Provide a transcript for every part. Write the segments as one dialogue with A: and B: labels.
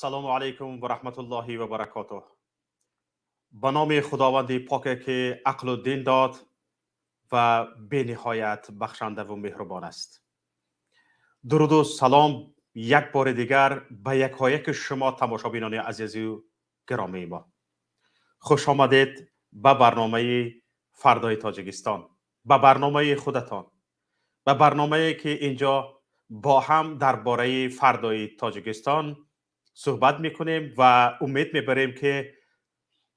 A: السلام علیکم و رحمت الله و برکاته. به نام خداوند پاک که عقل و دین داد و به نهایت بخشنده و مهربان است. درود و سلام یک بار دیگر به یکایک شما تماشابینان عزیز و گرامی ما. خوش آمدید به برنامه فردای تاجیکستان، به برنامه خودتان، به برنامه که اینجا با هم درباره فردای تاجیکستان صحبت میکنیم و امید میبریم که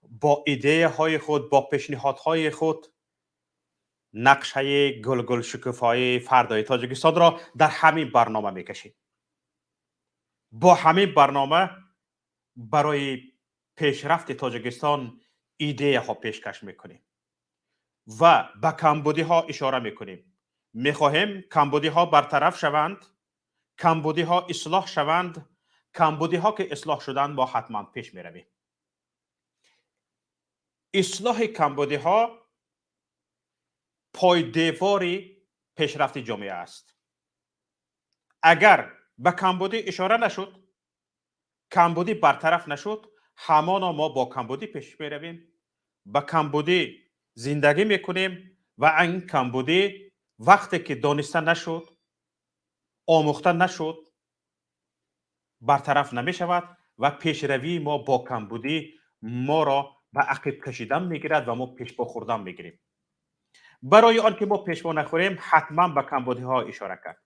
A: با ایده های خود، با پیشنهاد های خود نقشه گل شکوفای فردای تاجیکستان را در همین برنامه میکشیم. با همین برنامه برای پیشرفت تاجیکستان ایده ها پیشکش میکنیم و به کمبودی ها اشاره میکنیم. میخواهیم کمبودی ها برطرف شوند، کمبودی ها اصلاح شوند. کمبودی ها که اصلاح شدند ما حتما پیش میرویم. اصلاح کمبودی ها پایدیواری پیشرفت جامعه است. اگر به کمبودی اشاره نشد، کمبودی برطرف نشد، همانا ما با کمبودی پیش میرویم، با کمبودی زندگی میکنیم و این کمبودی وقتی که دانسته نشد، آموخته نشد، برطرف نمی شود و پیشروی ما با کمبودی ما را به عقب کشیدن میگیرد و ما پیش پا خوردن میگیریم. برای آنکه ما پیش پا نخوریم حتما به کمبودی ها اشاره کرد.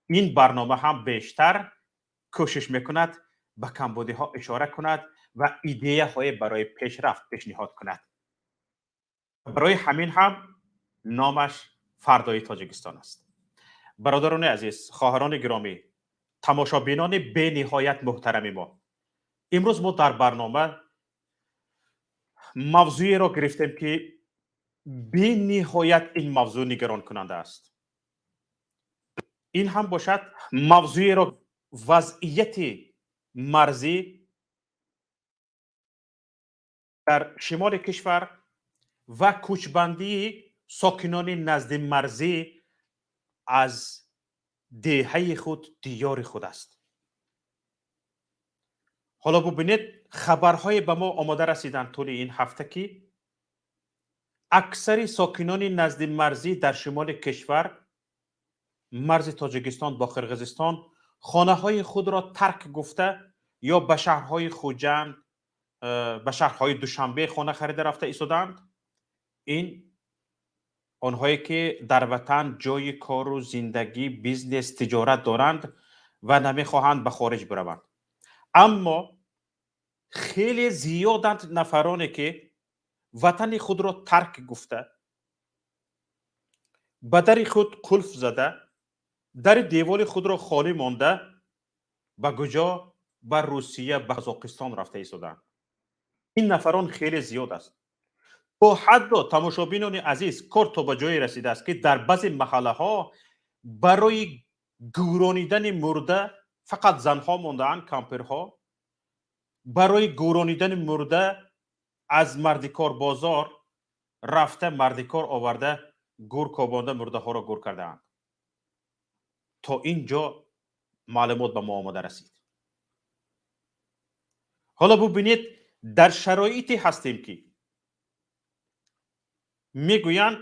A: این برنامه هم بیشتر کوشش میکند به کمبودی ها اشاره کند و ایده های برای پیشرفت پیشنهاد کند. برای همین هم نامش فردای تاجیکستان است. برادران عزیز، خواهران گرامی، تماشابینان به نهایت محترم ما، امروز ما در برنامه موضوعی را گرفتیم که به نهایت این موضوع نگران کننده است. این هم باشد موضوعی را وضعیت مرزی در شمال کشور و کوچبندی ساکنان نزد مرزی از دهه خود، دیار خود است. حالا ببینید خبرهای به ما آماده رسیدن طول این هفته که اکثر ساکنان نزد مرزی در شمال کشور، مرز تاجیکستان با قرقیزستان، خانه های خود را ترک گفته یا به شهرهای خوجند، به شهرهای دوشنبه خانه خریده رفته ایستادند. این آنهایی که در وطن جای کار و زندگی، بیزنس، تجارت دارند و نمیخواهند به خارج بروند. اما خیلی زیادند نفرانی که وطن خود را ترک گفته، به در خود قلف زده، در دیوال خود را خالی مانده، به کجا؟ به روسیه، به قزاقستان رفته ایستادند. این نفران خیلی زیاد است. با حتی تماشابینان عزیز کار تا به جایی رسیده است که در بعضی محله ها برای گورانیدن مرده فقط زنها مانده‌اند، کمپرها برای گورانیدن مرده از مردکار بازار رفته، مردکار آورده گور کوبانده مرده ها را گور کرده اند. تا اینجا معلومات به ما آمده رسید. حالا ببینید در شرایطی هستیم که میگویند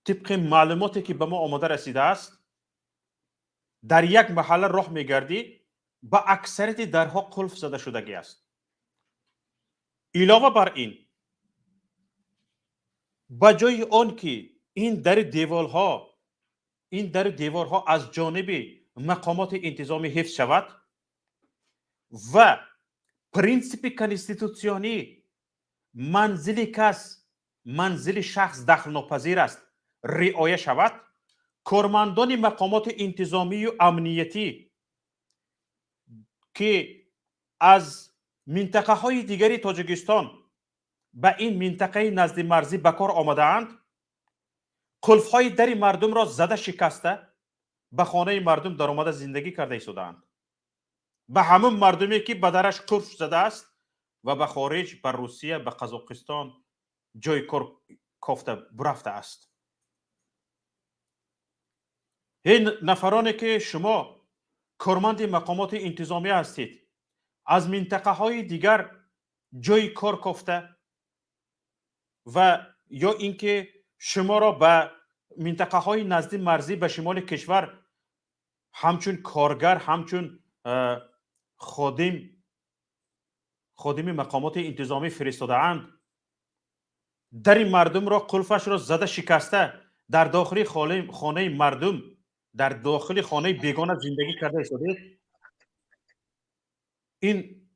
A: طبق معلوماتی که به ما آماده رسیده است، در یک محله راه میگردی با اکثریت درها قلف زده شدگی است. علاوه بر این، با جای آن که این در دیوارها از جانب مقامات انتظامی حفظ شود و پرینسیپ کنستیتوسیونی منزل شخص دخل ناپذیر است رعایت شود، کارمندان مقامات انتظامی و امنیتی که از منطقه های دیگری تاجیکستان به این منطقه نزد مرزی به کار آمده اند، قلف های در مردم را زده شکسته به خانه مردم در آمده زندگی کرده ایستادند. به همون مردمی که به درش قلف زده است و به خارج، به روسیه، به قزاقستان جای کار کافته برفته است. این نفرانی که شما کارمند مقامات انتظامی هستید از منطقه های دیگر جای کار کافته و یا اینکه شما را به منطقه های نزدیک مرزی به شمال کشور همچون کارگر، همچون خادم مقامات انتظامی فرستاده اند، در مردم را قلفش را زده شکسته در داخل خانه مردم، در داخل خانه بیگانه زندگی کرده ایستاده. این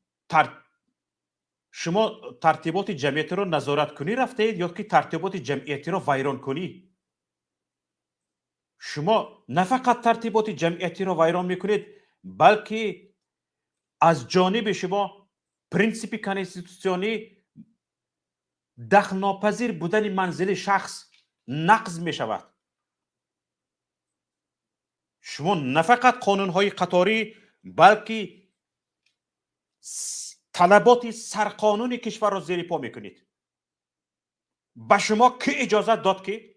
A: شما ترتیبات جمعیتی را نظارت کنی رفته اید یا که ترتیبات جمعیتی را ویران کنی؟ شما نه فقط ترتیبات جمعیتی را ویران میکنید، بلکه از جانب شما پرینسیپ کانستیتوسیونی دخل ناپذیر بودن منزل شخص نقض می شود. شما نه فقط قانونهای قطاری بلکه طلبات سرقانون کشور را زیر پا میکنید. به شما که اجازه داد که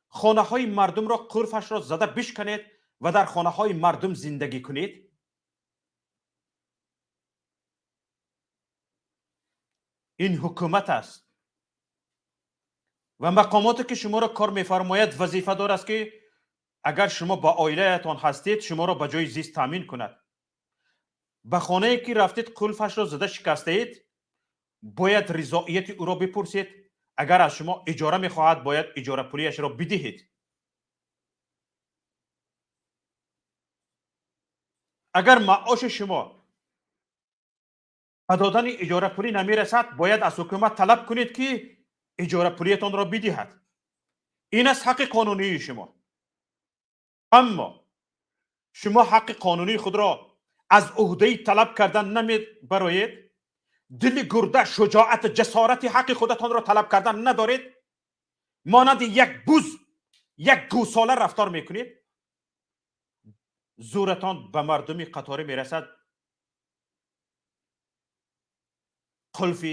A: خانه های مردم را قرفش را زده بشکنید و در خانه های مردم زندگی کنید؟ این حکومت است و مقاماتی که شما را کار میفرماید وظیفه دار است که اگر شما با عائله‌تان هستید شما را به جای زیست تامین کند. به خانه‌ای که رفتید قلفش را زده شکسته اید، باید رضایت او را بپرسید. اگر از شما اجاره میخواهد باید اجاره پولیش را بدهید. اگر معاش شما به دادن اجاره پولی نمیرسد باید از حکومت طلب کنید که اجاره پولیتان را بدهد. این است حق قانونی شما. اما شما حق قانونی خود را از عهده طلب کردن نمیبرید، دل گرده، شجاعت، جسارت حق خودتان را طلب کردن ندارید، مانند یک بز، یک گوساله رفتار میکنید. زورتان به مردمی قطاره میرسد، قلف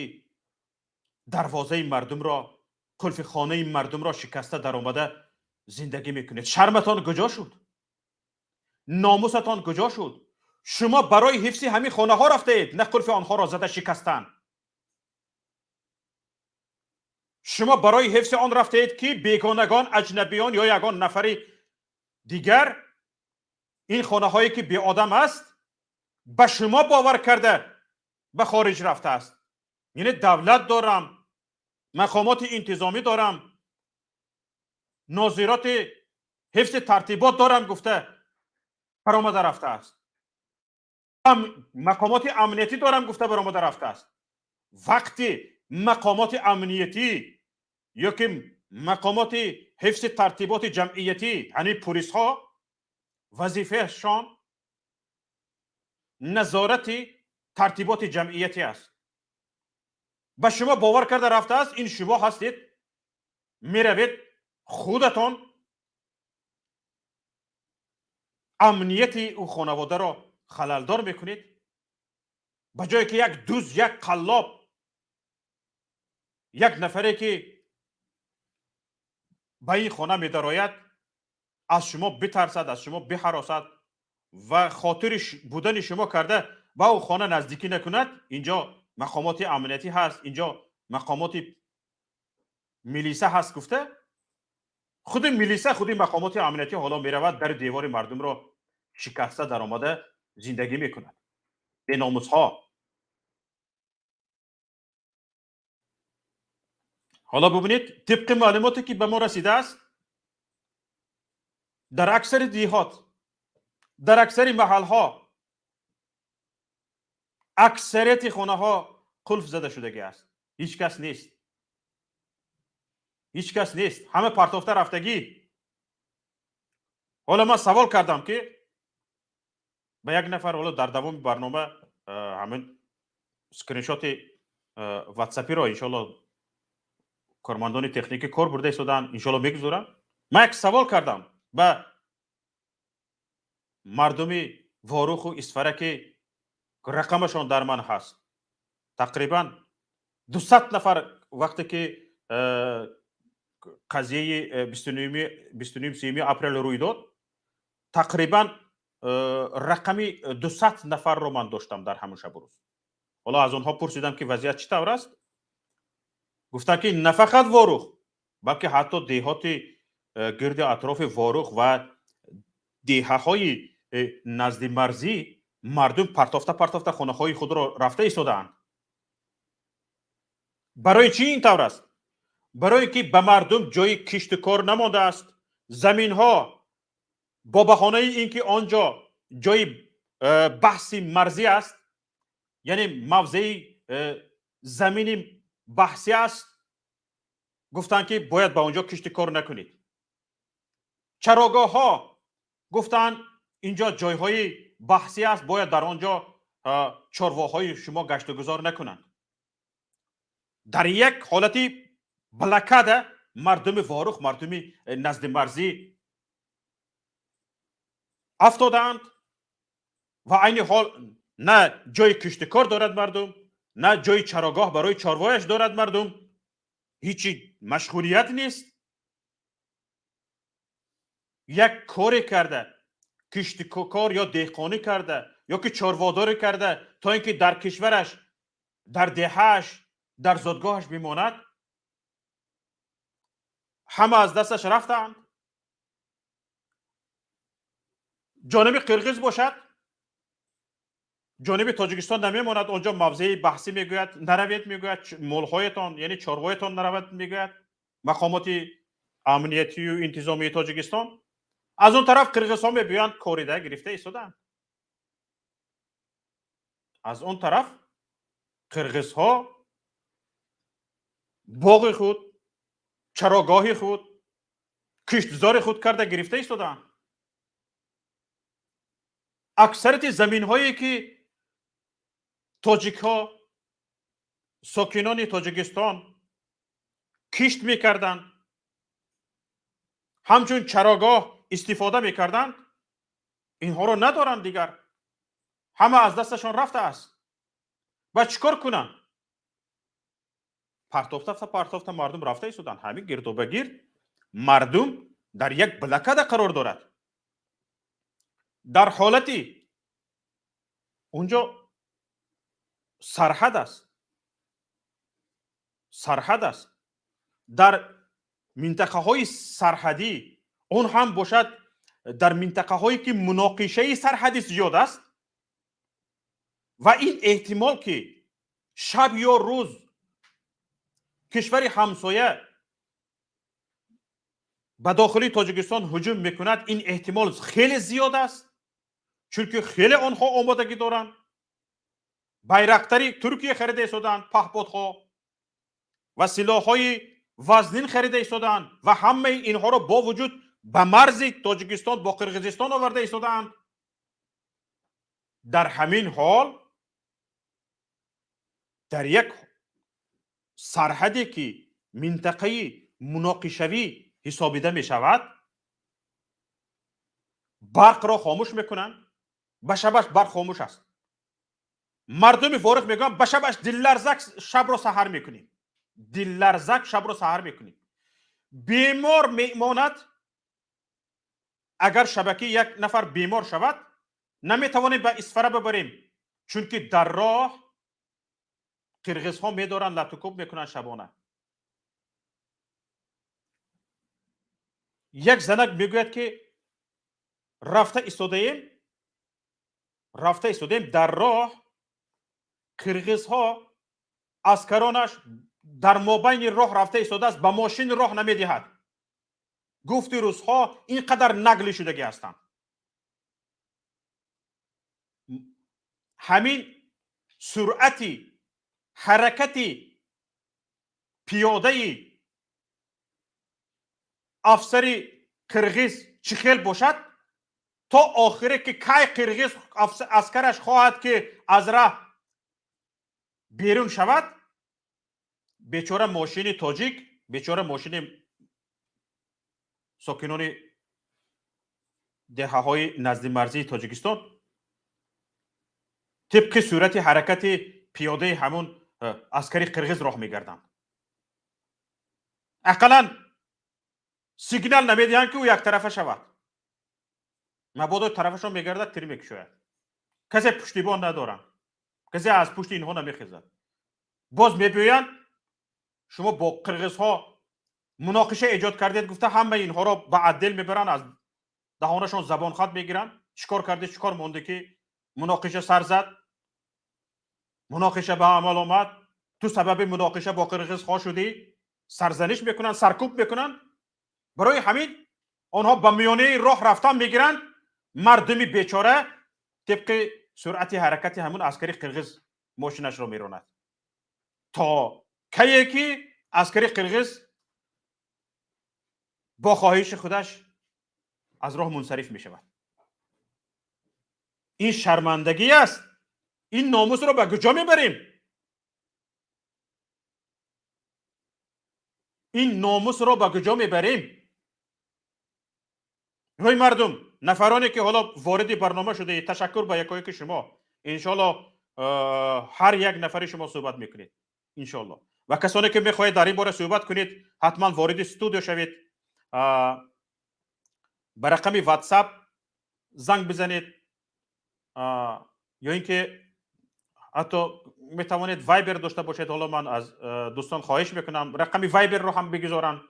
A: دروازه مردم را، قلف خانه مردم را شکسته در آمده زندگی میکنید. شرمتان کجا شد؟ ناموستان کجا شد؟ شما برای حفظ همین خانه ها رفته اید، نه قلف آنها را زده شکستن. شما برای حفظ آن رفته اید که بیگانگان، اجنبیان یا یگان نفری دیگر این خانه هایی که بی آدم است به شما باور کرده به خارج رفته است. یعنی دولت دارم، مقامات انتظامی دارم، ناظرات حفظ ترتیبات دارم گفته برآمده رفته است. مقامات امنیتی دارم گفته برآمده رفته است. وقتی مقامات امنیتی یا که مقامات حفظ ترتیبات جمعیتی یعنی پلیس ها وظیفهشان نظارت ترتیبات جمعیتی است، به شما باور کرده رفته است، این شما هستید، میروید خودتان امنیت او خانواده را خللدار میکنید. به جایی که یک دوز، یک قلاب، یک نفری که به این خانه میدراید از شما بترسد، از شما بهراسد و خاطر بودن شما کرده به او خانه نزدیکی نکند، اینجا مقامات امنیتی هست، اینجا مقامات میلیسه هست گفته. خود میلیسه، خود مقامات امنیتی حالا میرود در دیوار مردم را شکسته در آمده زندگی میکند. به ناموس ها. حالا ببینید طبق معلوماتی که به ما رسیده است، در اکثر دیهات، در اکثر محل ها، اکثریت خانه ها قلف زده شدگی است. هیچ کس نیست، هیچ کس نیست، همه پرتافته رفتگی. حالا من سوال کردم که به یک نفر، حالا در دوام برنامه همین اسکرین شات واتساپی را انشالله کارمندان تکنیکی کار برده ایستادن، انشالله میگذارم. من یک سوال کردم به مردمی واروخ و اسفره که رقمشان در من هست، تقریبا 200 نفر وقتی که قضیه 29 اپریل روی داد، تقریبا رقمی 200 نفر رو من داشتم در همون شب روز. حالا از اونها پرسیدم که وضعیت چطور است. گفتن که نه فقط واروخ بلکه حتی دهات گرد اطراف واروخ و دهه های نزد مرزی مردم پرتافته خانه های خود را رفته ایستادند. برای چی این طور است؟ برای که به مردم جای کشت کار نمانده است. زمین ها با بهانه اینکه آنجا جای بحث مرزی است، یعنی موضع زمین بحثی است، گفتن که باید به اونجا کشت کار نکنید. چراگاه ها گفتن اینجا جایهای بحثی است، باید در آنجا چارواهای شما گشت و گذار نکنند. در یک حالتی بلکده مردم واروخ، مردم نزد مرزی افتادند و عین حال نه جای کشت کار دارد مردم، نه جای چراگاه برای چاروایش دارد مردم، هیچی مشغولیت نیست. یک کاری کرده، کشت کار یا دهقانی کرده یا که چارواداری کرده تا اینکه در کشورش، در دههش، در زادگاهش بماند، همه از دستش رفتند. جانب قرقیز باشد، جانب تاجیکستان نمیماند، اونجا موضع بحثی میگوید نروید، میگوید ملهایتان یعنی چاروایتان نروید، میگوید مقامات امنیتی و انتظامی تاجیکستان. از اون طرف قرقیزها میگویند کوریده گرفته ایستادند. از اون طرف قرقیزها باغ خود، چراگاه خود، کشتزار خود کرده گرفته ایستادند. اکثریت زمین هایی که تاجیک ها، ساکنان تاجیکستان کشت میکردند، همچون چراگاه استفاده میکردند، اینها رو ندارند دیگر، همه از دستشان رفته است. و چیکار کنند؟ پرتافته مردم رفته ایستادند. همین گرد و بگیر مردم در یک بلکده قرار دارد. در حالتی اونجا سرحد است. در منطقه های سرحدی، اون هم باشد در منطقه هایی که مناقشه سرحدی زیاد است و این احتمال که شب یا روز کشور همسایه به داخل تاجیکستان هجوم میکند، این احتمال خیلی زیاد است، چون که خیلی آنها آمادگی دارند. بیرقتری ترکیه خریده ایستادند، پهپادها و سلاح‌های وزنین خریده ایستادند و همه اینها را با وجود به مرز تاجیکستان با قرقیزستان آورده ایستادند. در همین حال در یک سرحدی که منطقه مناقشوی حسابیده می شود، برق را خاموش میکنند. به شبش برق خاموش است. مردم فارغ میگن به شبش دللرزک شب را سحر میکنیم، دللرزک شب را سحر میکنیم. بیمار میماند. اگر شبکه یک نفر بیمار شود نمیتوانیم به اسفره ببریم، چون که در راه قرقیزها میدارن لطوکوب میکنن شبانه. یک زنک میگوید که رفته ایستادیم در راه، قرقیزها عسکرانش در مابین راه رفته ایستاده است، به ماشین راه نمیدهد. گفتی روزها اینقدر نگلی شدگی هستند. همین سرعتی حرکتی پیاده افسر قرقیز چخیل باشد تا آخره که کی قرقیز عسکرش خواهد که از راه بیرون شود، بیچاره ماشین تاجیک، بیچاره ماشین ساکنان دهه های نزد مرزی تاجیکستان طبق صورت حرکت پیاده همون عسکری قرقیز راه میگردند. اقلا سیگنال نمیدهند که او یک طرفه شود، مبادا طرفشان میگردد تیر میکشوید. کسی پشتیبان ندارند. کسی از پشت اینها نمیخیزد. باز میگویند شما با قرغیزها مناقشه ایجاد کردید، گفته همه اینها را به عدل میبرن، از دهانشان زبان خط میگیرن. چیکار کردید؟ چیکار مونده که مناقشه سر زد؟ مناقشه به عمل آمد، تو سبب مناقشه با قرغیزها شدی، سرزنش میکنن، سرکوب میکنن. برای همین آنها به میانه راه رفتن میگیرن، مردمی بیچاره طبق سرعت حرکت همون عسکری قرغیز ماشینش را میراند تا کی که عسکری قرغیز با خواهش خودش از راه منصرف می شود. این شرمندگی است. این ناموس را به کجا میبریم؟ این ناموس را به کجا میبریم؟ های مردم، نفرانی که حالا وارد برنامه شده، تشکر به یکایک شما. انشالله هر یک نفری شما صحبت میکنید انشالله. و کسانی که میخواهید در این باره صحبت کنید حتما وارد استودیو شوید، به رقم واتساپ زنگ بزنید، یا اینکه حتی میتوانید وایبر داشته باشید. حالا من از دوستان خواهش میکنم رقم وایبر رو هم بگذارن،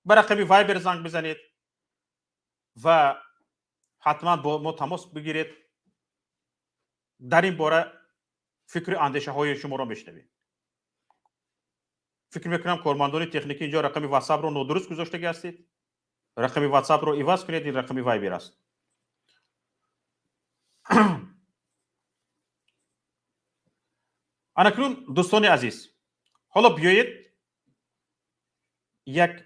A: به رقم وایبر زنگ بزنید و حتما با ما تماس بگیرید. در این باره فکر اندیشه های شما رو میشنویم. فکر میکنم کارمندان تکنیکی اینجا رقم واتساپ رو نادرست گذاشته هستید. رقم واتساپ رو عوض کنید، این رقم وایبر است. اکنون دوستان عزیز، حالا بیایید یک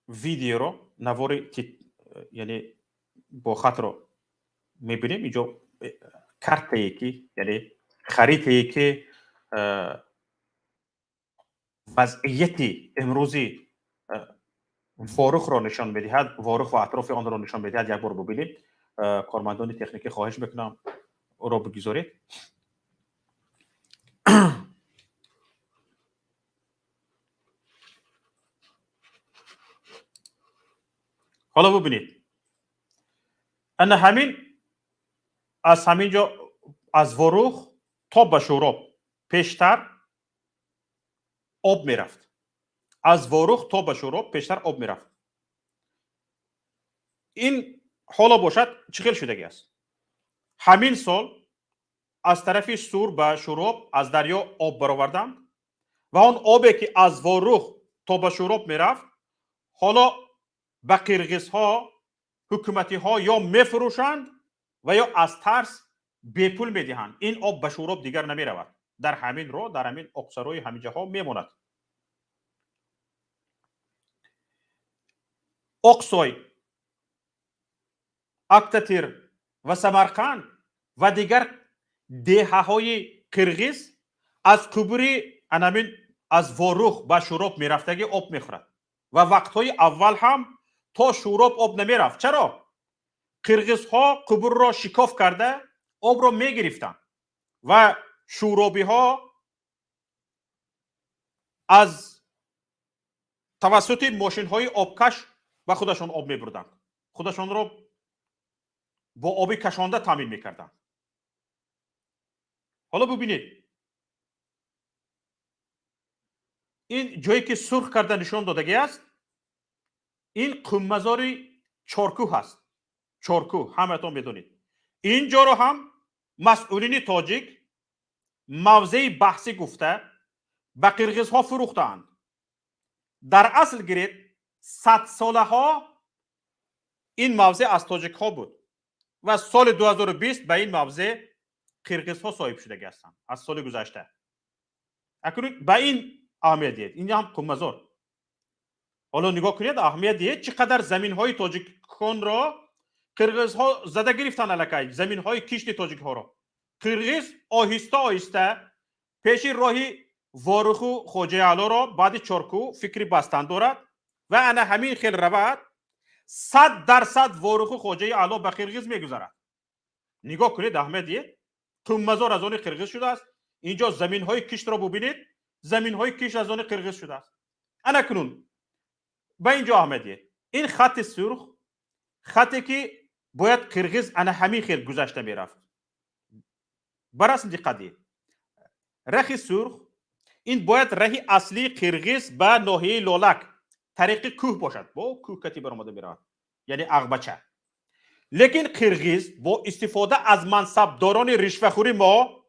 A: ویدیو رو نوار یعنی با خط رو میبینیم. اینجا کارت یکی یعنی خریطه یکی وضعیت امروزی وارخ را نشان میدهد، وارخ و اطراف آن را نشان میدهد. یک بار ببینید. کارمندان تکنیکی خواهش میکنم او را بگذارید. حالا ببینید ان همین از همینجا از وارخ تا به شوراب پیشتر آب میرفت. از وارخ تا به شوراب پیشتر آب میرفت. این حالا باشد چه خیل شدگی است. همین سال از طرف سور به شوراب از دریا آب برآوردند و آن آبی که از وارخ تا به شوراب میرفت حالا به قرغیزها حکومتی ها یا میفروشند و یا از ترس بی پول میدهند. این آب به شوراب دیگر نمی رود، در همین راه، در همین اقصرهای همین جاها میماند. اقصای، اکتاتیر و سمرقند و دیگر دهه های قرغیز از کوبری انامین از وارخ به شوراب میرفتگی آب میخورد و وقتهای اول هم تا شوراب آب نمیرفت. چرا؟ قرغیزها قبر را شکاف کرده آب را میگرفتند و شورابی ها از توسط ماشین های آبکش به خودشان آب میبردند، خودشان را با آبی کشانده تامین میکردند. حالا ببینید این جایی که سرخ کرده نشان دادگی است، این قمه‌زاری چارکوه هست. چارکوه همتون میدونید. اینجا رو هم مسئولین تاجیک موضع بحثی گفته به قرغیزها فروختند. در اصل گرید 100 ساله ها این موضع از تاجیک ها بود و سال 2020 به این موضع قرغیزها صاحب شده هستند از سال گذشته. اکنون به این اهمیت دید. این هم قمه‌زار. حالا نگاه کنید اهمیت دید چقدر زمین های تاجیکان را قرغیزها زده گرفتن. الکی زمین های کشت تاجیک ها را قرغیز آهسته آهسته پیش راهی وارخ و خوجه علا را بعد چارکو فکری بستن دارد و انا همین خیل رود 100% وارخ و خوجه علا به قرغیز میگذارد. نگاه کنید اهمیت دید قمه‌زار از آن قرغیز شده است. اینجا زمین های کشت را ببینید، زمین های کشت از آن قرغیز شده است. انا کنون به اینجا اهمیت دید این خط سرخ، خطی که باید قرغیز انا همین خیل گذشته میرفت. براسم دقت دید. رخ سرخ این باید راه اصلی قرغیز به ناحیه لالک طریق کوه باشد. با کوه کتی برآمده میرود، یعنی عقبچه. لیکن قرغیز با استفاده از منصبداران رشوه‌خوری ما،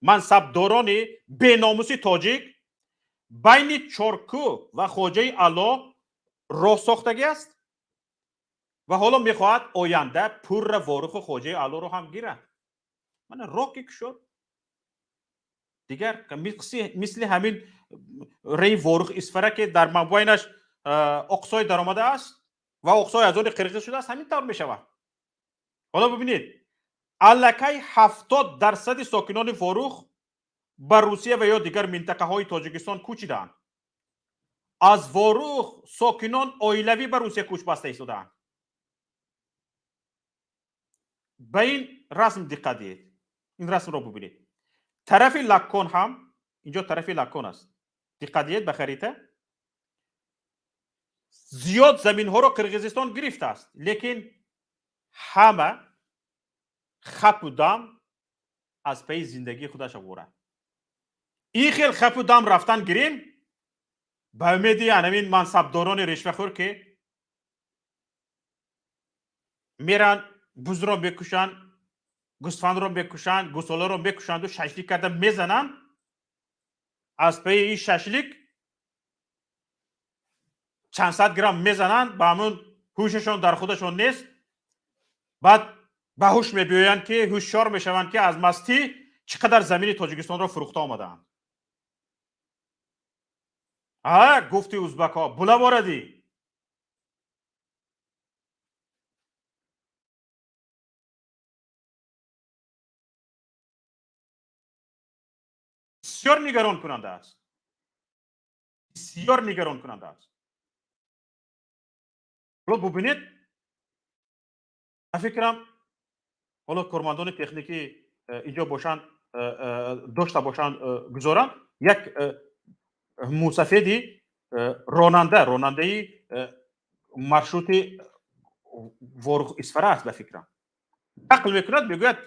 A: منصبداران بیناموسی تاجیک، بین چارکو و خواجه علا راه ساختگی است و حالا میخواهد آینده پر وارخ خواجه علا رو هم گیرد. من راه که شد دیگر مثل همین ری وارخ اسفره که در مابینش اقصای در آمده است و اقصای از آن قرغیز شده است، همین طور میشود. حالا ببینید الکی 70% ساکنان فاروق بر روسیه و یا دیگر منطقه های تاجیکستان کوچیدند. از فاروق ساکنان عائلوی بر روسیه کوچ بسته ایستادند. به این رسم دقت دهید. این رسم را ببینید. طرف لکان هم اینجا طرف لکان است. دقت دهید به خریطه. زیاد زمین ها را قرغیزستان گرفته است، لیکن همه خپ و دم از پی زندگی خودش آورد. این خیل خپ و دم رفتن گرین به امیدی همین منصبداران رشوه‌خور که میرن بز را بکشن، گوسفند را بکشن، گوساله را بکشند و ششلیک کرده میزنن. از پی این ششلیک چند صد گرم میزنن، به همون هوششون در خودشون نیست. بعد به هوش میبیاین که هوشیار میشوند که از مستی چقدر زمین تاجیکستان را فروخته آمدن. گفتی ازبک ها بولا واردی. بسیار نگران کننده است. بسیار نگران کننده است. حالا ببینید، فکرم حالا کارمندان تکنیکی اینجا باشن، داشته باشن گذارن. یک موسفیدی راننده مرشروط ورغ اسفره است به فکرم. عقل میکند میگوید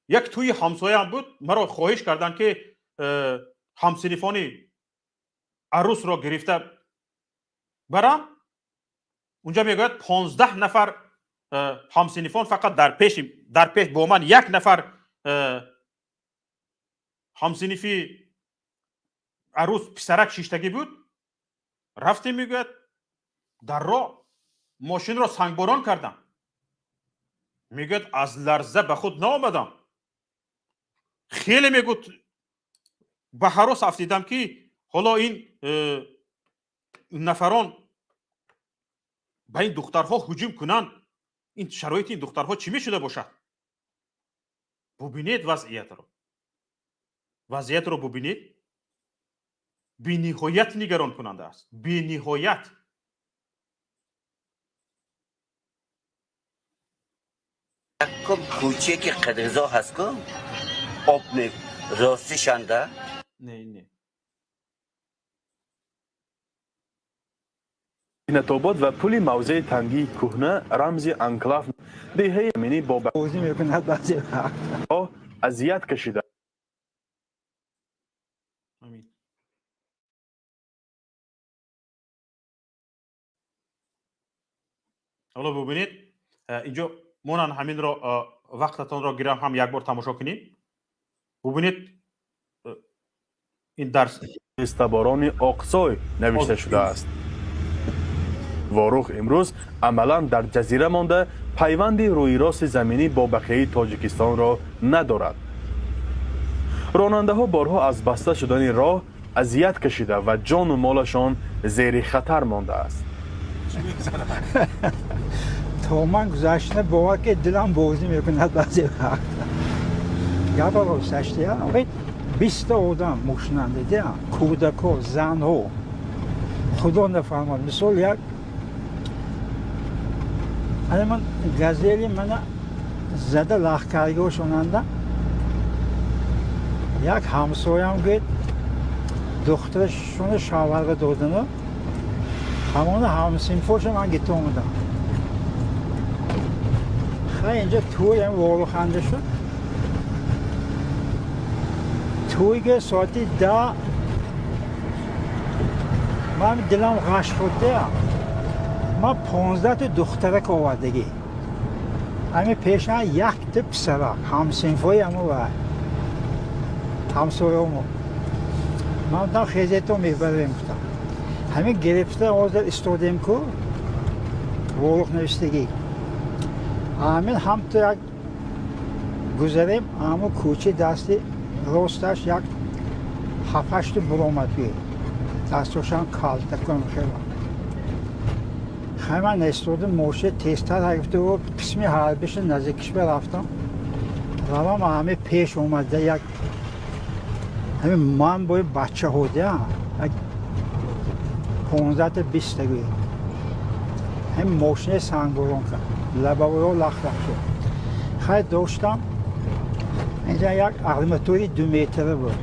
A: یک توی همسایه هم بود، مرا خواهش کردن که همسنفانی عروس را گرفته برم. اونجا میگوید 15 نفر همسنفان فقط در پیش با من یک نفر همسنفی عروس پسرک شیشتگی بود. رفتیم میگوید در راه ماشین را سنگباران کردم. میگوید از لرزه به خود نآمدم. خیلی میگوید به هراس افتیدم که حالا این نفران به این دخترها هجوم کنن، این شرایط این دخترها چی میشده باشد؟ ببینید وضعیت رو ببینید. بی نهایت نگران کننده است. بی نهایت.
B: کم کوچه که قدرزا هست کن آب راستی شنده
A: نه
C: نتابات و پل موضع تنگی کهنه رمز انکلاف دهه امنی با
D: بازی میکند بعضی وقت
C: اذیت کشیده.
A: امین. حالا ببینید اینجا مونان همین را وقتتان را گیرم هم یک بار تماشا کنید. ببینید این درس
C: استباران اقصای نوشته شده است. واروخ امروز عملا در جزیره مانده پیوند روی راست زمینی با بقیه تاجیکستان را ندارد. راننده ها بارها از بسته شدن راه اذیت کشیده و جان و مالشان زیر خطر مانده است.
D: تا من گذشته باور که دلم بازی میکند بعضی وقت. یا بالا سشتی ها 20 آدم مشننده دیدم، کودک ها، زن ها، خدا نفهمد. مثال یک من گزیلی من زده لخکرگاه شوننده، یک همسایم گید دخترشون شاورق دادن، همان همسنفاش من گیت آمدم. خیلی اینجا توی این وارو خنده شد. توی که ساعتی 10 من دلم غش خورده. من 15 تا دخترک آوردگی. همین پیشن یک تا پسرک همسنفای همو و همسایه همو. من بودم خیزه تو میبریم گفتم. همین گرفته آزد استودیم که ورق نوشتگی. همین هم تو یک گذاریم همو کوچه دستی راستش یک 7-8 برآمد بیه. دستوشان کالت کنم خیلی. خیلی من استودم موشه تیستر هفته و قسمی حربش نزدیکش برفتم. روام همه پیش اومده یک همین من باید بچه هوده هم 15 تا 20 تگوی همین موشنه سنگ برون کرد لبه و لخ شد خیلی داشتم اینجا یک اقلیماتوری 2 متره بود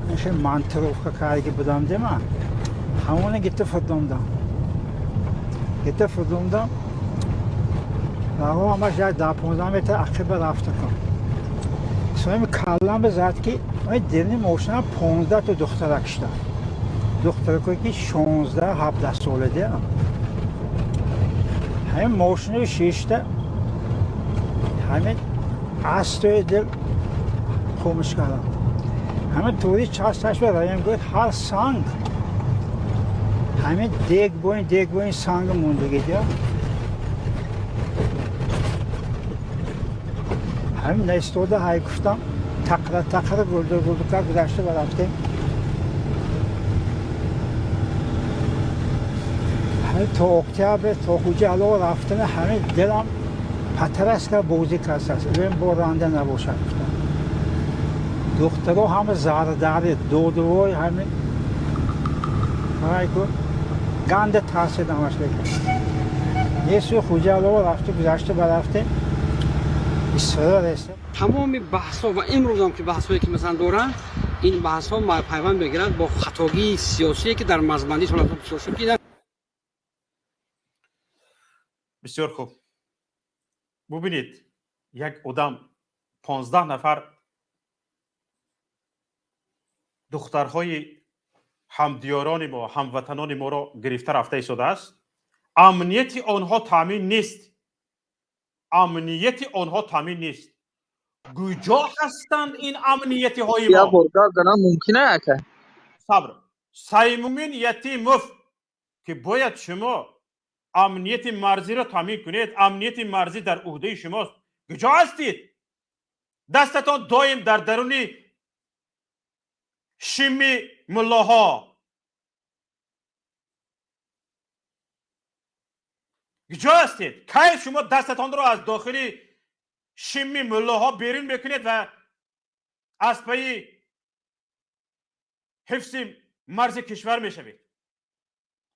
D: اینشه منطقه که کاری بودم ده من همونه گیته فردومدم و همش یک 10-15 متر عقب رفته کنم سویم کلم بزد که من درنی موشنم 15 تا دخترک شدن دخترکایی که 16-17 ساله ده همین موشنه 6 تا همین عصر دل خومش کردم همین طوری چستش برایم گوید هر سنگ همین دیگ بوین سنگ موندگی ده همین نستوده های گفتم تقره گلدر گذشته و رفتیم همین تا اکتبر تا خوجه علاوه رفتن همین دلم پترس که بوزی کس هست بیم برانده نباشد دخترها همه زرداری دودوی همین گنده ترسید همش بکن یه سوی خوجه علاوه رفته گذشته و رفتیم
E: تمام بحث ها و امروز هم که بحث هایی که مثلا دارن این بحث ها پیوند بگیرند با خطاگی سیاسی که در مزبندی سال 2024 دیدن.
A: بسیار خوب ببینید یک آدم 15 نفر دخترهای همدیاران ما هموطنان ما را گرفته رفته ایستاده است امنیت آنها تامین نیست کجا هستند این امنیتی های ما
F: یا برگا گنا ممکنه که
A: صبر سیمومین یتیموف که باید شما امنیت مرزی را تامین کنید امنیت مرزی در عهده شماست کجا هستید دستتان دایم در درون شیمی ملاها کجا هستید کی شما دستتان را از داخل شیمی ملاها بیرون بکنید و از پای حفظ مرز کشور میشوید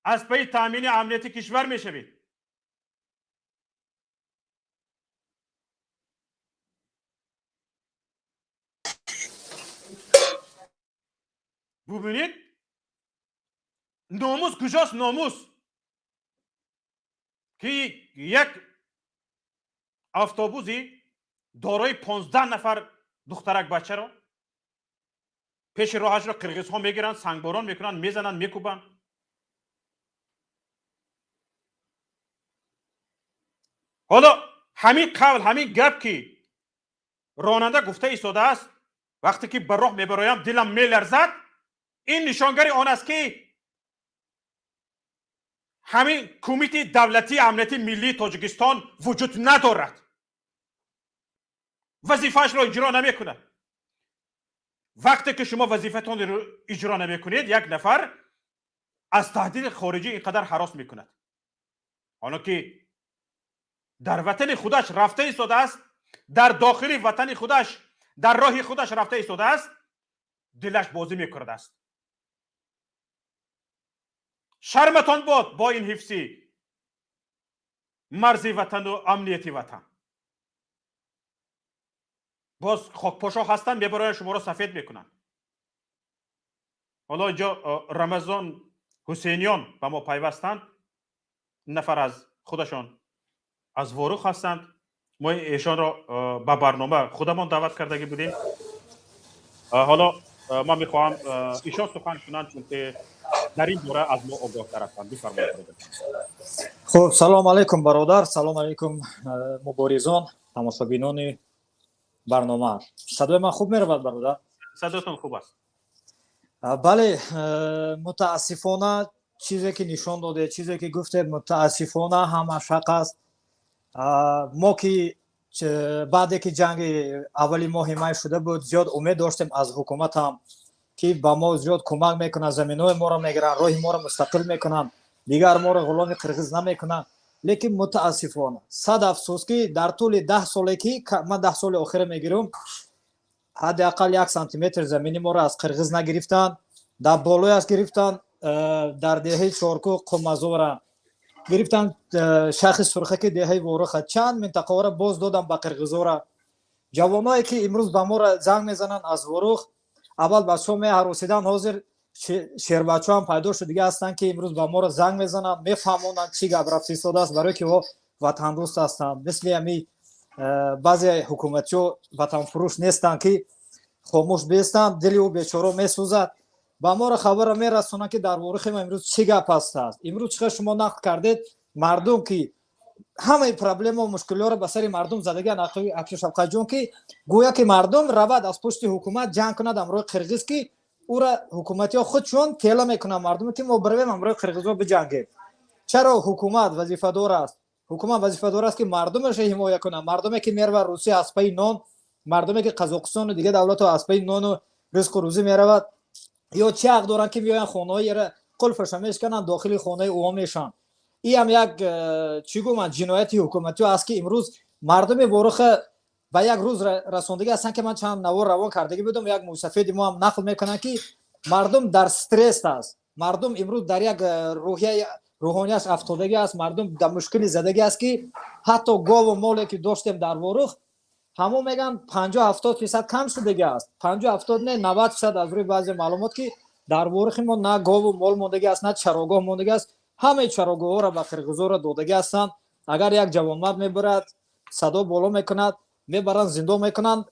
A: از پای تامین امنیت کشور میشوید ببینید ناموس کجاست ناموس که یک اتوبوسی دارای 15 نفر دخترک بچه را پیش راهش را قرقیز ها میگیرن سنگباران میکنن میزنن میکوبن حالا همین قول همین گپ که راننده گفته ایستاده است وقتی که بر راه میبرایم دلم میلرزد این نشانگری آن است که همین کمیته دولتی امنیتی ملی تاجیکستان وجود ندارد وظیفه‌اش را اجرا نمیکنه وقتی که شما وظیفتون رو اجرا نمیکنید یک نفر از تهدید خارجی اینقدر هراس میکند حالا که در وطن خودش رفته ایستاده است در داخل وطن خودش در راه خودش رفته ایستاده است دلش بازی میکرده است شرمتان باد با این حفظی مرزی وطن و امنیتی وطن باز خاکپاشا هستن میبرن شما را سفید میکنن حالا اینجا رمضان حسینیان با ما پیوستند نفر از خودشان از ورق هستند. ما ایشان را به برنامه خودمان دعوت کردگی بودیم. حالا ما میخواهم ایشان سخن کنند چون که در این دوره از ما آگاه تر هستند. بفرمایید.
G: خب سلام علیکم برادر، سلام علیکم مبارزان، تماشابینان برنامه. صدای من خوب میرود برادر؟
A: صداتون خوب است.
G: بله، متاسفانه چیزی که نشان داده، چیزی که گفته متاسفانه همه شق است. ما که بعد که جنگ اولی ما حمایت شده بود زیاد امید داشتیم از حکومت هم که با ما زیاد کمک میکنن، زمینای ما را میگیرن، راه ما را مستقل میکنن، دیگر ما را غلام قرغیز نمیکنن. لیکن متاسفانه صد افسوس که در طول 10 سالی که من 10 سال آخر میگیرم حداقل 1 سانتی متر زمینی ما را از قرغیز نگرفتن. در بالای از گرفتن، در دهه چارکو قمازورا گرفتن، شاخ سرخه که دهه ورخ چند منطقه را باز دادن به قرغیزورا. جوانایی که امروز به ما را زنگ میزنن از ورخ، اول بچه‌ها می‌هراسیدن، حاضر شیر بچه‌ها هم پیدا شد دیگه هستن که امروز به ما را زنگ میزنن، میفهمونن چی گپ رفتی ساده است، برای که وطن دوست هستن. مثل همین بعضی حکومتی‌ها وطن فروش نیستن که خاموش بیستن، دل او بیچاره میسوزد. با ما را خبر میرسونن که در ورخ ما امروز چی گپ است. امروز چقدر شما نقد کردید مردم که همه پرابلم و مشکلات را به سر مردم زدگان. اکشف شفقت جون که گویا که مردم رود از پشت حکومت جنگ کند امروز قرغیز که او را حکومتی ها خودشون تیلا میکنن مردم که ما برویم امروز قرغیز ها بجنگیم. چرا حکومت وظیفه دار است؟ حکومت وظیفه دار است که مردمش حمایت کنه. مردمی که میره روسیه از پای نان، مردمی که قزاقستان و دیگه دولت ها از پای نان و رزق و روزی میرود، یا چه حق دارن که بیاین خانه‌ای را قلفش میشکنن داخل خانه او میشن. این هم یک چی گویم جنایت حکومتی است که امروز مردم ورخ به یک روز رساندگی هستن که من چند نوار روان کردگی بودم، یک موسفید ما هم نقل میکنن که مردم در استرس است، مردم امروز در یک روحیه روحانیش افتادگی است، مردم در مشکلی زدگی است که حتی گاو و مالی که داشتیم در ورخ همون میگن 50-70% کم شدگی است. 50-70 نه 90% از روی بعضی معلومات که در ورخ ما نه گاو و مال موندگی است، نه چراگاه موندگی است. همه چراگاه ها را به قرغیزا دادگی هستند. اگر یک جوانمرد میبرد صدا بالا میکند، میبرند زندان میکنند،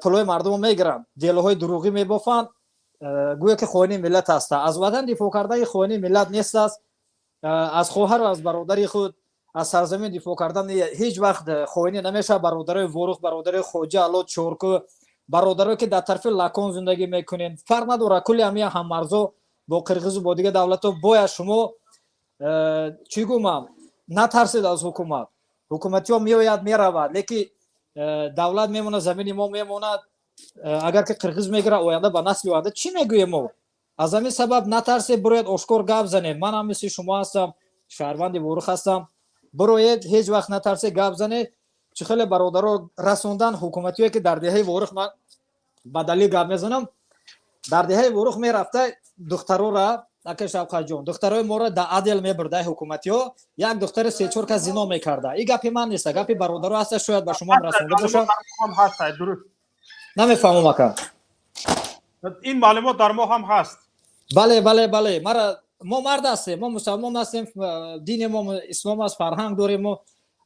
G: پلوی مردم میگیرند، دیلهای دروغی میبافند، گویا که خواهان ملت است. از وطن دفاع کرده خواهان ملت نیست است. از خواهر و از برادر خود از سرزمین دفاع کردن هیچ وقت خواهانی نمیشه. برادرای ورخ، برادرای خوجه، الو، چورکو، برادرایی که در طرف لکان زندگی میکنین، فرق نداره، کلی هم مرزا با قرغیز و با دیگه دولت ها باید شما چی گویم نترسید از حکومت. حکومتی ها میآید میرود، لیکن دولت میمونه، زمین ما میموند. اگر که قرغیز میگیره آینده به نسل آینده چی میگوییم ما؟ از همین سبب نترسید، بروید آشکار گپ زنید. من هم مثل شما هستم، شهروند ورخ هستم، بروید هیچ وقت نترسید گپ زنید. چه خیلی برادرها رسوندن حکومتی که در دهه ورخ، من به دلیل گپ میزنم، در دهه ورخ میرفته دخترها را اکشف شفقت جون، دخترای ما را در عدل میبرده حکومتی ها، یک دختر 3-4 که زنا میکرده. این گپی من نیست، گپی برادرها هست، شاید به شما رسونده باشه.
A: هم هست درست
G: نمیفهمم اکا.
A: این معلومات در ما هم هست.
G: بله بله بله، ما مرد هستیم، ما مسلمان هستیم، دین ما اسلام است، فرهنگ داریم. ما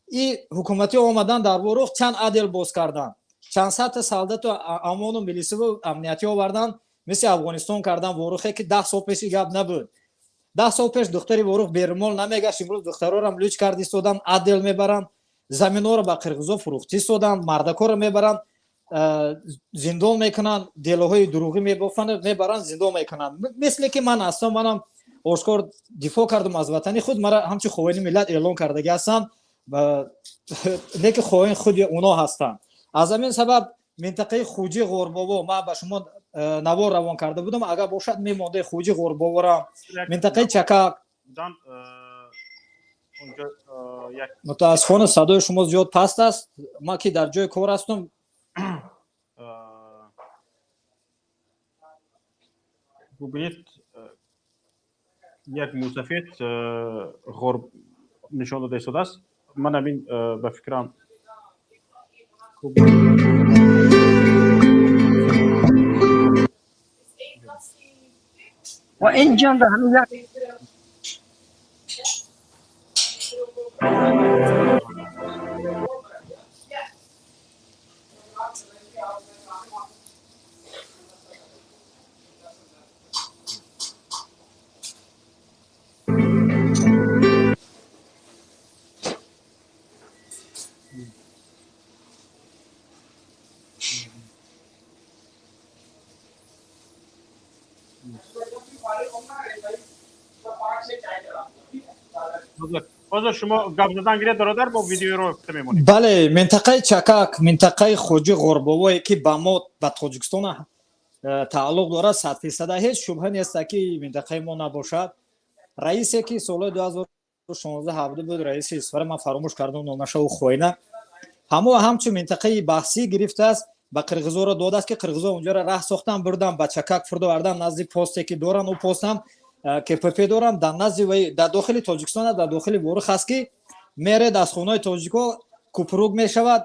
G: این حکومتی آمدن در ورخ چند عدل باز کردن، چند صد سالدت و امان و ملیسی و امنیتی آوردن، مثل افغانستان کردن ورخی که 10 سال پیش گپ نبود. 10 سال پیش دختری ورخ بیرمال نمیگشت، امروز دخترها را ملوچ کردی سودن، عدل میبرن، زمینا را به قرغیزا فروختی سودن، مردکا را میبرن زندان میکنن، دلهای دروغی میبافن میبرن زندان میکنن. مثل که من اصلا منم آشکار دفاع کردم از وطنی خود، مرا همچی خواهان ملت اعلان کردگی هستن، لیکن خواهان خود اونا هستن. از همین سبب منطقه خوجی غوربابا ما به شما نوار روان کرده بودم، اگر باشد میمونده خوجی غوربابا را، منطقه چکک. متاسفانه صدای شما زیاد پست است، ما که در جای کار هستم.
A: ببینید یک موسفید غرب نشان داده شده است. من همین به فکرم
E: و این جنگ همین یک
A: بازو شما گپ زدن گیره برادر با ویدیو رو گفته میمونیم.
G: бале минтақаи чакак минтақаи хоҷи ғорбовое ки ба мо ба тоҷикистон тааллуқ дорад 100% ҳеҷ шубҳа нест ки минтақаи мо набошад. раисе ки солҳои 2016-17 буд, раиси исфара, ман фаромӯш кардам номашаву хоина, ҳамчун минтақаи баҳсӣ гирифтааст, ба қирғизоро додааст ки қирғизо унҷоро раҳ сохтан бурдан ба чакак фурдовардан назди посте ки доранд, у постам КПП доранд, дар назди вай дар дохили Тоҷикистон, дар дохили Ворux аст ки меред аз хонаи тоҷико купрук мешавад,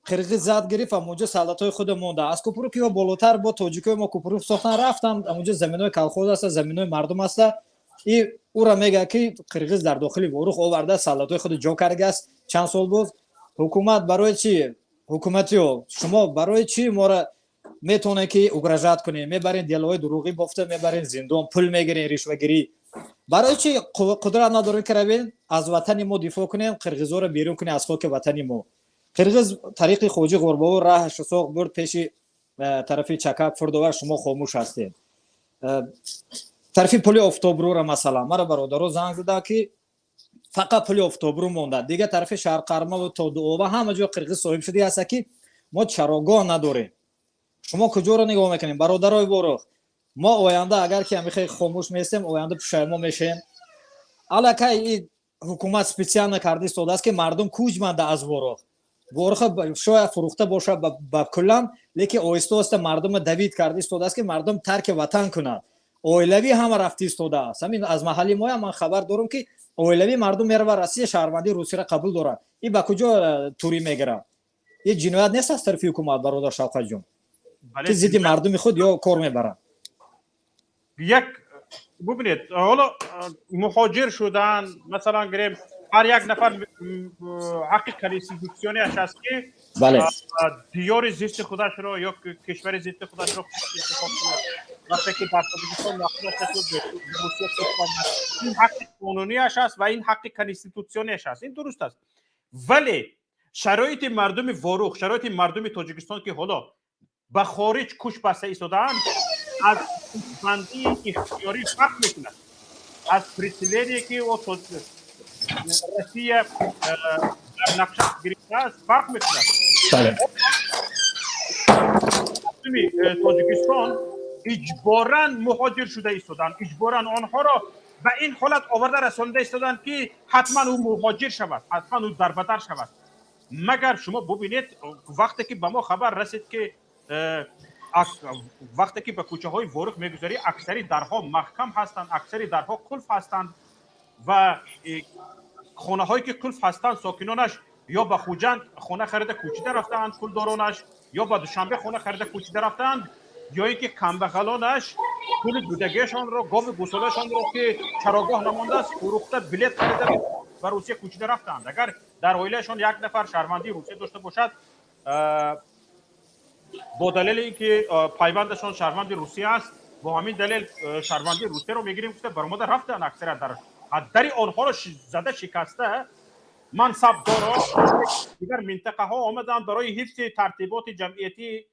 G: қирғиз зад гирифт ва онҷо солдатҳои худ монда. Аз купруки ё болотар бо тоҷикои мо купрук сохтан рафтам, онҷо заминои колхоз аста, заминои мардум аста. И ура мега ки қирғиз дар дохили Ворux оварда солдатҳои худ ҷо кардааст. Чанд сол боз ҳукумат барои чӣ? ҳукуматиё шумо барои чӣ моро метавонед ки угражат кунед, мебаред делои дуруғӣ бофта, мебаред зиндон, пул мегиред, ришвагирӣ. барои чӣ қудрат надоред ки равед аз ватани мо дифоъ кунем, қирғизоро берун кунем аз хоки ватани мо. қирғиз тариқи хоҷи ғорбову раҳашо сохт бурд пеши тарафи чакак фурдовар, шумо хомӯш ҳастед. тарафи пули офтобрӯра масалан мара бародаро занг зада ки фақат пули офтобрӯ монда, дигар тарафи шаҳрқармалу то дуова ҳама ҷо қирғиз соҳиб шудааст ҳаста ки мо чарогоҳ надорем. шумо куҷоро нигоҳ мекунем? бародарои Ворux, мо оянда агар ки ҳамихе хомӯш меистем, оянда пушаймо мешем. аллакай и ҳукумат специально карда истодааст ки мардум куҷманда аз Ворux. Ворux шояд фурӯхта бошад ба куллан, лекин оҳиста оҳиста мардума давид карда истодааст ки мардум тарки ватан кунад. оилавӣ ҳама рафта истодааст. ҳамин аз маҳалли мо ман хабар дорам ки оилавӣ мардум мерава Россия шаҳрвандии Русияро қабул дорад. И ба куҷо турӣ мегирад? ин ҷиноят нест аз тарафи ҳукумат, бародар Шавқат ҷон, ки зидди мардуми худ ё кор мебаранд?
A: یک ببینید حالا مهاجر شدن مثلا گریم هر یک نفر حق کنستیتوسیونیش هست که
G: بله
A: دیار زیست خودش رو یا کشور زیست خودش رو انتخاب کنه. وقتی که در تاجیکستان ناخودش رو به روسیه سپرد، این حق قانونیش هست و این حق کنستیتوسیونیش هست، این درست است. ولی شرایط مردم Ворux، شرایط مردم تاجیکستان که حالا به خارج کوچ بسته ایستادن، از بندی اختیاری فرق میکنه. از پرسیلری که او روسیه در نقشه گرفته است فرق میکنه.
G: بله
A: تاجیکستان اجباراً مهاجر شده ایستادن، اجباراً آنها را به این حالت آورده رسانده ایستادن که حتما او مهاجر شود، حتما او دربدر شود. مگر شما ببینید وقتی که به ما خبر رسید که وقتی که به کوچه های Ворux میگذاری اکثری درها محکم هستند، اکثری درها کلف هستند و خانه هایی که کلف هستند ساکنانش یا به خوجند خانه خریده کوچیده رفتند پولدارانش، یا به دوشنبه خانه خریده کوچیده رفتند، یا اینکه کمبغلانش پول بودگیشان رو، گاو گوسالهشان رو که چراگاه نمانده است فروخته بلیط خریده و روسیه کوچیده رفتند. اگر در عائلهشان یک نفر شهروندی روسیه داشته باشد، با دلیل اینکه پیوندشان شهروندی روسیه است، با همین دلیل شهروندی روسیه رو میگیریم که برآمده رفتن اکثر در آنها رو زده شکسته منصبدارا دیگر منطقه ها آمدن برای حفظ ترتیبات جمعیتی،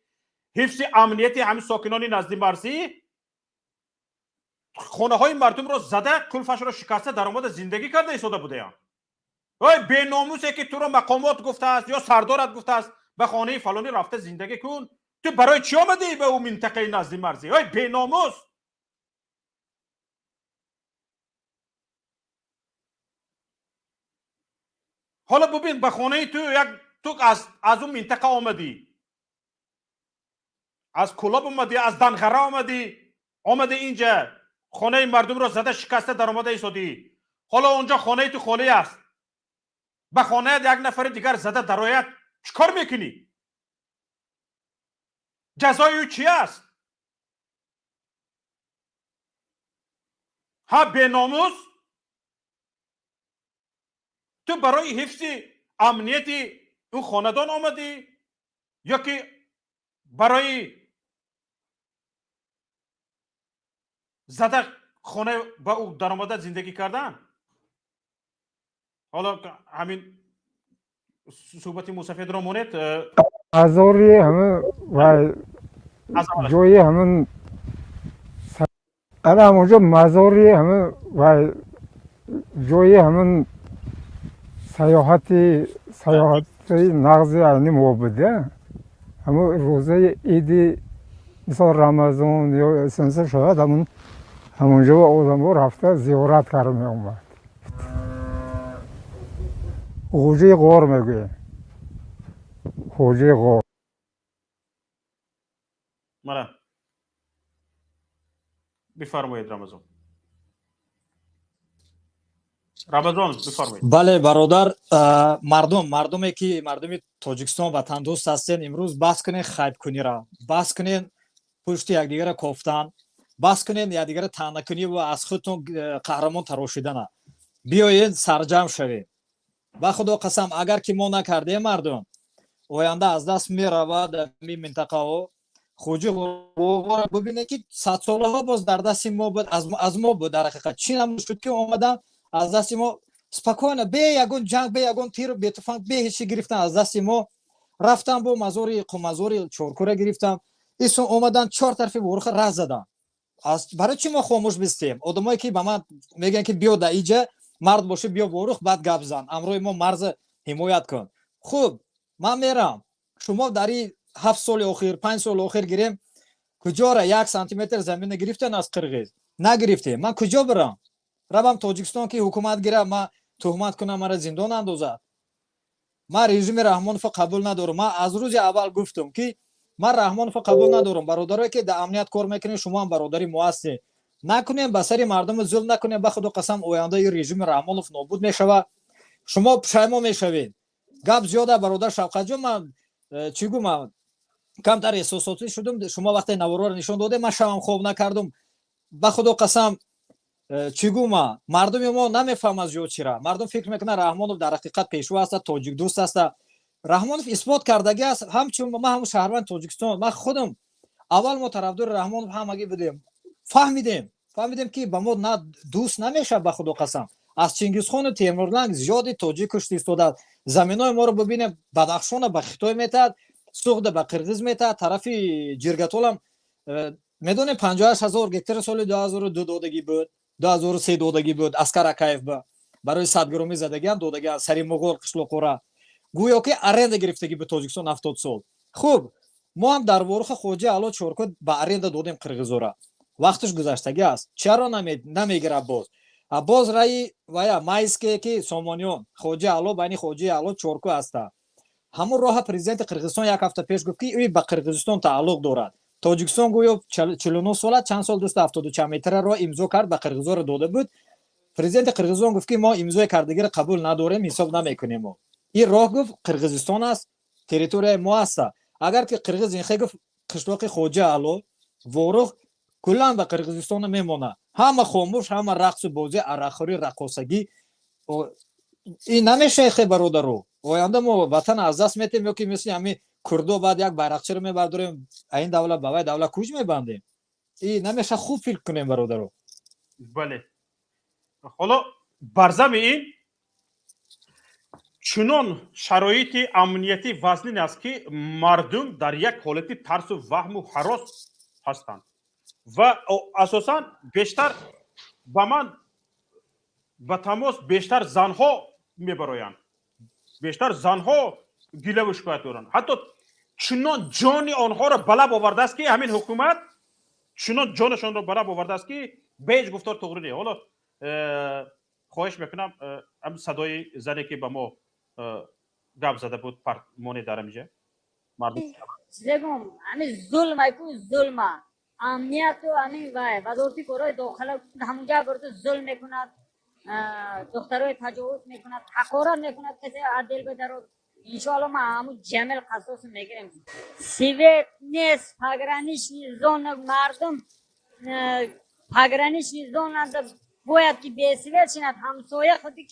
A: حفظ امنیتی همین ساکنان نزدیک مرزی، خانه های مردم رو زده کلفش رو شکسته درآمد زندگی کرده ایستاده بوده ام. وای بی ناموسه که تو رو مقامات گفته است یا سردارت گفته است به خانه فلانی رفته زندگی کن، تو برای چی آمدی به اون منطقه نزدیک مرزی؟ وای بی ناموس. حالا ببین به خانه تو از اون منطقه آمدی، از کلاب آمدی، از دنغره آمدی اینجا خانه مردم رو زده شکسته درآمد ایستادی. حالا اونجا خانه تو خالی است، به خانه یک نفر دیگر زده درایت چیکار میکنی؟ جزای او چی است؟ ها به ناموس. تو برای حفظ امنیت اون خاندان آمدی یا که برای زده خانه با او درآمد زندگی کردن؟ حالا همین صحبت مصفید رو مونید
H: ازاری همه و جای همون الان اونجا مزاری همه و جای همون سیاحت نغزی اینی موبده همه روزه ایدی مثل رمضان یا سنسه شاید همونجا آدم ها رفته زیارت کرده می اومد خوجه غار میگه خوجه غار
A: مرا بفرمایید رمضان بفرمایید.
G: бале бародар мардуме ки мардуми тоҷикистон ватандӯст ҳастен имрӯз баҳс кунен хайбкунира баҳс кунен пушти якдигара кофтан баҳс кунен якдигара таънакунӣ ва аз худтон қаҳрамон тарошидана биёед сарҷамъ шавед ба худо қасам агар ки мо накардем мардум оянда аз даст меравад ми минтақаҳо хуҷи ғор бубинед ки садсолаҳо боз дар дасти мо буд аз мо буд дар ҳақиқат чӣ намуд шуд ки омадан аз дасти мо спокойно бе ягон ҷанг бе ягон тиру бетуфанг бе ҳеч чӣ гирифтан аз дасти мо рафтам бо мазори қумазори чоркура гирифтам исон омадан чор тарафи воруха раз задан барои чӣ мо хомӯш бистем одамое ки ба ман мегӯянд ки биё да иҷа мард бошӣ биё ворух баъд гап зан амрои мо марза ҳимоят кун хуб ман мерам шумо дар ин 7 соли охир 5 соли охир гирем куҷора 1 сантиметр замина гирифтен аз қирғиз нагирифтем ман куҷо бирам равам тоҷикистон ки ҳукумат гирам ман туҳмат кунам мара зиндон андозад ман режими раҳмоновро қабул надорам ман аз рӯзи аввал гуфтам ки ман раҳмоновро қабул надорам бародарое ки дар амният кор мекунем шумо ҳам бародари мо ҳастед накунем ба сари мардум зулм накунем ба худо қасам ояндаи режими раҳмонов нобуд мешавад шумо пушаймон мешавед гап зиёда бародар шавқатҷон ман чӣ гумам камтар эҳсосотӣ шудам шумо вақте навороро нишон додем ман шавам хоб накардам ба худо қасам чӣ гума мардуми мо намефаҳмад зиёд чира мардум фикр мекунад раҳмонов дар ҳақиқат пешва аста тоҷикдӯст аста раҳмонов исбот кардаги аст ҳамчун ман ҳамун шаҳрванди тоҷикистон ман худам аввал мо тарафдори раҳмонов ҳамагӣ будем фаҳмидем ки ба мо на дӯст намешавад ба худо қасам аз чингизхону темурланг зиёди тоҷик кушта истодааст заминои моро бубинем бадахшона ба хитой метад суғда ба қирғиз метад тарафи ҷиргатолам медонем 58,000 гектар соли 2002 додагӣ буд 2003 додагӣ буд аскар акаев ба барои садгиромӣ задагиам додагиам сари муғол қишлоқора гӯё ки аренда гирифтагӣ ба тоҷикистон 70 сол хуб мо ҳам дар воруха хоҷа ало чоркӯ ба аренда додем қирғизора вақташ гузаштагӣ аст чаро намегирад боз раи вая майске ки сомониён хоҷа ало байни хоҷаи ало чоркӯ аста ҳамун роҳа президенти қирғизистон як ҳафта пеш гуфт ки ӯ ба қирғизистон тааллуқ дорад тоҷикистон гӯё 49 сола чанд сол 270 чанд метра роҳ имзо кард ба қирғизора дода буд президенти қирғизистон гуфт ки мо имзои кардагиро қабул надорем ҳисоб намекунем мо ин роҳ гуфт қирғизистон аст территорияи мо аста агар ки қирғиз инхе гуфт қишлоқи хоҷа ало ворух куллан ба қирғизистон мемонад ҳама хомӯш ҳама рақсу бозӣ арақхӯрӣ рақосагӣ ин намешахе бародаро оянда мо ватан аз даст метем ё ки мисли ҳамин курдо баъд як байрақчиро мебардорем аин давлат ба вай давлат куҷ мебандем ин намеша хуб фикр кунем бародаро
A: бале ҳоло бар зами ин чунон шароити амниятӣ вазнин аст ки мардум дар як ҳолати тарсу ваҳму ҳарос ҳастанд ва асосан бештар ба ман ба тамос бештар занҳо мебароянд бештар занҳо гилаву шикоят доранд ҳатто чунон ҷони онҳоро ба лаб овардааст ки ҳамин ҳукумат чунон ҷонашонро ба лаб овардааст ки ба ҳеҷ гуфтор тоғри не ҳоло хоҳиш мекунам ҳам садои зане ки ба мо гап зада буд монед дар амиҷа мардум
I: зегум ҳамин зулм айку зулма амнияту ҳамин вай вазорати корои дохила ҳамунҷа бурду зулм мекунад духтарои таҷовуз мекунад ҳақорат мекунад касе адел бедарод иншоалло ма ҳамун ҷамел қасосу мегирем свет нест пограничный зона мардум пограничный зонада бояд ки бесвет шинад ҳамсоя худи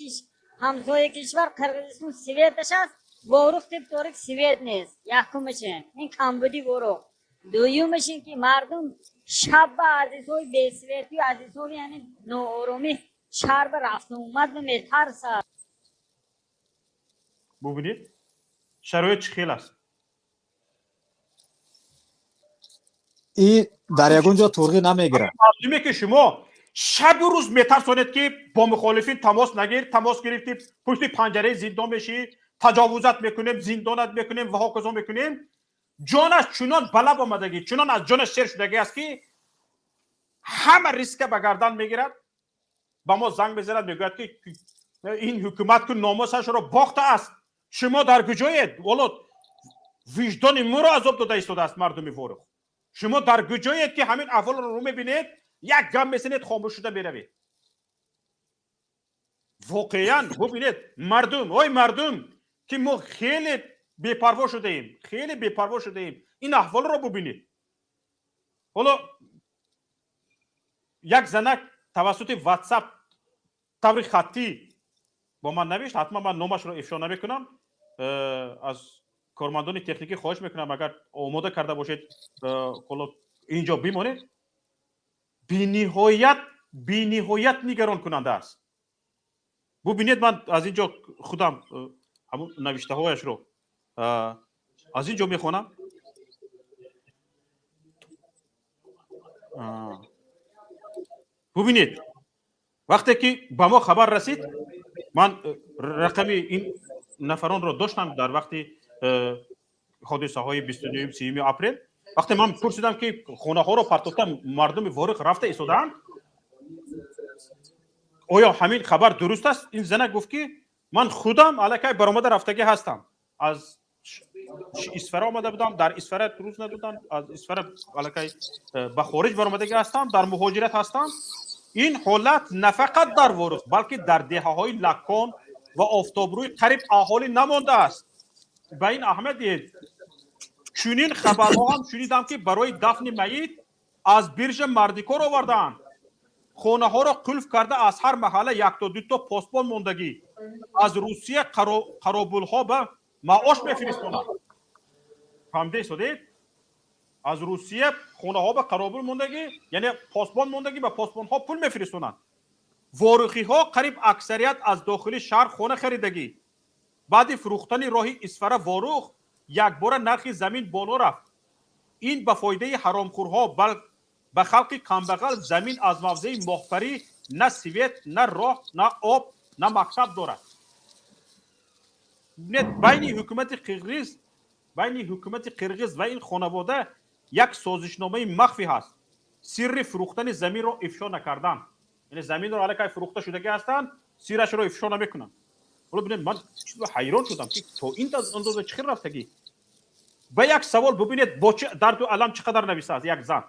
I: ҳамсояи кишвар қирғизистон светаш аст ворух тиб торик свет нест якумишин ин камбуди ворух дуюмишин ки мардум шаб ба азизҳои бесветию азизҳои яъне нооромӣ шаҳр ба рафтуомад метарсад
A: бубинед шароит чӣ хел аст
G: این در یگون جا ترغی نمیگیره.
A: مردمی که شما شب و روز میترسونید که با مخالفین تماس نگیر، تماس گرفتی پشت پنجره زندان بشی، تجاوزات میکنیم، زندانت میکنیم و هاکذا میکنیم. جانش چنان بلب آمدگی، چنان از جانش سیر شدگی است که همه ریسک به گردن میگیرد. با ما زنگ بزند میگوید که این حکومت که ناموسش را باخته است، شما در کجایید؟ والا وجدان ما را عذاب داده ایستاده است مردم فارغ. شما در کجایید که همین احوال رو میبینید، یک گم میسنید خاموش شده میروید. واقعا ببینید مردم که ما خیلی بی‌پروا شده ایم، خیلی بی‌پروا شده ایم. این احوال رو ببینید. حالا یک زنک توسط واتساپ طور خطی با من نوشت، حتما من نامش رو افشا نمیکنم، از کارمندان تکنیکی خواهش میکنم اگر آماده کرده باشید اینجا بمانید. بی نهایت نگران کننده است. ببینید من از اینجا خودم همون نوشته هایش رو از اینجا میخونم. ببینید وقتی که به ما خبر رسید، من رقم این نفران رو داشتم در وقتی حادثه های 29 30 اپریل. وقتی من پرسیدم که خانه ها رو پرتوفتن، مردم فارغ رفته ایستادن، آیا همین خبر درست است؟ این زنه گفت که من خودم الکی برآمده رفتگی هستم، از اسفره آمده بودم، در اسفره روز ندادن، از اسفره الکی به خارج برآمدگی هستم، در مهاجرت هستم. این حالت نه فقط در وارخ بلکه در دهه‌های لکان و آفتابروی قریب اهالی نمانده است. به این احمدی چنین خبرها هم شنیدم که برای دفن میت از برج مردیکار آوردن، خانه ها را قلف کرده، از هر محله یک تا دو تا پاسبان موندگی، از روسیه قرابل ها به معاش میفرستونند. فهمیده شدید؟ از روسیه خانه ها به قرابل موندگی، یعنی پاسبان موندگی، به پاسبان ها پول میفرستونند. وارخی ها قریب اکثریت از داخل شهر خانه خریدگی. بعد فروختن راه اسفره وارخ یک بار نرخ زمین بالا رفت. این به فایده حرامخورها، بلکه به خلق کمبغل زمین از موضع مخبری نه سویت، نه راه، نه آب، نه مکتب دارد. بین حکومت قرغیز و این خانواده یک سازشنامه مخفی هست. سر فروختن زمین را افشا نکردن، یعنی زمین را الکی فروخته شدگی هستند، سرش را افشا نمیکنن. حالا ببینید من حیران شدم که تو این اندازه چه رفتگی. به یک سوال ببینید با چه درد و الم چقدر نویسه است یک زن.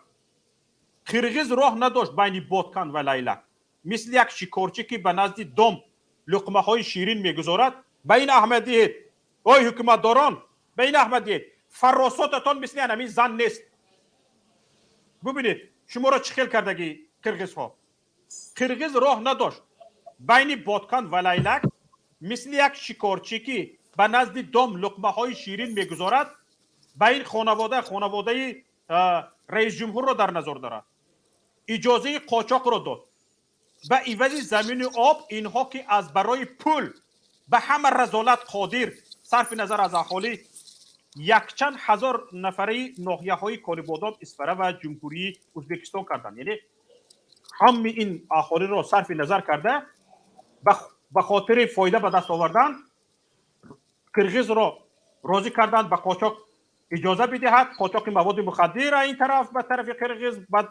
A: قرغیز راه نداشت بین بادکن و لیلک، مثل یک شکارچی که به نزد دام لقمه های شیرین میگذارد. به این احمدیت ای حکومت داران، به این احمدیت فراساتتان مثل همین زن نیست. ببینید شما را چخیل کردگی قرغیز ها. قرغیز راه نداشت بین بادکن و لیلک، مثل یک شکارچی که به نزد دام لقمه های شیرین میگذارد. به این خانواده رئیس جمهور را در نظر دارد. اجازه قاچاق را داد. به عوض زمین و آب اینها که از برای پول به همه رذالت قادر، صرف نظر از اهالی یک چند هزار نفری ناحیه های کالیبادان، اسفره و جمهوری ازبکستان کردند. یعنی همه این اهالی را صرف نظر کرده به خاطر فایده به دست آوردن، قرغیز را راضی کردند به قاچاق اجازه بدهد. قاچاق مواد مخدر این طرف به طرف قرغیز، بعد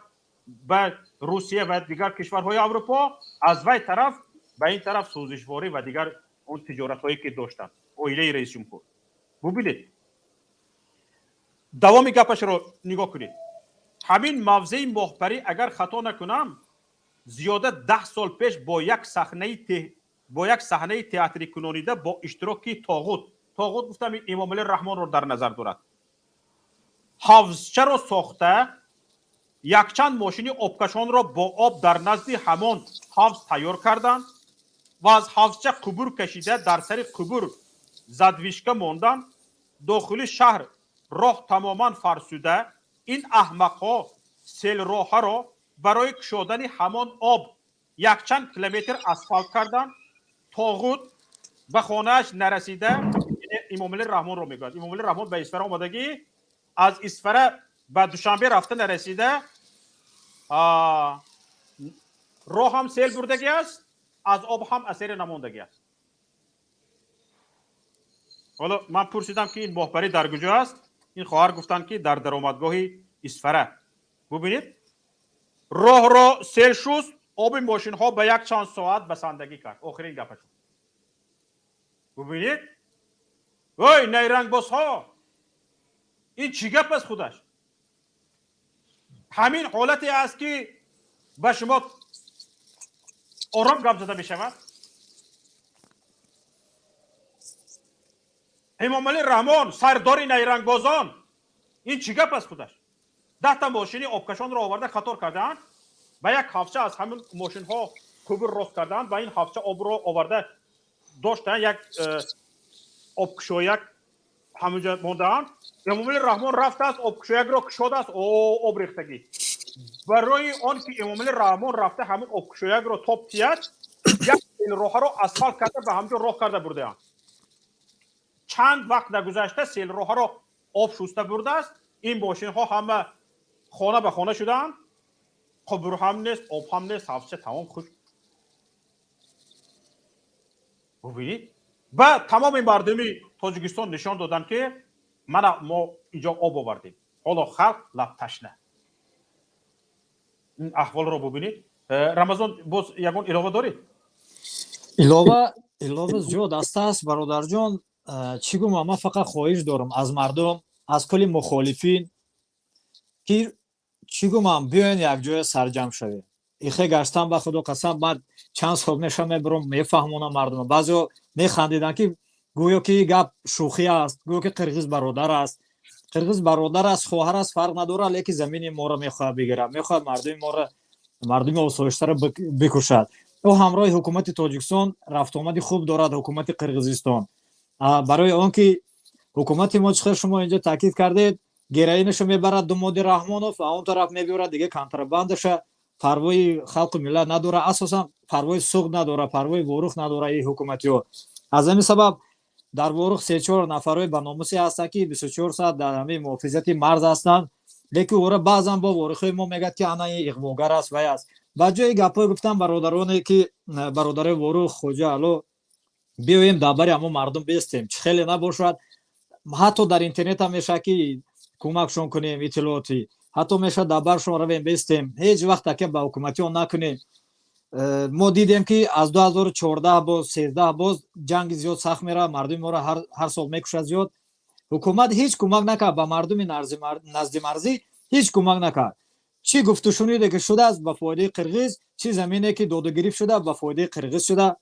A: به روسیه و دیگر کشورهای اروپا، از وی طرف به این طرف سوزشواری و دیگر اون تجارت هایی که داشتند. اویله رئیس جمهور. ببینید دوام گپش رو نگاه کنید. همین موضع مخبری اگر خطا نکنم زیاده 10 سال پیش با یک صحنه تئاتری کنونیده با اشتراک طاغوت گفتم امام علی رحمان رو در نظر دارد، حوضچه را ساخته، یک چند ماشین آبکشان را با آب در نزد همان حوض تیار کردند و از حوضچه قبور کشیده در سر قبور زدویشکه ماندن. داخل شهر راه تماما فرسوده. این احمقها سیل راه را برای کشادن همان آب یک چند کیلومتر اسفالت کردند. طاغوت به خانهش نرسیده، امام علی رحمان رو میگوید. امام علی رحمان به اسفره آمدگی، از اسفره به دوشنبه رفته نرسیده راه هم سیل بردگی است، از آب هم اثر نماندگی است. حالا من پرسیدم که این مخبری در کجا است؟ این خواهر گفتن که در درآمدگاه اسفره. ببینید راه را سیل شست، آب ماشین ها به یک چند ساعت بسندگی کرد. آخرین گپشون. ببینید وای نیرنگ باز ها، این چی گپ است خودش؟ همین حالتی است که به شما آرام گپ زده می شود. امام علی رحمان سردار نیرنگ بازان، این چی گپ است خودش؟ 10 تا ماشین آبکشان را آورده خطار کردند، به یک حفشه از همین ماشین ها کوبر راست کردند، با این حفشه آب را آورده داشتن یک آبکشویک همونجا موندند. امام علی رحمان رفته است آبکشویک را کشاده است، آب ریختگی. برای آن که امام علی رحمان رفته همون آبکشویک را تاپ تیاد، یک سیل راه را اسفالت کرده به همونجا راه کرده برده اند. چند وقت نگذشته سیل راه را آب شسته برده است. این ماشین ها همه خانه به خانه شدند، قبر هم نیست، آب هم نیست، حفشه تمام خوش. ببینید و تمام مردمی تاجیکستان نشان دادن که ما اینجا آب آوردیم، حالا خلق لب تشنه. این احوال رو ببینید. رمضان باز یگان الهه دارید؟
G: الهه زیاد است برادر جان. چی گویم، من فقط خواهش دارم از مردم، از کلی مخالفین که چی گویم بیاین یک جای سرجم شویم. ایخه گشتم به خدا قسم من چند سال میشه میبرم میفهمونم مردم. بعضی میخندیدن که گویا که گپ شوخی است، گویا که قرغیز برادر است. قرغیز برادر است، خواهر است، فرق نداره، لیکن زمین ما را میخواد بگیره، میخواد مردم ما را، مردم آسایشته را بکشد. او همراه حکومت تاجیکستان رفت آمد خوب دارد، حکومت قرغیزستان. برای آن که حکومت ما چخه شما اینجا تاکید کردید گرایینش میبرد دماد رحمانوف، اون طرف میبرد دیگه کنتربندش، پروای خلق ملت نداره، اساسا پروای سوق نداره، پروای وروخ نداره. این حکومتی ها از همین سبب در وروخ 3-4 نفرای بناموسی هستن که 24 ساعت در همین محافظت مرز هستند، لیکن اورا بعضا با وروخی ما میگه که انا این اغواگر است و است. با جای گپای گفتم برادرانی که برادر وروخ خوجا الو بیایم درباره همون مردم بیستیم، چه خیلی نباشد. حتی در اینترنت هم میشه که کمکشون کنیم اطلاعاتی، حتی میشه دربارشون رو بیستیم، هیچ وقت که با حکومتی ها نکنیم. ما دیدیم که از 2014 باز 13 باز جنگ زیاد سخت میره، مردم ما را هر سال میکشه زیاد. حکومت هیچ کمک نکرد به مردم نزد مرزی، هیچ کمک نکرد. چی گفته شنیده که شده است به فایده قرغیز، چی زمینه که داده گرفت شده به فایده قرغیز شده.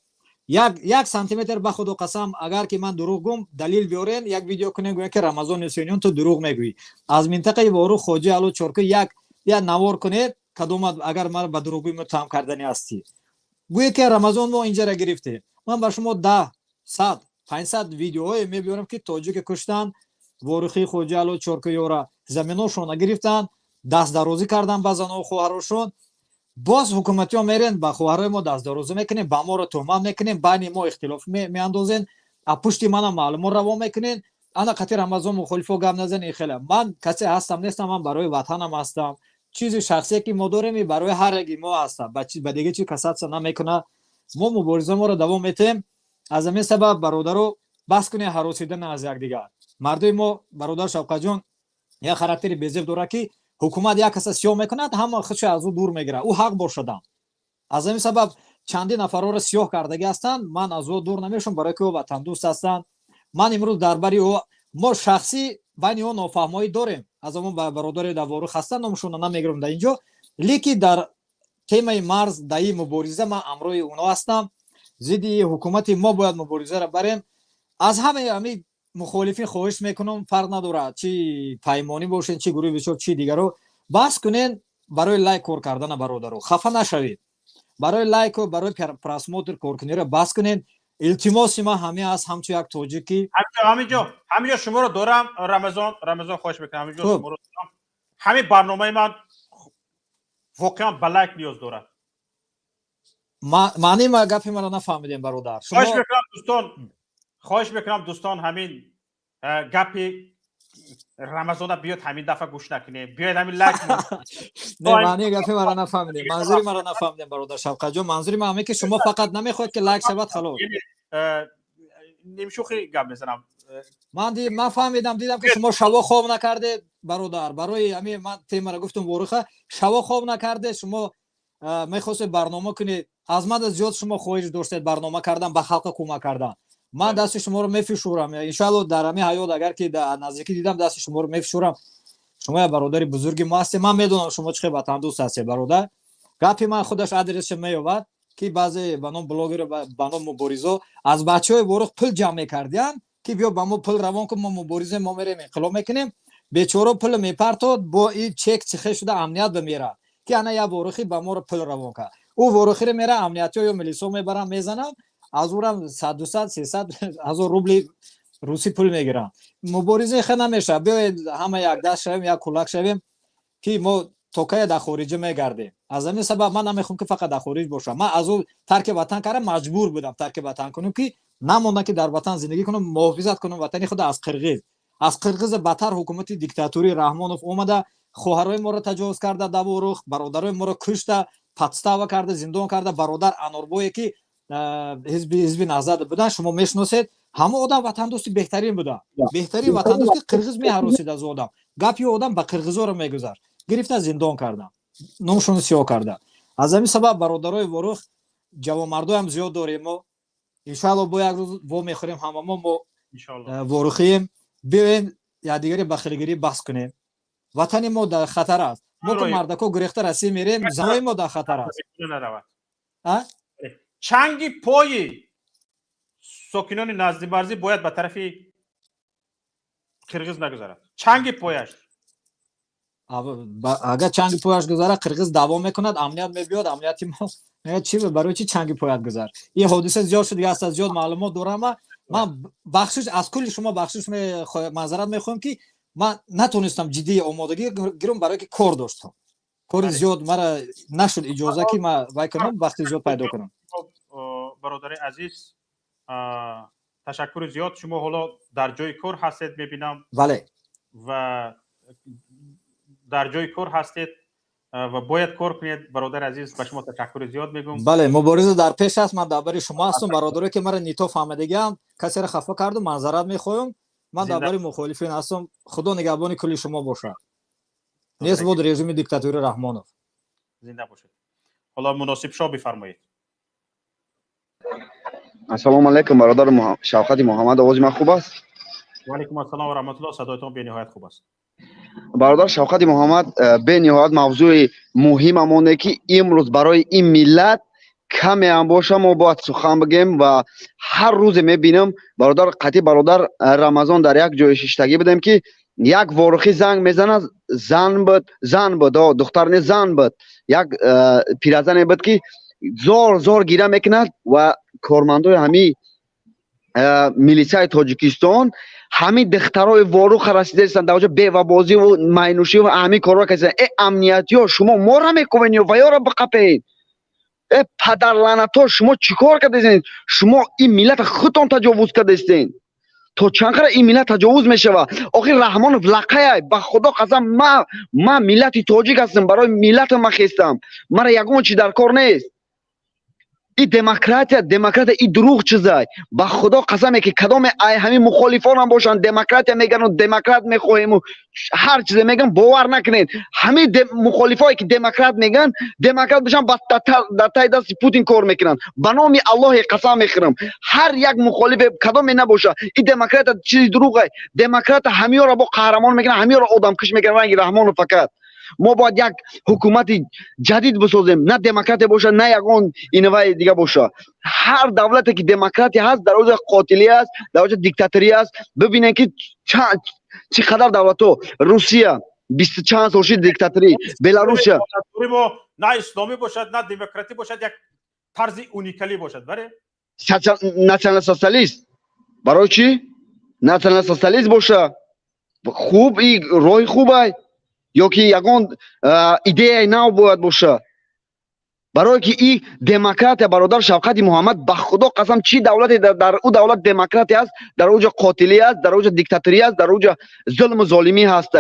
G: یک سانتی متر به خدا قسم اگر که من دروغ گم دلیل بیارین، یک ویدیو کنین گویا که رمضان حسینیان تو دروغ میگویی. از منطقه وارو خوجه الو چرکه یک نوار کنید کدوم اگر من به دروغی متهم کردنی هستی، گویا که رمضان ما اینجا را گرفته. من با شما 10 100 500 ویدیوهای میبیارم که تاجیک کشتن، وارخی خوجه الو چرکه یورا زمیناشون گرفتن، دست درازی کردن به زنا و خواهراشون. باز حکومتی ها میرن با خواهرای ما دست درازی میکنین، با ما رو تهمت میکنین، بین ما اختلاف میاندازین، از پشت من معلومات روا میکنین. انا خاطر رمضان مخالفا گپ نزنین. خیلی من کسی هستم نیستم، من برای وطنم هستم، چیز شخصی که ما داریم برای هر یکی ما هستم، به دیگه چی کسات نمیکنه. ما مبارزه ما رو دوام میتیم. از همین سبب برادرو بس کنین هراسیدن از یکدیگر. مردم ما برادر شوقت جان یک خاطر بیزیف داره که حکومت یک کس سیاه میکند همه خودش از او دور میگیره، او حق باشدم. از همین سبب چندین نفر رو سیاه کردگی هستند، من از او دور نمیشم برای که او وطن دوست هستند. من امروز درباره او ما شخصی بین او نافهمایی داریم، از اون برادر دوارو خسته نامشون نمیگیرم در اینجا، لیکی در تیمه مرز دایی مبارزه من امروی اونا هستم. ضد حکومت ما باید مبارزه را بریم. از همه مخالفین خواهش میکنم فرق نداره چی پیمانی باشین، چی گروه بسیار، چی دیگر رو بس کنین برای لایک کار کردن برادرو خفه نشوید. برای لایک و برای پراسموتر کار کنین رو بس کنین. التماس ما همه از همچو یک توجیکی
A: همینجا شما رو دارم. رمضان خواهش میکنم همینجا شما رو دارم. همین برنامه من واقعا به لایک نیاز داره.
G: معنی ما گپی ما رو نفهمیدیم برادر.
A: خواهش میکنم دوستان همین گپی рамазона биёд ҳамин дафъа гӯш накунем, биёед ҳамин лайк
G: не маънии гапи маро нафаҳмидем, манзури маро нафаҳмидем бародар Шавкатҷон. манзури ман ҳаме ки шумо фақат намехоҳед ки лайк шавад халос.
A: нимшухи гап мезанам.
G: ман фаҳмидам, дидам ки шумо шаво хоб накардед бародар. барои ҳамин ман темаро гуфтам воруха, шаво хоб накардед, шумо мехостед барнома кунед. аз ман зиёд шумо хоҳиш доштед барнома кардан, ба халқа кӯмак кардан. ман дасти шуморо мефишурам. иншалло дар ҳамин ҳаёт агар ки наздикӣ дидам дасти шуморо мефишурам. шумо як бародари бузурги мо ҳастед. ман медонам шумо чӣ қадр ватандӯст ҳастед бародар. гапи ман худаш адресша меёбад ки баъзе ба ном блогер ба ном муборизо аз бачаҳои ворух пул ҷамъ мекардианд ки биё ба мо пул равон кун, мо муборизаем, мо мерем инқилоб мекунем. бечора пул мепартод, бо ин чек чиxe шуда амният бимерад ки ана як ворухи ба моро пул равон кард. ӯ ворухиро мера амниятиё ё милисо мебаранд мезананд, аз урам 100 200 300 ҳазор рубли русӣ пул мегиранд. муборизаи хе намешавад. биёед ҳама як даст шавем, як кулак шавем ки мо то кае дар хориҷӣ мегардем. аз ҳамин сабаб ман намехоҳам ки фақат дар хориҷ бошам. ман аз ӯ тарки ватан кардам, маҷбур будам тарки ватан кунам ки намонам ки дар ватан зиндагӣ кунам, муҳофизат кунам ватани худро аз қирғиз. аз қирғиз баттар ҳукумати диктатурии Раҳмонов омада хоҳарои моро таҷовуз карда, дар ворух бародарои моро кушта, подстава карда, зиндон карда. бародар Анорбое ки ҳизби наҳзат буданд, шумо мешиносед, ҳама одам ватандӯсти беҳтарин буданд. беҳтарин ватандӯст ки қирғиз меҳаросид аз одам. гапи одам ба қирғизоро мегузашт. гирифта зиндон кардан, номшон сиёҳ кардан. аз ҳамин сабаб бародарои ворух ҷавонмардоям зиёд дорем. мо иншалло бо як рӯз во мехӯрем ҳамамо мо ворухием. биёед якдигари ба хелгирӣ баҳс кунем. ватани мо дар хатар аст. мо ки мардако гурехта расӣ мерем, занои мо дар хатар аст.
A: чанги пои сокинони назди марзӣ бояд ба тарафи қирғиз нагузарад. чанги пояш
G: агар чанги пояш гузара, қирғиз давом мекунад, амният мебиёд. амнияти мо чи барои чи чанги пояд гузар? ин ҳодиса зиёд шуд, аз зиёд маълумот дорам. ман бахшиш аз кулли шумо бахшиш маъзарат мехоҳам ки ман натонистам ҷиддии омодагӣ гирам барое ки кор доштам. кори зиёд мара нашуд иҷоза ки ман вай кунам, вақти зиёд пайдо кунам.
A: бародари азиз, ташаккури зиёд. шумо ҳоло дар ҷои кор ҳастед мебинам.
G: бале,
A: ва дар ҷои кор ҳастед ва бояд кор кунед. бародари азиз, ба шумо ташаккури зиёд мегӯм.
G: бале, мубориза дар пеш аст. ман дар бари шумо ҳастам. бародаре ки мара нито фаҳмидагиам, касеро хафа карду маъзарат мехоҳам. ман дар бари мухолифин ҳастам. худо нигаҳбони кулли шумо бошад. нест буд режими диктатури Раҳмонов.
A: зинда бошед. ҳоло муносиб шо бифармоед.
J: ассалому алайкум бародар Шавқати Муҳаммад, овози ман хуб аст?
A: ва алайкум ассалом ва раҳматуллоҳ. садоятон бениҳоят хуб аст.
J: бародар Шавқати Муҳаммад, бениҳоят мавзӯи муҳимамоне ки имрӯз барои ин миллат каме ҳам боша мо бояд сухан бигем ва ҳар рӯзе мебинам. бародар қатъи бародар Рамазон дар як ҷои шиштагӣ будем ки як ворухӣ занг мезанад, зан буд, духтар не зан буд, як пиразане буд ки зор гира мекунад ва кормандои ҳами милисияи Тоҷикистон ҳами духтарои воруха расидаистанд дар оҷа бевабозиву майнушиву ҳами корро касанд. амниятиё шумо моро мекувен ё ва ёро биқапен. падарланато шумо чӣ кор кардастен? шумо ин миллата худтон таҷовуз кардастен. то чанд қадар ин миллат таҷовуз мешавад? охир Раҳмонов лақая? ба худо қасам ман миллати тоҷик ҳастам, барои миллатам ман хестам. мара ягон чӣ дар кор нест. ин демократия ин дурӯғ чизай. ба худо қасаме ки кадоме ҳамин мухолифонам бошанд демократия мегану демократ мехоҳему ҳар чизе меган, бовар накунед. ҳамин мухолифое ки демократ меган, демократ бошанд дар таи дасти Путин кор мекунанд. ба номи Аллоҳи қасам мехӯрам, ҳар як мухолифе кадоме набоша, ин демократия чизи дурӯғай. демократа ҳамиёро бо қаҳрамон мекунад, ҳамиёро одамкаш мекунад. ранги Раҳмонов фақат. мо бояд як ҳукумати ҷадид бисозем, на демократия боша, на ягон инаваи дига боша. ҳар давлате ки демократия ҳаст, дар оҷа қотилӣ аст, дар оҷа диктатурия аст. бибинед ки чӣ қадар давлатҳо, Русия 20 чанд сол шид диктатурӣ, Беларусия
A: на исломӣ бошад, на демократӣ бошад, як тарзи уникалӣ бошад. баре
J: национал социалист барои чӣ? национал социалист боша хуб, ин роҳи хубай ё ки ягон идеяи нав бояд боша. برای که این دموکرات برادر شوکت محمد به خدا قسم چی دولتی در او دولت دموکراتی است، در اوج قاتلی است، در اوج دیکتاتوری است، در اوج ظلم و ظالمی هست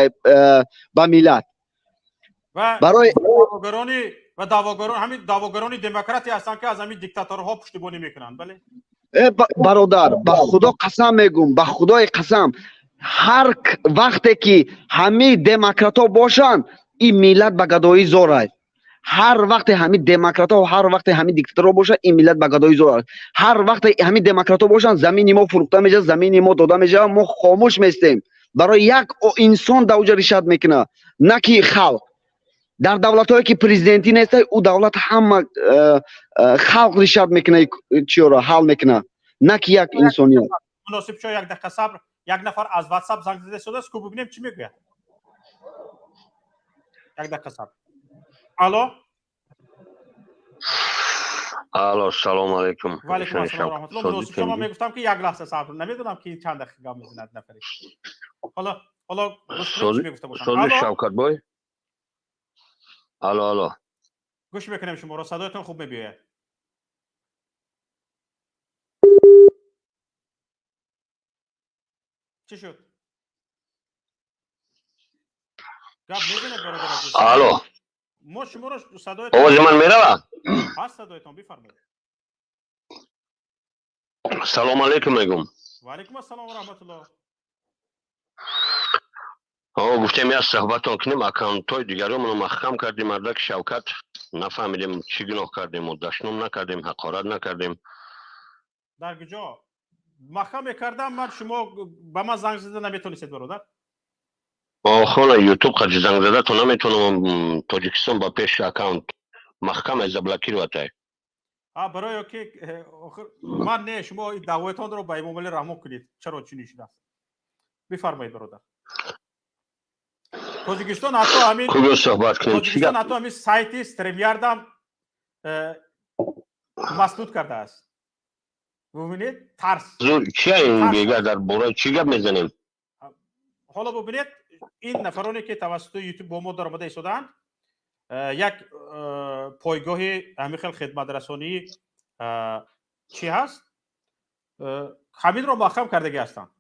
J: به ملت.
A: و
J: برای
A: دعواگران همین دعواگران دموکراتی هستند که از همین دیکتاتورها پشتیبانی میکنن. بله
J: برادر به خدا قسم میگم، به خدای قسم هر وقتی که همین دموکرات ها باشن این ملت به گدایی زور است. هر وقت همین دموکرات ها و هر وقت همین دیکتاتور باشن این ملت به گدایی زور است. هر وقت همین دموکرات ها باشن زمین ما فروخته میشه، زمین ما داده میشه، ما خاموش میستیم. برای یک انسان در اوج رشد میکنه، نه که خلق. در دولت هایی که پرزیدنتی نیست او دولت همه خلق رشد میکنه، چی را حل میکنه، نه که یک انسانیت.
A: مناسب شو یک دقیقه صبر. یک نفر از واتساپ زنگ زده شده است که ببینیم چی میگه. یک دقیقه صبر. الو
K: الو سلام علیکم.
A: و علیکم السلام و رحمت الله. مناسب شما میگفتم که یک لحظه صبر. نمیدونم که چند دقیقه میزند نفری. حالا گوش میگفته باشم.
K: الو شوکت بای. الو
A: گوش میکنیم شما را، صدایتون خوب میبیه. چی شد؟ گپ میزنه برادر عزیز.
K: الو
A: ما شما را صدایتون
K: آواز من میره؟
A: هست صدایتون بفرمایید.
K: سلام علیکم میگم.
A: و علیکم السلام و رحمت الله.
K: گفتیم از صحبتون کنیم اکانت های دیگرمون رو محکم کردیم. مردک شوکت نفهمیدیم چی گناه کردیم و دشنام نکردیم، حقارت نکردیم.
A: در کجا محکم کردم من؟ شما به من زنگ زده نمیتونید برادر؟
K: خونه یوتیوب خرج زنگ زده تو نمیتونم تاجیکستان با پیش اکانت محکم از بلاکی رو اتای.
A: برای که من نه شما این دعوتان رو به امام علی رحمت کنید. چرا چنین شده است؟ بفرمایید برادر. تاجیکستان حتی همین
K: خوب صحبت کنید.
A: تاجیکستان حتی همین سایت استریمیارد هم مسدود کرده است. ببینید ترس.
K: چی این دیگه در باره چی گپ میزنیم؟
A: حالا ببینید این نفرانی که توسط یوتیوب با ما در آمده ایستادند یک پایگاه همین خیلی خدمت رسانی چی هست همین رو محکم کرده هستند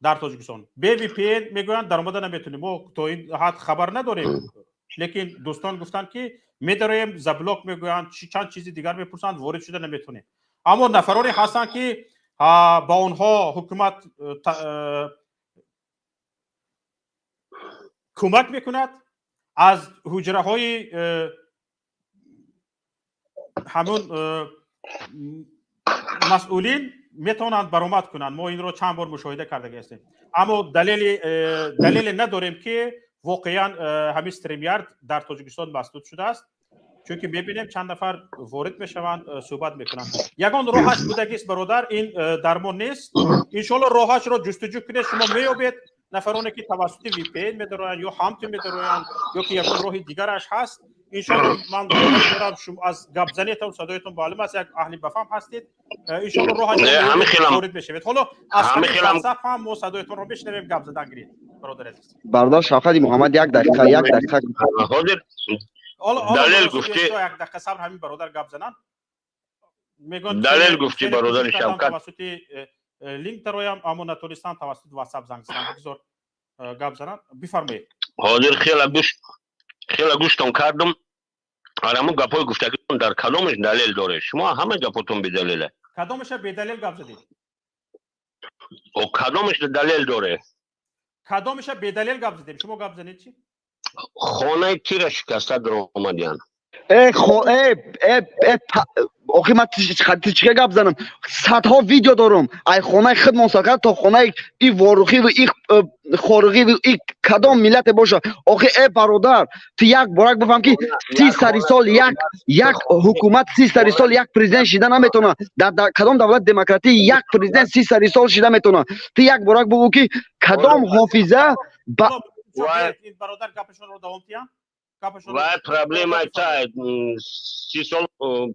A: در تاجیکستان. بی وی پی ان میگویند در آمده نمیتونیم. ما تو این حد خبر نداریم، لیکن دوستان گفتند که میداریم زبلاک میگویند چند چیزی دیگر میپرسند وارد شده نمیتونیم. اما نفرانی هستند که با اونها حکومت کمک میکند، از حجره های همون مسئولین میتونند برآمد کنند. ما این رو چند بار مشاهده کرده هستیم، اما دلیل نداریم که واقعا همین استریمیارد در تاجیکستان مسدود شده است، چون که میبینیم چند نفر وارد میشوند صحبت میکنند. یگان راهش بودگی است برادر، این درمان نیست. انشالله راهش رو جستجو کنید، شما میابید نفرانی که توسط وی پی ان میدارن یا همت میدارن یا که یک راه دیگرش هست. انشالله من دارم شما از گپ زنیتون صدایتون معلوم است، یک اهل بفهم هستید. انشالله راهش رو وارد بشید. حالا از همین واتساپ هم ما صدایتون رو بشنویم، گپ زدن گیرید برادر عزیز.
J: برادر شوکت محمد یک دقیقه
K: حاضر دلیل گفتی
A: یک دقیقه صبر همین برادر گپ زنن میگن
K: دلیل گفتی برادر شوکت
A: توسط لینک درایم اما نتونستم توسط واتساپ زنگ زدم. بگذار گپ زنن. بفرمایید.
K: حاضر خیلی گوشتون کردم. آرامو گپای گفتگیتون در کدامش دلیل داره؟ شما همه گپاتون بی دلیله.
A: کدامش بی دلیل گپ زدید؟
K: او کدامش دلیل داره؟
A: کدامش بی دلیل گپ زدید؟ شما گپ زدید چی؟
K: خانه کی را شکسته در اومدین؟
J: آخه من چیکار گپ زنم؟ صدها ویدیو دارم، ای خانه خدمت ساکت تا خانه این واروخی و این خارقی و این کدام ملت باشه. آخه ای برادر تو یک بارک بفهم که 30 سال یک حکومت 30 سال یک پرزیدنت شیده نمیتونه. در کدام دولت دموکراتی یک پرزیدنت 30 سال شیده میتونه؟ تو یک بارک بگو که کدام حافظه
A: این برادر گپشون رو دوام تیان
K: و پرابلم ایتا 30 سال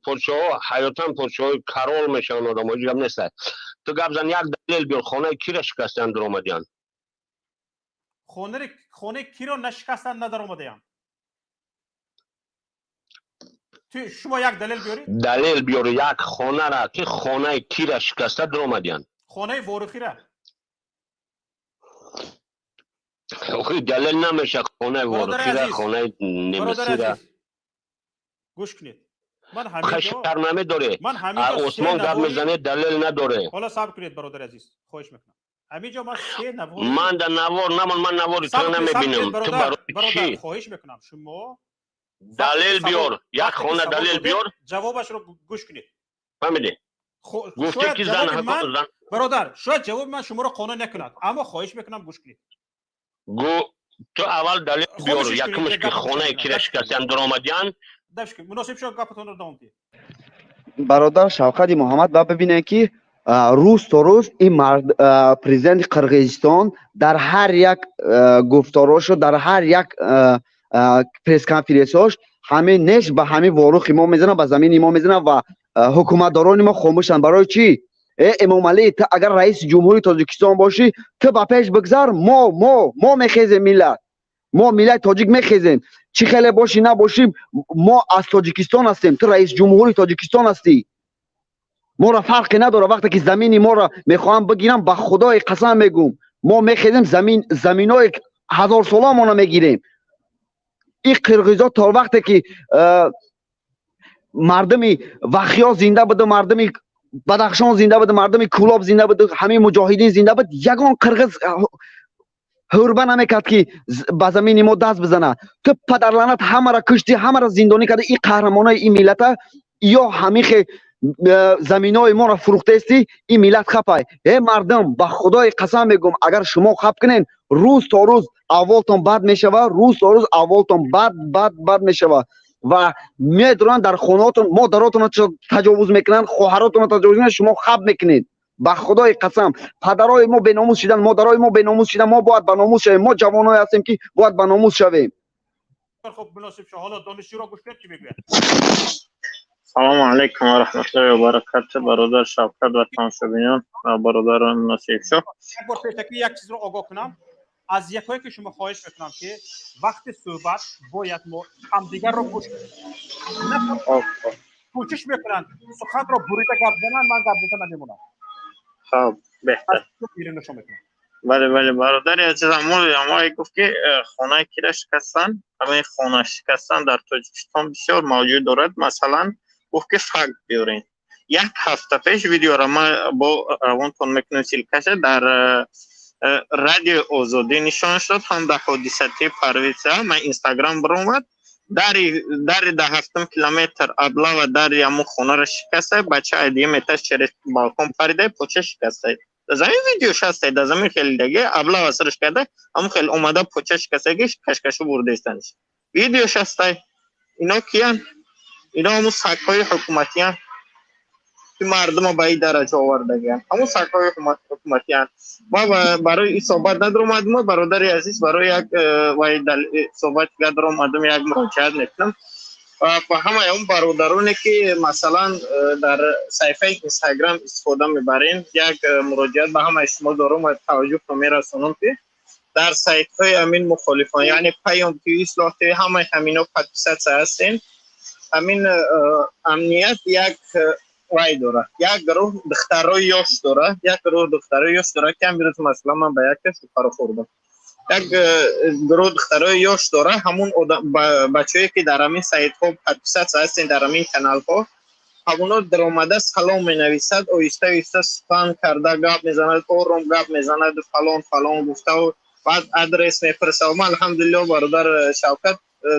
K: پرچه ها حیاتاً پرچه های کرال میشن آدم ها جیگم نیست. تو گپ زن یک دلیل بیار خانه کی را شکستن در آمدین؟
A: خانه کی را نشکستن ندر آمدین؟ تو شما یک دلیل بیارید.
K: دلیل بیار یک خانه را که خانه کی را شکسته در آمدین.
A: خانه وارخی را.
K: دلیل نمیشه خانه وارخی را، خانه نمیسی را.
A: گوش کنید. من همینجا
K: شرم نمیداره. عثمان گپ میزنه دلیل نداره.
A: حالا صبر کنید برادر عزیز، خواهش میکنم. همینجا من سه نوار،
K: من در نوار من نواری تو نمیبینم. تو برای چی؟
A: خواهش میکنم شما
K: دلیل بیار، یک خانه دلیل بیار.
A: جوابش رو گوش کنید.
K: فهمیدی؟ گفتی که زن
A: برادر شاید جواب من شما رو قانع نکند، اما خواهش میکنم گوش کنید.
K: تو اول دلیل بیار، یکمش که خانه کی را شکستن در آمدین.
A: مناسب شد گپتون رو ادامه بدید.
J: برادر شوکت محمد با ببینید که روز تا روز این مرد پرزیدنت قرقیزستان در هر یک گفتاراش و در هر یک پرس کانفرانسش همین نش به همین واروخ ما میزنه، به زمین ما میزنه و حکومتداران ما خاموشن. برای چی؟ امام علی تو اگر رئیس جمهوری تاجیکستان باشی تو با پیش بگذار، ما میخیزیم، ما ملت تاجیک میخیزیم، چی خیلی باشی نباشیم ما از تاجیکستان هستیم، تو رئیس جمهوری تاجیکستان هستی، ما را فرقی نداره. وقتی که زمینی ما را میخوام بگیرم به خدای قسم میگم ما میخیزیم زمینای 1000 ساله ما نمیگیریم. این قرقیزا تا وقتی که مردمی وخیا زنده بده، مردمی بدخشان زنده بده، مردمی کولاب زنده بده، همه مجاهدین زنده بده، یگان قرقیز هربه نمیکرد که به زمین ما دست بزنه. تو پدر لعنت همه را کشتی، همه را زندانی کرده. این قهرمانای این ملت یا همیخ زمینای ما را فروخته استی، این ملت خپای. مردم به خدای قسم میگم اگر شما خپ کنین روز تا روز اولتون بد میشوه، روز تا روز اولتون بد میشوه و میدونن در خونهاتون مادراتون تجاوز میکنن، خواهراتون تجاوز میکنن، شما خپ میکنید. به خدای قسم پدرای ما به ناموس شدن، مادرای ما به ناموس شدن، ما باید به ناموس شویم. ما جوانای هستیم که باید به ناموس شویم.
A: خب مناسب شد. حالا دانشجو را گوش کنید چی میگه.
L: سلام علیکم و رحمت الله و برکاته. برادر شوکت و تماشابینان و برادران مناسب شد.
A: یک بار یک چیز رو آگاه کنم از یکایی که شما خواهش میکنم که وقت صحبت باید ما همدیگر رو گوش کنیم. کوشش میکنن سخن را بریده گپ زنن، من گپ زدن نمیمونم.
L: خب بهتر. بله برادر عزیز، ما گفت که خانه کی را شکستن، همین خانه شکستن در تاجیکستان بسیار موجود دارد. مثلا گفت که فکت بیارین. یک هفته پیش ویدیو را ما با روانتون میکنم سیلکش در رادیو آزادی نشان شد، هم در حادثه پرویزه من اینستاگرام برآمد. در 7 کیلومتر ابلا و در یمو خونه را شکسته، بچه ادیه میتاش چرا بالکن پریده پوچه شکسته. در زمین ویدیوش هسته، در زمین خیلی دیگه ابلا و سرش کرده، همون خیلی اومده پوچه شکسته گیش کشکشو برده استنش. ویدیوش هسته. اینا کیان؟ اینا همون سکهای حکومتی هست که مردم به این درجه آورده گیان. همون سکهای حکومتی هست. ما برای این صحبت ندارم آدم، برادر عزیز برای یک صحبت ندارم آدم، یک مراجعت نکنم و همه اون برادرانی که مثلا در صفحه اینستاگرام استفاده میبرین، یک مراجعت به همه شما دارم و توجه میرسونم که در سایت های امین مخالفان یعنی پیام توی اصلاح توی همینا 5% هستین. همین امنیت یک وای داره، یک گروه دخترای یاش داره، که امروز مثلا من به یک شکار خوردم. یک گروه دخترای یاش داره، همون بچه‌ای که در همین سایت ها 5% هستین، در همین کانال ها همونا در آمده سلام می نویسد، آیسته سخن کرده گپ میزند، آرام گپ میزند، فلان گفته و بعد ادرس میفرسته. و من الحمدلله برادر شوکت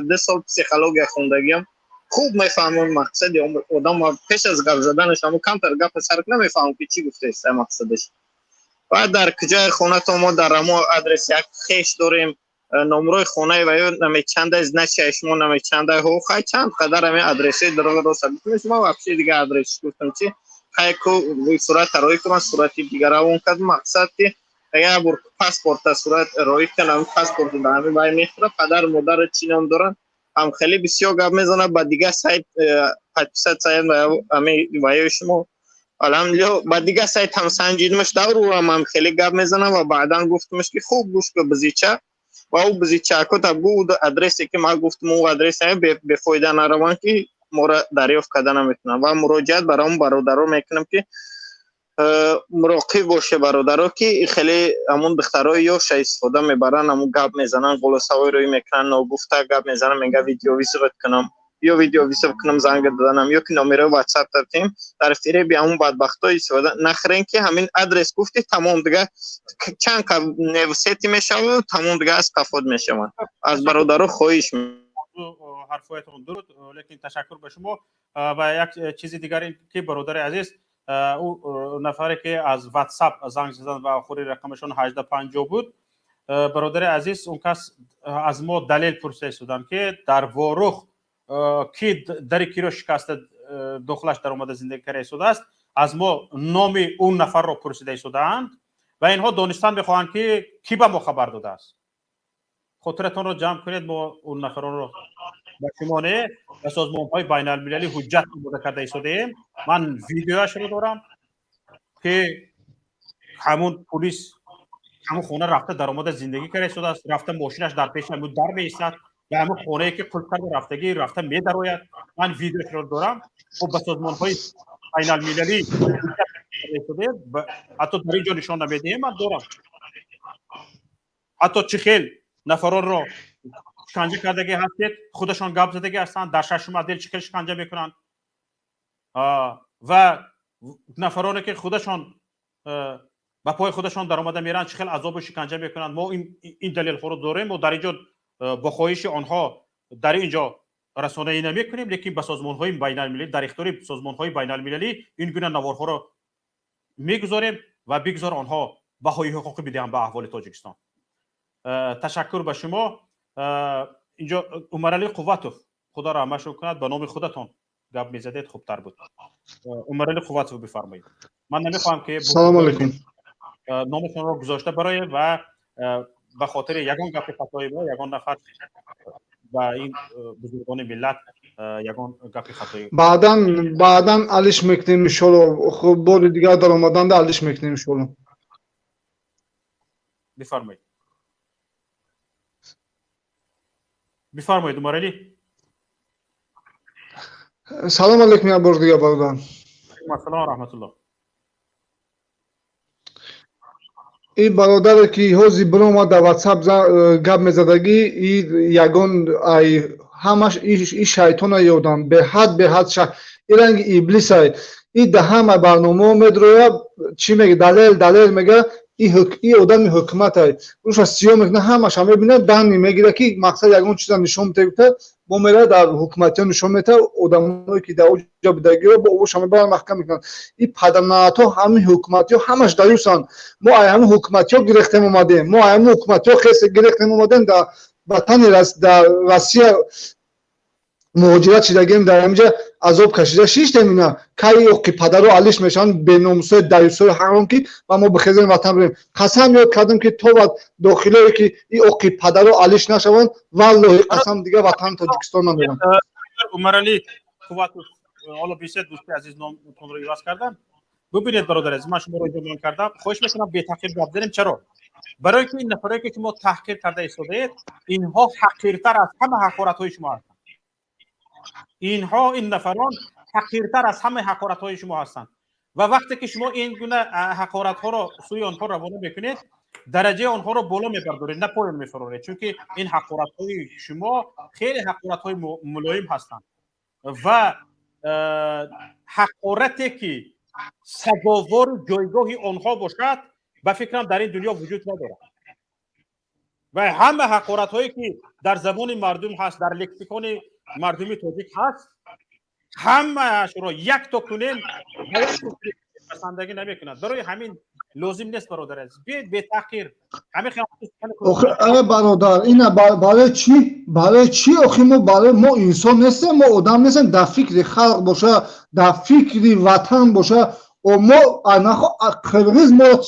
L: 2 سال پسیکولوژی خوندگیم، خوب میفهمم مقصد آدم. پیش از گپ زدنش هم کمتر گپ سرک نمیفهمم که چی گفته است مقصدش. بعد در کجای خونه تو ما در ما آدرس یک خیش داریم، نمره خونه و یا نمی چند از نشه شما نمی چند هو خواهی چند قدر همین آدرسی در رو ثبت کنید. ما واپسی دیگه آدرس گفتم چی خواهی که صورت روی کنم، صورتی دیگه را اون کد مقصد که اگر بر پاسپورت صورت روی کنم، پاسپورت در همین باید میخوره. پدر مادر چین هم دارن، هم خیلی بسیار گپ میزنه. با دیگه سایت 5% سایت همین وایو شما الحمدلله با دیگه سایت هم سنجیدمش دور و هم خیلی گپ میزنه و بعدا گفتمش که خوب گوش که بزیچه و او بزیچه که تا بود آدرسی که ما گفتم او آدرس به فایده نروان که ما را دریافت کردن نمیتونن و مراجعت برای اون برادرها میکنم که مراقب باشه برادرها که خیلی همون دخترای یا استفاده میبرن، همون گپ میزنن، قول سوای روی میکنن، ناگفته گپ میزنن، میگه ویدیو ویسیقت کنم یا ویدیو ویسیق کنم زنگ دادنم یا که نمره واتساپ دادیم در فیره بیا همون بدبختا استفاده نخرین که همین ادرس گفتی تمام دیگه چند که نوسیتی میشه و تمام دیگه از کفاد میشه. من از برادرها خواهش
A: حرفایتون درود، لیکن تشکر به شما. و یک چیز دیگری که برادر عزیز او نفری که از واتساپ زنگ زدن و آخری رقمشون 1850 بود، برادر عزیز اون کس از ما دلیل پرسیده شدن که در واروخ کی در کی رو شکسته داخلش در اومده زندگی کرده شده است، از ما نام اون نفر رو پرسیده شدند و اینها دانستن میخواهند که کی به ما خبر داده است. خاطرتون رو جمع کنید، ما اون نفران رو به شما نه به سازمان‌های بین المللی حجت آماده کرده شدیم. من ویدیوش رو دارم که همون پلیس همون خونه رفته در اومده زندگی کرده شده است، رفته ماشینش در پیش همون در میایستد و همون خونه که کل کرده رفتگی رفته میدروید. من ویدیوش رو دارم و به سازمان‌های بین المللی حتی در اینجا نشان نمیدیم. من دارم حتی چه خیل نفران رو شکنجه کردگی هستید، خودشان گپ زدگی هستند، در شش مدل چه خیل شکنجه میکنند و نفرانی که خودشان با پای خودشان در آمده میرن چه خیل عذاب و شکنجه میکنند. ما این دلیل ها رو داریم و در اینجا با خواهش آنها در اینجا رسانه‌ای نمیکنیم، لیکن به سازمان‌های بین المللی در اختیار سازمان‌های بین المللی این گونه نوارها رو میگذاریم و بگذار آنها بهای حقوقی بدهند به احوال تاجیکستان. تشکر به شما. اینجا عمرعلی قوتوف، خدا رحمتشون کند، به نام خودتون گپ میزدید خوبتر بود. عمرعلی قوتوف بفرمایید. من نمیخوام که
M: سلام علیکم
A: نامتون رو گذاشته برای و به خاطر یگان گپ خطایی با یگان نفر و این بزرگان ملت یگان گپ خطایی
M: بعداً علیش میکنیم انشالله. خب بار دیگه در آمدن ده علیش میکنیم انشالله.
A: بفرمایید. بفرمایید عمرعلی.
M: سلام علیکم یا بار دیگه برادر.
A: سلام و رحمت الله.
M: این برادر که هازی برو ما در واتساپ گپ میزدگی این یگان همش این شیطان یادم به حد این رنگ ابلیس های این ده همه برنامه میدروه چی میگه دلیل میگه این آدم حکومت های روش سیاه میکنه همش هم میبینه دن میگیره که مقصد یگان چیزا نشون میده با میره در حکومتی ها نشون میده آدمایی که در اونجا بدگی رو با اوش هم برن محکم میکنن. این پدرنات ها همین حکومتی ها همش دایوسن. ما همین حکومتی ها گرفتیم اومدیم، ما همین حکومتی ها خیلی گرفتیم اومدیم در وطن در روسیه مهاجرت شدگیم در اینجا عذاب کشیده شیش نمینا کاری که پدر و علیش میشن به ناموسای دایوسای حرام که و ما به خزین وطن بریم. قسم یاد کردم که تو و داخلی که این اوقی پدر و علیش نشون والله قسم دیگه وطن تاجیکستان نمیرم.
A: عمرعلی قوتوف، حالا بیشتر دوستی عزیز نامتون رو ایواز کردم. ببینید برادر عزیز، من شما رو ایجاد کردم، خواهش میکنم بی تحقیر گپ زنیم. چرا؟ برای که این نفرایی که شما تحقیر کرده اید اینها حقیرتر از همه حقارت‌های شما هستند. این نفران حقیرتر از همه حقارت‌های شما هستند و وقتی که شما این گونه حقارت‌ها رو سوی آنها روانه میکنید درجه آنها رو بالا میبردارید نه پایین میفرارید، چون که این حقارت‌های شما خیلی حقارت‌های ملایم هستند و حقارتی که سزاوار جایگاهی آنها باشد به فکرم در این دنیا وجود ندارد و همه حقارت‌هایی که در زبان مردم هست، در لکسیکون مردمی تاجیک هست، همه‌اش رو یک تا کنیم پسندگی نمی‌کند. برای همین لازم نیست برادر عزیز به تحقیر همین
M: آخه برادر این برای چی آخه ما انسان نیستیم، ما آدم نیستیم در فکر خلق باشه، در فکر وطن باشه و ما قرغیز ما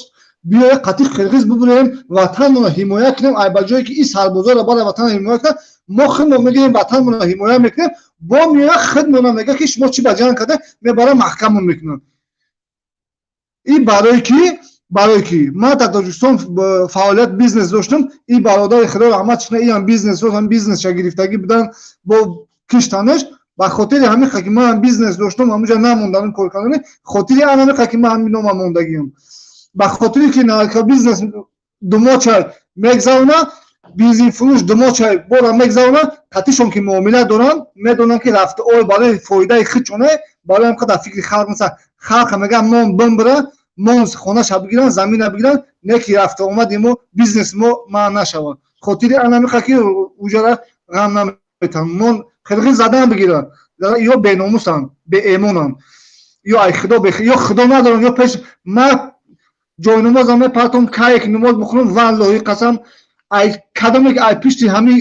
M: بیای قطعی قرغیز ببریم وطن رو حمایت کنیم. ای بجایی که این سربازا رو برای وطن حمایت کنیم ما خودمون میگیم وطن رو حمایت میکنیم، با میاد خودمون میگه که شما چی بجان کرده میبره محکم میکنن. این برای کی ما در تاجیکستان فعالیت بیزنس داشتم، این برادر خدا رحمتش کنه این بیزنس رو هم بیزنس گرفتگی بدن با کشتنش ба хотири ҳамин ки ман бизнес доштам ҳамуҷа намонданам кор кардани хотири ана ки ман ҳамин нома мондагиам ба хотире ки ка бизнес думоча мегзавна бензин фурӯш думоча бора мегзавна қатишон ки муомила доранд медонанд ки рафта ой барои фоидаи худшоне барои ҳам қадар фикри халқ мисла халқ мегӯяд мон бимбира мон хонаша бигиранд замина бигиранд не ки рафта омади мо бизнес мо маън нашавад хотири ана ки уҷара ғам наметавон мон қирғиз задан бигиранд ё беномусанд беэмонанд ё ай худо ё худо надоранд ё пеш ма ҷойнамозам мепартом кае ки намоз бихӯрам валлоҳи қасам ай кадоме ки ай пишти ҳамин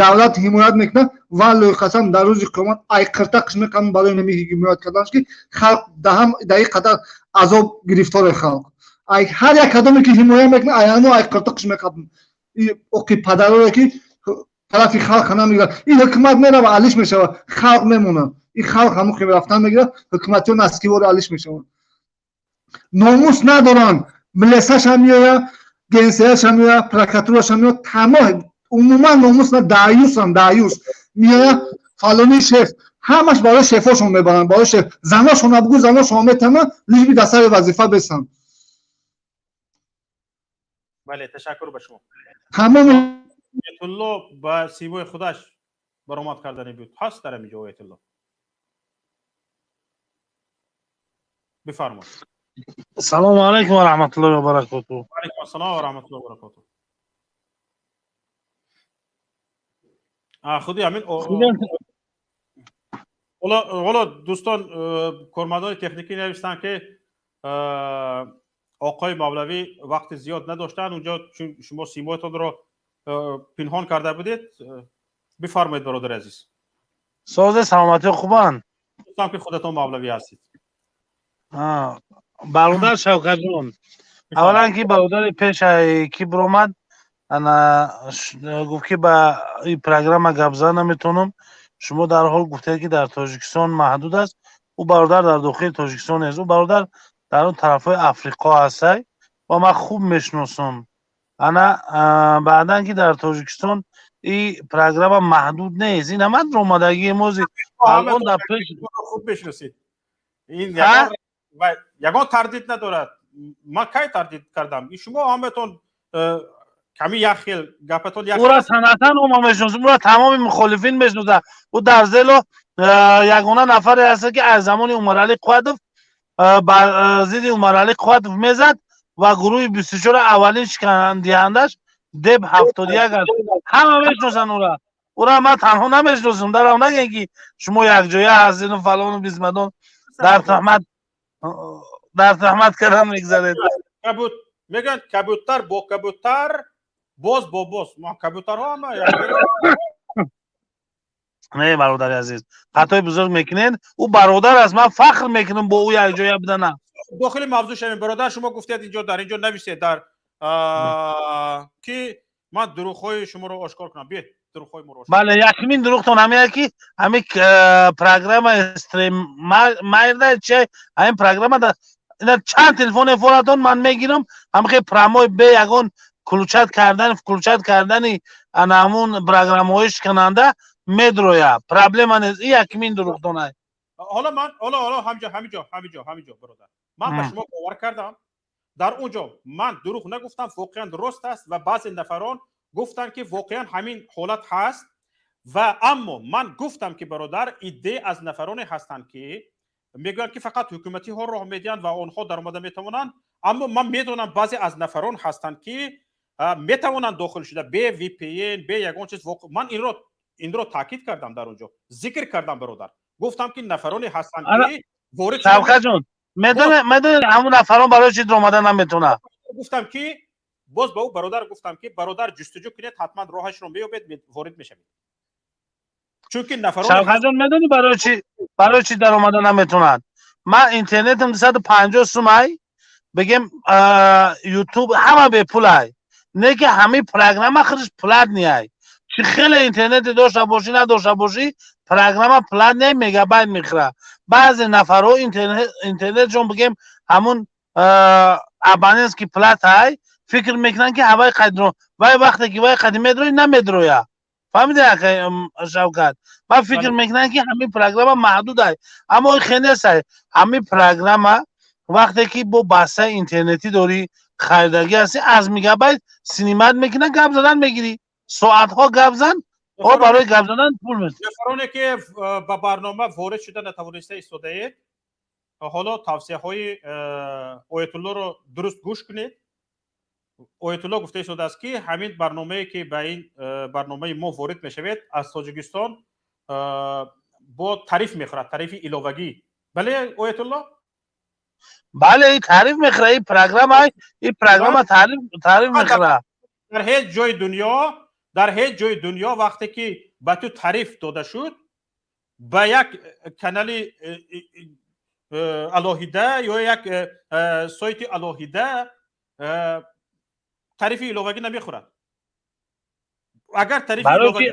M: давлат ҳимоят мекунад валлоҳи қасам дар рӯзи қиёмат ай қиртақш мекунам барои нами ҳимоят карданаш ки халқ дар ин қадар азоб гирифтори халқ ай ҳар як кадоме ки ҳимоят мекунад ай ҳамо ай қиртақш мекунам оқи падароре ки тарафи халқ намегирад ин ҳукумат мерава алиш мешавад халқ мемонад ин халқ ҳамо ки рафтан мегирад ҳукуматиён наскивори алиш мешавад номус надоранд милисияша меояд генсияша меояд прокуратураша меояд тамом умуман номус на даюс меояд фалони шеф ҳамаш барои шефошон мебаранд барои шеф заношон абгӯ заношон метавонанд лиҷби дар сари вазифа бесанд
A: бале ташаккур ба шумо
M: тамоми
A: оятулло ба симои худаш баромад кардани буд ҳаст дар ҳаминҷо оятулло бифармоед
N: Assalomu alaykum va rahmatullohi va barakatuh.
A: Va alaykum assalom va rahmatullohi va barakatuh. خودی همین حالا دوستان کارمندان تکنیکی نوشتن که آقای مولوی وقت زیاد نداشتن اونجا چون شما سیمایتان رو پنهان کرده بودید بفرمایید برادر عزیز.
N: ساز سلامتی خوبن؟
A: دوستان که خودتان مولوی هستید.
N: برادر شوکت جان اولا که برادر پیش کی برآمد انا گفت که با این پروگرام گپزن نمیتونم شما در حال گفته که در تاجیکستان محدود است او برادر در داخل تاجیکستان است او برادر در اون طرفای افریقا هست و من خوب میشناسم انا بعدن که در تاجیکستان این پروگرام محدود نیست این هم اومدگی موزی الان در پیش
A: خوب بشناسید این یگان تردید ندارد من کی تردید کردم این شما همتون کمی یخیل گپتون یخیل
N: او را سنتن ما میشناسیم او را تمام مخالفین میشناسن او در زل یگانه نفری هست که از زمان عمر علی قوادف بر ضد عمر علی قوادف میزد و گروه 24 اولین شکننده‌اندش دب 71 است همه میشناسن او را من تنها نمیشناسم در اون نگین که شما یک جایی هستین و فلان و بیزمدان در تهمت کردن میگذارید
A: میگن کبوتر با کبوتر باز با باز ما کبوترها هم
N: نه برادر عزیز خطای بزرگ میکنین او برادر است من فخر میکنم با او یک جایی بدنم
A: داخل موضوع شویم برادر شما گفتید اینجا در اینجا نوشته در که من دروغ‌های شما رو آشکار کنم بیاید دروغ‌های ما رو آشکار
N: بله یکمین دروغتون همین که همین پروگرام استریم مایرده چه همین پروگرام اینا چند تلفن فوراتون من میگیرم همین پراموی به یگان کلوچت کردنی انا همون پروگرام‌هایش کننده مدرویا پرابلم نیست این یکمین دروغتونه
A: حالا من همینجا برادر من به شما باور کردم در اونجا من دروغ نگفتم واقعا درست است و بعضی نفران گفتن که واقعا همین حالت هست و اما من گفتم که برادر ایده از نفرانی هستند که میگن که فقط حکومتی ها راه میدن و آنها در اومده میتونن اما من میدونم بعضی از نفران هستند که میتونن داخل شده به وی پی ان به یگان چیز من این رو تاکید کردم در اونجا ذکر کردم برادر گفتم که نفرانی هستند که وارد
N: شده جون میدونی همون نفران برای چی در اومدن نمیتونه
A: گفتم که باز به او برادر گفتم که برادر جستجو کنید حتما راهش رو میابید وارد میشوید چون که نفران
N: جون میدونی برای چی در اومدن نمیتونن من اینترنتم 250 سومای بگم یوتیوب همه به پولای نه که همه پروگرام آخرش پلات نیای چی خیلی اینترنت داشته باشی نداشته باشی پروگرام پلات نه مگابایت میخره بعضی نفرها اینترنت جون بگم همون ابانس کی پلات های فکر میکنن که هوای قدرو وای وقتی که وای قدیمی دروی نمیدرویا فهمیدی اکای شوکت من فکر میکنم که همین پروگرام محدود است اما خیلی است همین پروگرام وقتی که با بحث اینترنتی داری خریداری هستی از میگابایت سینمات میکنن گپ زدن میگیری ساعت ها گپ زدن ها برای گپ زدن پول میدن
A: نفرانی که با برنامه وارد شده نتوانسته ایستاده اید حالا توصیه های آیت الله رو درست گوش کنید. آیت الله گفته شده است که همین برنامه‌ای که به این برنامه ما وارد میشوید از تاجیکستان با تعریف میخورد، تعریف ایلاوگی. بله آیت الله؟
N: بله این تعریف میخوره این پروگرام تعریف میخوره
A: در هیچ جای دنیا وقتی که به تو تعریف داده شد به یک کانال الهیده یا یک سایت الهیده تعریف ایلاوگی نمیخورد. اگر تعریف ایلاوگی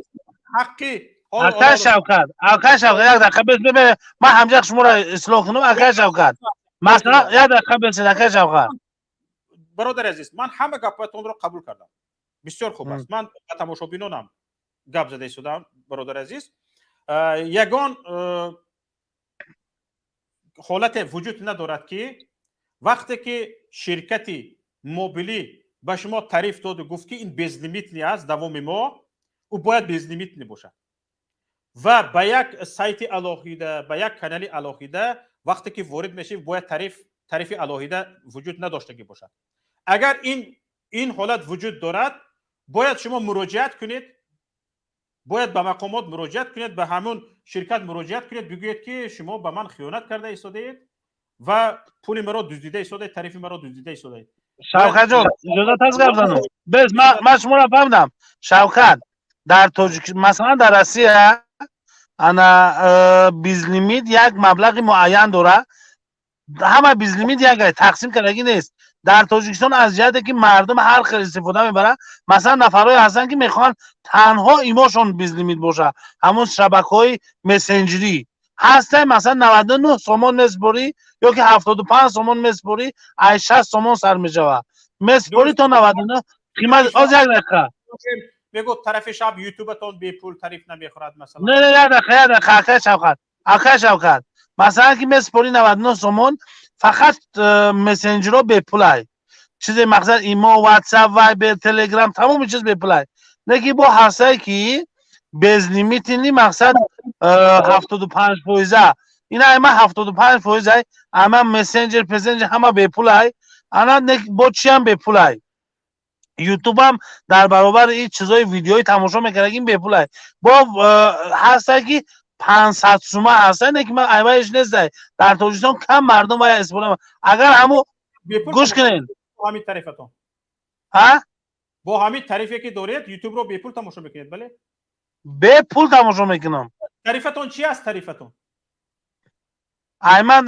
A: حقی
N: آقای شوکت یک دقیقه ببین من همجا شما را اصلاح کنم. آقای شوکت مثلا یک دقیقه بسید. آقای شوکت
A: برادر عزیز من همه گپاتون رو قبول کردم، بسیار خوب است. من با تماشابینانم گپ زده شدم برادر عزیز. یگان حالت وجود ندارد که وقتی که شرکتی موبیلی به شما تعریف داد و گفت که این بیز لیمیت نیست دوام ما او باید بیز لیمیت نباشه و به یک سایت الهیده به یک کانال الهیده وقتی که وارد میشید باید تعریف الهیده وجود نداشته باشد. اگر این حالت وجود دارد باید شما مراجعت کنید، باید به مقامات مراجعت کنید، به همون شرکت مراجعت کنید، بگویید که شما به من خیانت کرده ایستادید و پول مرا دزدیده ایستادید، تعریف مرا دزدیده ایستادید.
N: شوکت جان اجازه هست گپ زنم؟ بس من شما را فهمیدم. شوکت در تاجیکستان مثلا در روسیه انا بیز لیمیت یک مبلغ معین داره، همه بیز لیمیت یک تقسیم کردگی نیست. در تاجیکستان از جهتی که مردم هر خیلی استفاده میبرن، مثلا نفرای هستن که میخوان تنها ایماشون بیز لیمیت باشه، همون شبکه‌های مسنجری هستن، مثلا 99 سومون مسپوری یا که 75 سومون مسپوری 60 سومون سر میشوه مسپوری تا 99 قیمت از یک دقیقه
A: میگو طرف شب یوتیوبتون بی پول تعریف نمیخورد مثلا.
N: نه یک دقیقه آقای شوکت مثلا که مسپوری 99 سومون فقط مسنجر رو به پولای چیز مقصد ایما واتساپ وایبر تلگرام تمام چیز به پولای نگی با هسته که بیز لیمیت نی مقصد 75% اینا همه 75% همه مسنجر پسنجر همه به پولای انا با چی هم به پولای یوتیوب هم در برابر این چیزای ویدیوی تماشا میکنه به پولای با هسته که 500 سومه هستن که من ایوایش نیست در تاجیکستان کم مردم باید استفاده اگر همو گوش کنین
A: با همین تعریفتون با همین تعریفی که دارید یوتیوب رو به پول تماشا میکنید. بله
N: به پول تماشا میکنم.
A: تعریفتون چی است؟ تعریفتون
N: من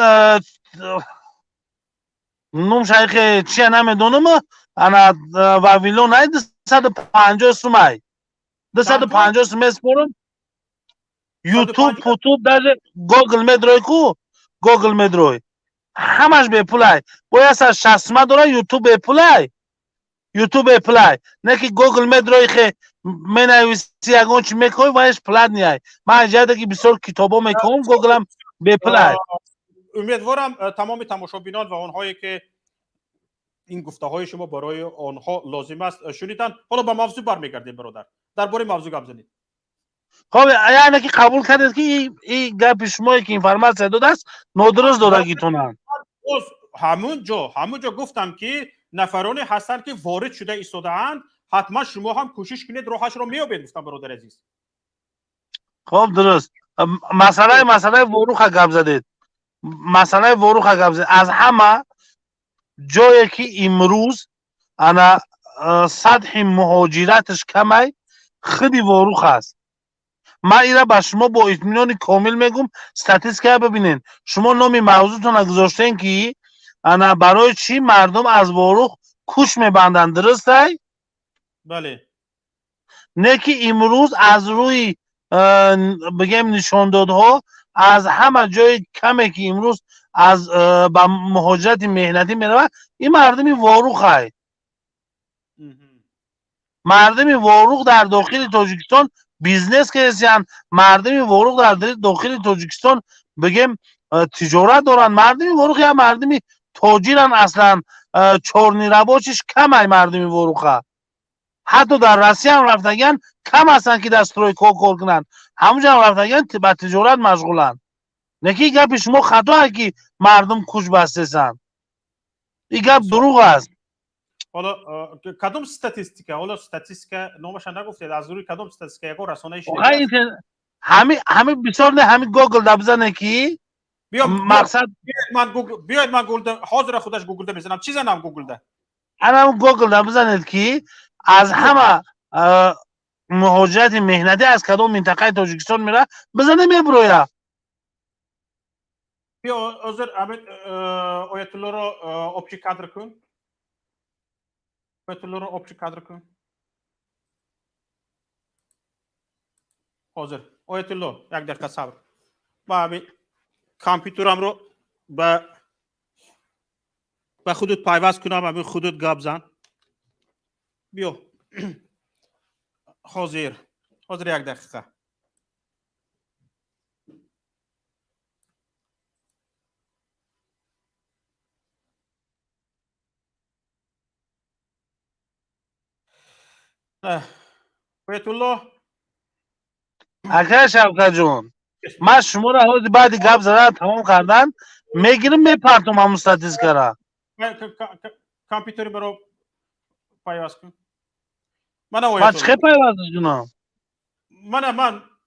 N: نوم شیخ چی نمیدونم انا واویلو نه 250 سومه 250 سومه سپورم یوتیوب در گوگل مدروی کو گوگل مدروی همش به پولای باید از 60 ما داره یوتیوب به پولای نه که گوگل مدروی خه منویسی اگه چی میکنی وایش پلات نیای من جاده که بسیار کتابا میکنم گوگل هم به پولای.
A: امیدوارم تمام تماشابینان و آنهایی که این گفته های شما برای آنها لازم است شنیدن. حالا به موضوع برمیگردیم برادر، درباره موضوع گپ زنید.
N: خب یعنی که قبول کردید که این گپ شما که اینفورماسیون داده است نادرست داره گیتونن
A: همونجا گفتم که نفرانی هستند که وارد شده ایستاده اند، حتما شما هم کوشش کنید راهش رو میابید. گفتم برادر عزیز.
N: خب درست مسئله وروخ گپ زدید. از همه جایی که امروز انا سطح مهاجرتش کمه خیلی وروخ است. من اینا به شما با اطمینان کامل میگم استاتستیکا ببینین شما نام موضوعتون گذاشتین که انا برای چی مردم از وروخ کوش میبندن، درسته؟
A: بله.
N: نه که امروز از روی بگم نشان دادها از همه جای کمه که امروز از با مهاجرت مهنتی میره این مردمی واروخه مردمی واروخ در داخل تاجیکستان بیزنس که هستن مردمی ورق در داخل تاجیکستان بگیم تجارت دارن مردمی ورق یا مردمی تاجرن اصلا چورنی رباچش کم های مردمی ورقه حتی در روسیه هم رفتگن کم هستن که دستروی کار کنن همونجا هم رفتگن به تجارت مشغولن نکی گپ شما خطا که مردم کوچ بسته این گپ دروغ است
A: حالا کدوم استاتستیکا حالا استاتستیکا نامش نگفتید از روی کدوم استاتستیکا یکو رسانه شنیدید
N: همه بسیار نه همه گوگل دا بزنه کی مقصد
A: بیاید من گوگل حاضر خودش گوگل دا میزنم چی زنم گوگل دا
N: انا گوگل دا بزنید کی از همه مهاجرت مهنتی از کدوم منطقه تاجیکستان میره بزنه میبرویا
A: بیا حاضر آیت الله رو آبچی کادر کن آیت الله رو آبچی کادر کن حاضر آیت الله یک دقیقه صبر با همین کامپیوترم رو به خودت پیوست کنم همین خودت گپ زن بیا حاضر یک دقیقه آیت الله
N: اکه شوکت جون من شما را حالا بعد گپ زدن تمام کردن میگیرم میپرتم همون استاتستیکا را
A: کامپیوتری برو پیوست کن
N: من چه پیوست جونم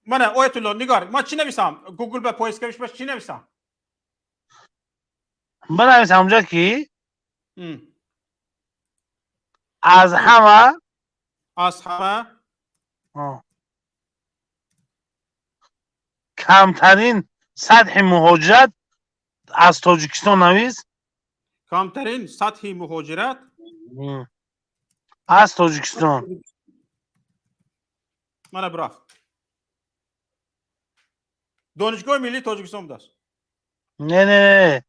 A: من آیت الله نگار من چی نویسم گوگل به پویسکویش باش چی نویسم
N: بنویسم اونجا کی از همه کمترین سطح مهاجرت از تاجیکستان نویس
A: کمترین سطح مهاجرت
N: از تاجیکستان
A: من برافت دانشگاه ملی تاجیکستان بودست
N: نه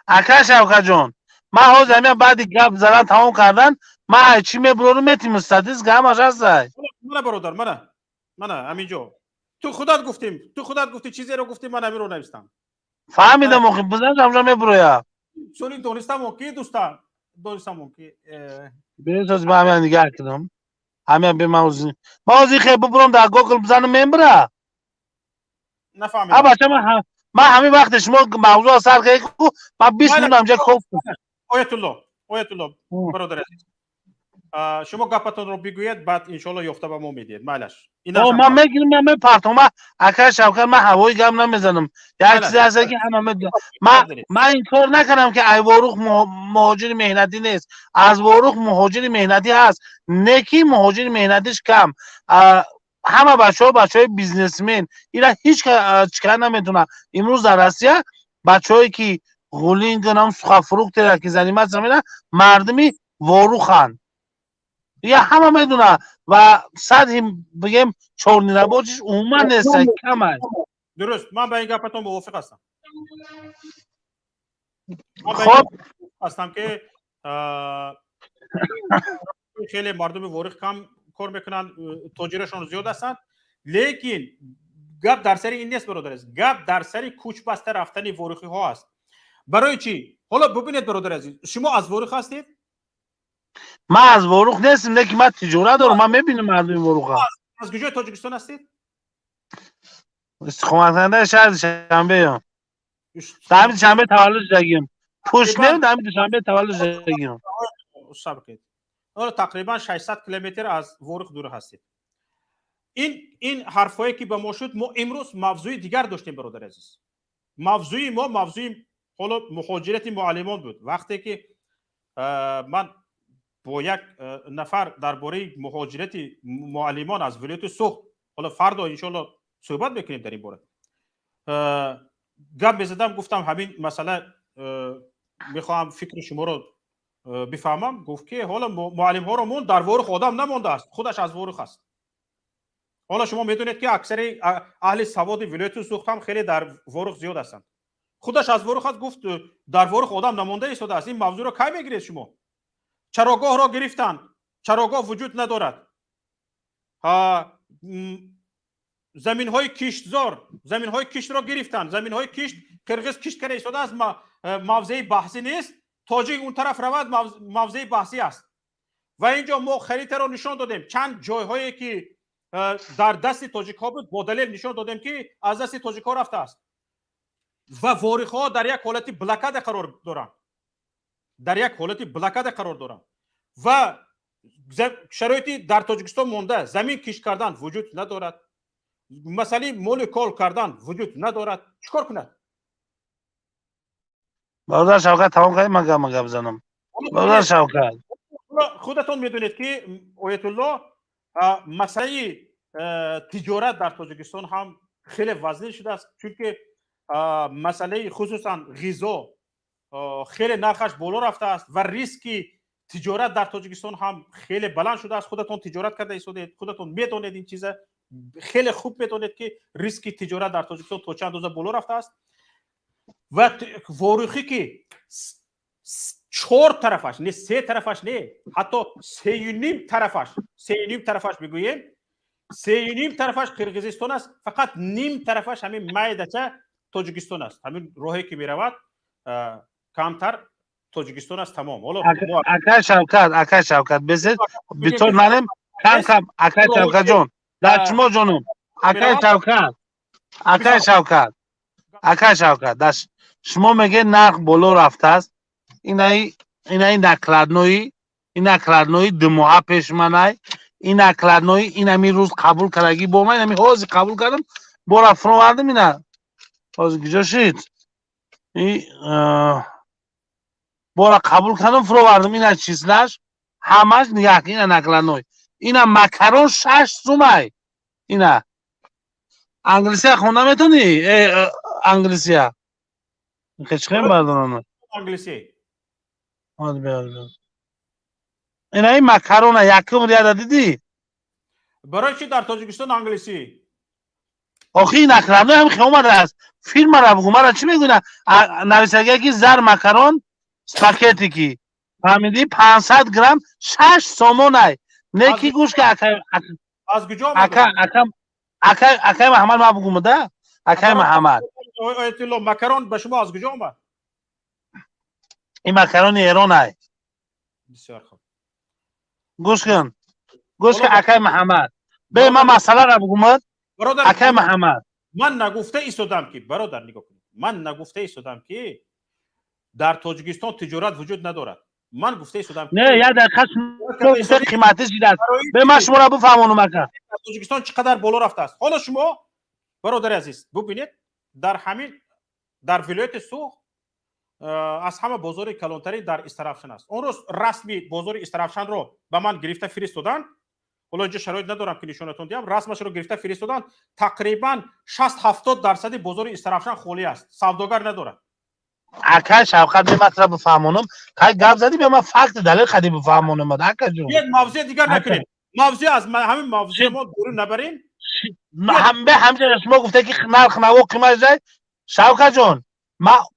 N: اکه شوکت جون من حاضر همین بعد گپ زدن تمام کردن من چی میبرو میتیم استاتستیکا همش هسته
A: من برادر من همینجا تو خودت گفتی چیزی رو گفتی من همین رو نوشتم
N: فهمیدم موقع بزنم همجا میبرویا
A: سونی دونستم اوکی دوستان دونستم اوکی
N: بیرون به همین نگاه کردم همین به موضوع خیلی ببرم در گوگل بزنم میبره
A: نفهمیدم
N: بچه من همین وقت شما موضوع سر که من 20 minut همجا خوب
A: آیت الله برادر عزیز شما گپتون رو بگوید بعد انشالله یافته به ما میدید مالش
N: من میگیرم من میپرتم من اکه شوکت من هوایی گم نمیزنم یک چیزی هست که همه من این کار نکنم که ای ورق مهاجر مهنتی نیست از ورق مهاجر مهنتی هست نکی مهاجر مهنتیش کم همه بچهای بیزنسمن اینا هیچ چیکار نمیتونه امروز در روسیه بچه‌ای که غولین کنم سوخا فروخت را که زنیمت زمینه مردمی ورقن یا همه میدونه و سطح بگیم چورنی رباچش عموما نیست کم هست
A: درست من به این گپتون موافق هستم
N: خب
A: هستم که خیلی مردم ورق کم کار میکنن تاجرشون زیاد هستن لیکن گپ در سر این نیست برادر عزیز گپ در سر کوچ بسته رفتن ورقی ها است برای چی حالا ببینید برادر عزیز شما از ورق هستید
N: من از ورق نیستم نه که من تجارت دارم من میبینم مردم ورق
A: از کجای تاجیکستان هستید
N: استقامت کننده شهر شنبه در شنبه تولد زدگیم پوش نیم در شنبه تولد زدگیم
A: حالا تقریبا 600 کیلومتر از ورق دور هستید این حرفایی که به ما شد ما امروز موضوع دیگر داشتیم برادر عزیز موضوع حالا مهاجرت معلمان بود وقتی که من با یک نفر درباره مهاجرت معلمان از ولایت سوخت حالا فردا انشالله صحبت بکنیم در این باره گپ بزدم گفتم همین مسئله میخوام فکر شما رو بفهمم گفت که حالا معلم ها رو مون در ورق آدم نمونده است خودش از ورق است حالا شما میدونید که اکثر اهل سواد ولایت سوخت هم خیلی در ورق زیاد هستند خودش از ورق است گفت در ورق آدم نمونده ایستاده است این موضوع رو کی میگیرید شما چراگاه را گرفتن چراگاه وجود ندارد زمین های کشتزار، زمین های کشت را گرفتن. زمین های کشت قرغیز کشت کرده ایستاده است، موضع بحثی نیست. تاجیک اون طرف رود موضع بحثی است. و اینجا ما خریطه را نشان دادیم. چند جایهایی که در دست تاجیک ها بود با دلیل نشان دادیم که از دست تاجیک ها رفته است. و واریخ ها در یک حالت بلاکاد قرار دارند. در یک حالت بلاکاد قرار دارند. و شرایطی در تاجیکستان مونده. زمین کشت کردن وجود ندارد. مسئله مول کال کردن وجود ندارد. چیکار کند؟
N: برادر شوکت تمام کنید، من گپ بزنم. برادر شوکت
A: خودتون میدونید که آیت الله مسئله تجارت در تاجیکستان هم خیلی وزنی شده است، چون که مسئله خصوصا غذا خیلی نرخش بالا رفته است و ریسک تجارت در تاجیکستان هم خیلی بلند شده است. خودتون تجارت کرده ایستادید، خودتون میدونید این چیزا خیلی خوب میدونید که ریسک تجارت در تاجیکستان تا چند روز بالا رفته است و واریخی که 4 طرفش نه 3 طرفش نه حتی 3.5 طرفش بگوییم 3.5 طرفش قرغیزستان است، فقط نیم طرفش همین مایدچه تاجیکستان است. همین راهی که میرود کمتر تاجیکستان است. تمام. حالا
N: اکا شوکت بزید بطور منم کم اکا شوکت جون در شما جونم اکا شوکت داشت شما میگه نرخ بالا رفته است. اینای نکلادنوی 2 ماه پیش منای این نکلادنوی این همی روز قبول کردگی با من همی حوضی قبول کردم برا فرو وردم اینا حوضی کجا شید برا قبول کردم فرو وردم اینا چیزلاش همش نگاه که اینا نکلادنوی اینا مکرون 6 سومای اینا انگلیسی خونده میتونی انگلیسی خیچخیم بردارانه
A: انگلیسی
N: اینا این مکرونه یکم ریاده دیدی
A: برای چی در تاجیکستان انگلیسی
N: آخی نکرانه هم خیلی اومده است فیلم را بگو مرا چی میگونه نویسنده که زر مکرون سپاکتی کی فهمیدی 500 گرم 6 سومونه نکی گوش که
A: از کجا آمده
N: اکای محمد ما بگو مده اکای محمد
A: آیت الله مکرون به شما از کجا آمد
N: این مکرون ایران ای
A: بسیار خوب
N: گوش کن اکای محمد به من مسئله را بگم اکای محمد
A: من نگفته ایستادم که برادر نگاه کنید من نگفته ایستادم که در تاجیکستان تجارت وجود ندارد. من گفته ایستادم
N: نه یا در خاص قیمتش دیدن به من شما را بفهمونم اکا
A: تاجیکستان چقدر بالا رفته است. حالا شما برادر عزیز ببینید در ولایت سوخ از همه بازار کلانتری در استرافشن است. اون روز رسمی بازار استرافشن رو به من گرفته فرستادن. حالا اینجا شرایط ندارم که نشونتون دیم. رسمش رو گرفته فرستادن. تقریبا 60-70% بازار استرافشن خالی است. سوداگر نداره.
N: اکا شوکت به مطلب بفهمونم که گپ زدی به من فکت دلیل خدی بفهمونم اکا جون
A: یک موضوع دیگر نکنید. موضوع از همین موضوع ما دور نبرین.
N: همچنین شما گفته که نرخ نو قیمت جای شوکت جون ما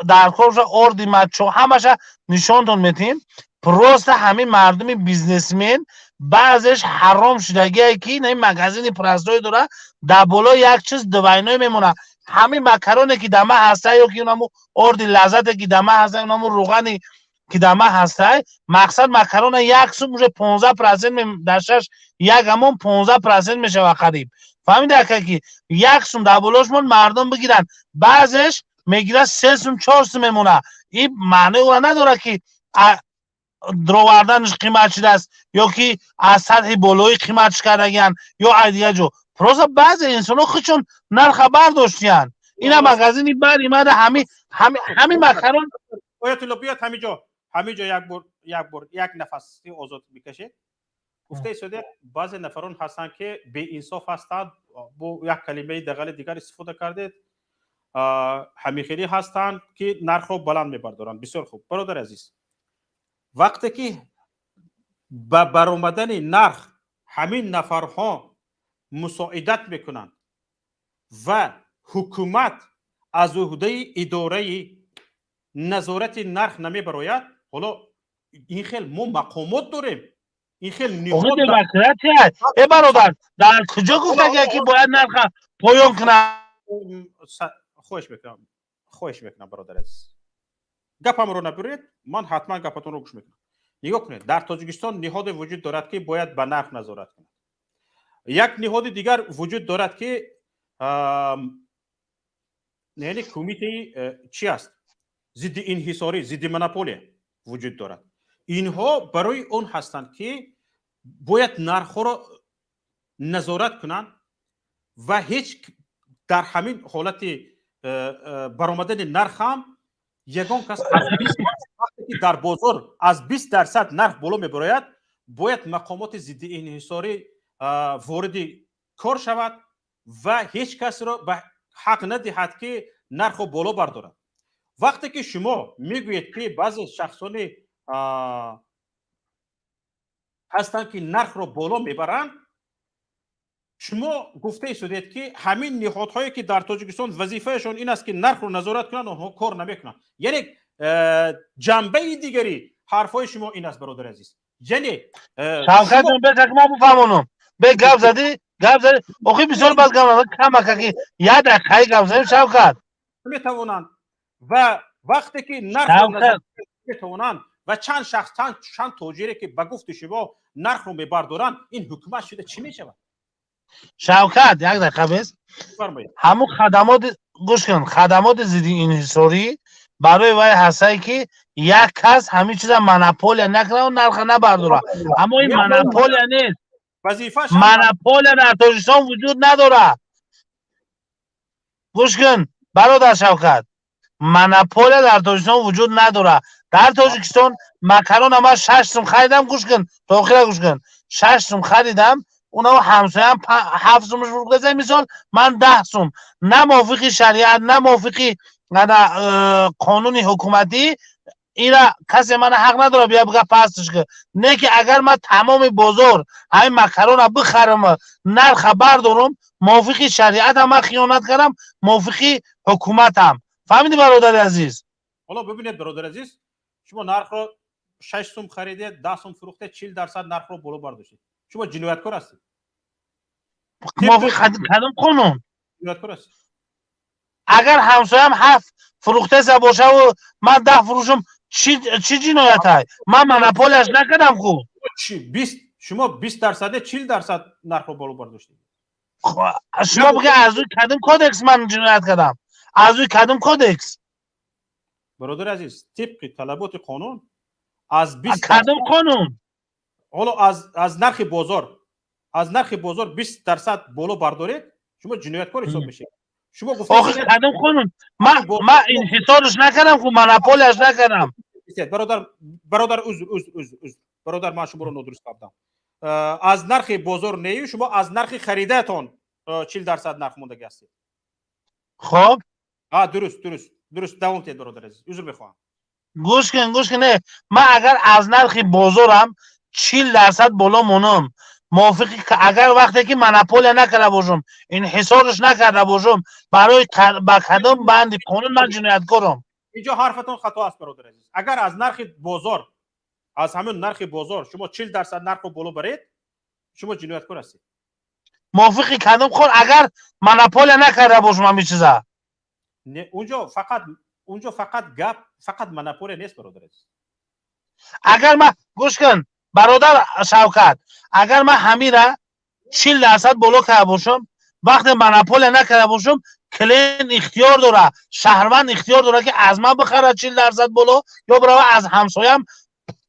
N: در کورس اوردی مچو همش نشونتون میتیم پروست همین مردم بیزنسمن بعضش حرام شدگی که این مغازین پرستوی داره در بالا یک چیز دوینای میمونه همین مکرونه که دمه هسته یا که اونمو اوردی لذت که دمه هسته اونمو روغنی که دمه هسته مقصد مکرونه یک سو موشه 15% درشش یک همون 15% میشه و قریب فهمیده که یک سوم در بالاش مردم بگیرن بعضش میگیره 3 سوم 4 سوم میمونه. این معنی اون نداره که درووردنش قیمت شده است یا که از سطح بالایی قیمتش کردگن یا دیگه جو پروسا بعضی انسان‌ها خودشون نرخ برداشتن اینا مغازینی بعد ایمده همین مکرون
A: آیت الله بیاد همینجا یک نفس آزاد میکشه. گفته شده بعضی نفران هستن که بی انصاف هستند با یک کلمه دغل دیگر استفاده کردید همیخیلی هستند که نرخ رو بلند میبردارن. بسیار خوب برادر عزیز وقتی که به برآمدن نرخ همین نفرها مساعدت میکنند و حکومت از عهده اداره نظارت نرخ نمیبراید حالا این خیلی ما مقامات داریم این خیلی
N: آقا
A: نهاد
N: دموکراسی هست. ای برادر در کجا گفته که باید نرخ پایان کنه؟
A: خواهش میکنم برادر عزیز، گپم رو نبرید، من حتما گپتون رو گوش میکنم. نگاه کنید، در تاجیکستان نهاد وجود دارد که باید به نرخ نظارت کند. یک نهاد دیگر وجود دارد که یعنی کمیته چی است؟ ضد انحصاری، ضد مونوپولی وجود دارد. اینها برای اون هستند که باید نرخ را نظارت کنند و هیچ در همین حالت برآمدن نرخ هم یگان کس وقتی که در بازار از 20% نرخ بالا میبراید، باید مقامات ضد انحصاری وارد کار شود و هیچ کس را به حق ندهد که نرخ بالا بردارد. وقتی که شما میگویید که بعضی شخصان هستند که نرخ را بالا میبرند، شما گفته شدید که همین نهادهایی که در تاجیکستان وظیفهشون این است که نرخ رو نظارت کنند اونها کار نمیکنند. یعنی جنبه دیگری حرفای شما این است برادر عزیز. یعنی
N: شوکت جون بذار ما بفهمونم. به گپ زدی آخه بسیار باز گپ کم که یاد دقیقه گپ زدیم شوکت
A: میتوانند و وقتی که نرخ رو نظارت میتوانند و چند شخص چند تاجری که به گفت شما نرخ رو میبردارن، این حکومت شده چی میشود؟
N: شوکت یک دقیقه بس همون خدمات گوش کن، خدمات ضد انحصاری برای وای هستی که یک کس همین چیزا مونوپول نکنه و نرخ نبرداره. اما این مونوپول نیست،
A: وظیفه‌ش
N: مونوپول در تاجیکستان وجود نداره. گوش کن برادر شوکت، مونوپول در تاجیکستان وجود نداره. در تاجیکستان مکرون ما 6 سوم خریدم، گوش کن تا آخر گوش کن، 6 سوم خریدم، اونا همسایم 7 سومش فروخته. مثال من 10 سوم، نه موافق شریعت نه موافق قانون حکومتی، اینا کسی من حق نداره بیا بگه پستش که نه، که اگر من تمام بازار همین مکرون بخرم نرخ بردارم، موافق شریعت هم خیانت کردم، موافق حکومت هم. فهمیدی برادر عزیز؟
A: حالا ببینید برادر عزیز، شما نرخ رو 6 سوم خریدید، 10 سوم فروخته، 40% نرخ رو بالا برداشتید. شما جنایتکار هستید.
N: موافق کدام قانون؟
A: جنایتکار هستید.
N: اگر همسایم 7 فروخته ز باشه و من 10 فروشم، چی جنایت های؟ من مونوپولش نکردم. خوب
A: 20 شما 20% 40% نرخ رو بالا برداشتید.
N: شما بگه از روی کدام کودکس من جنایت کردم؟ از روی کدام کودکس؟
A: برادر عزیز، طبق طلبات قانون از 20
N: کدام قانون؟
A: حالا از نرخ بازار 20% بالا بردارید، شما جنایتکار حساب میشید. شما گفتید
N: آخه کدام قانون؟ من انحصارش نکردم، خب مونوپولش نکردم.
A: برادر برادر من شما رو نادرست کردم. از نرخ بازار نیو، شما از نرخ خریدتون 40% نرخ موندگی هستید.
N: خب
A: درست دوام تید برادر عزیز. عذر میخوام.
N: گوش کن نه، من اگر از نرخ بازارم 40% بالا مونم، موافقی که اگر وقتی که مونوپول نکرده باشم، انحصارش نکرده باشم، برای با کدام بند قانون من جنایتکارم؟
A: اینجا حرفتون خطا است برادر عزیز. اگر از نرخ بازار، از همون نرخ بازار شما 40% نرخ رو بالا برید، شما جنایتکار هستید.
N: موافقی کدام قانون؟ اگر مونوپول نکرده باشم همین چیزا،
A: نه اونجا فقط مونوپول نیست برادر عزیز.
N: اگر من گوش کن برادر شوکت، اگر من همیره 40% بالا کرده باشم، وقتی مونوپول نکرده باشم، کلین اختیار داره، شهروند اختیار داره که از من بخره 40% بالا، یا برای از همسایم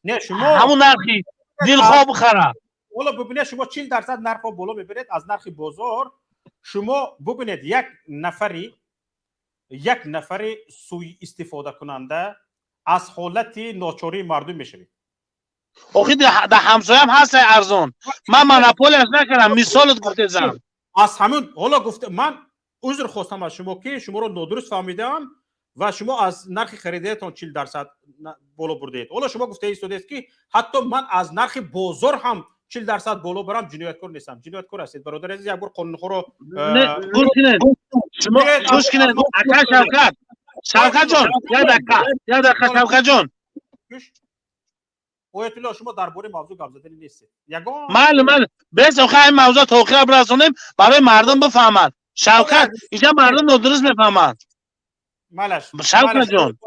A: نه شما
N: همون نرخی دلخواه بخره.
A: والا ببینید شما 40% نرخ رو بالا ببرید از نرخ بازار، شما ببینید یک نفری سوء استفاده کننده از حالت ناچاری مردم میشوید.
N: آخه در همسایم هست ارزان، من مونوپولش نکردم، مثالت گفته زدم.
A: از همون حالا گفته من عذر خواستم از شما که شما رو نادرست فهمیدم و شما از نرخ خریدتون 40% بالا بردید. حالا شما گفته ایستادید که حتی من از نرخ بازار هم 40% بالا برم جنایتکار نیستم. جنایتکار هستید برادر عزیز. یک بار قانون خو رو
N: گوش کنید شما، گوش کنید شوکت جان، یک دقیقه شوکت جان،
A: آیت الله شما درباره موضوع گپ زدنی نیستید. یگان
N: بله بس آخه این موضوع توقیع برسونیم برای مردم بفهمن. شوکت اینجا مردم درست میفهمن.
A: مالش
N: شوکت جان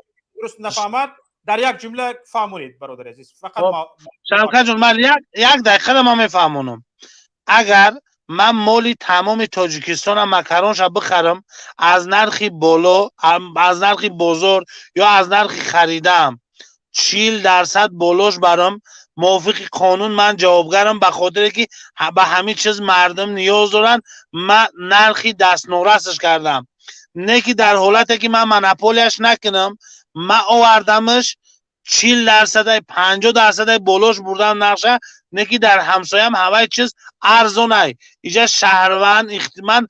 A: درست نفهمد در یک جمله فهمونید برادر عزیز. فقط
N: شوکت جان من یک دقیقه ما میفهمونم. اگر من مالی تمام تاجیکستان مکرونش بخرم از نرخی بالا، از نرخی بزرگ یا از نرخی خریدم 40% بالاش برام موافق قانون من جوابگرم، به خاطر که به همین چیز مردم نیاز دارن. من نرخی دست نورسش کردم، نه که در حالتی که من منپولیش نکنم. من آوردمش 40% 50% بالاش بردم نقشه، نه که در همسایم همه چیز ارزونه. اینجا شهروند من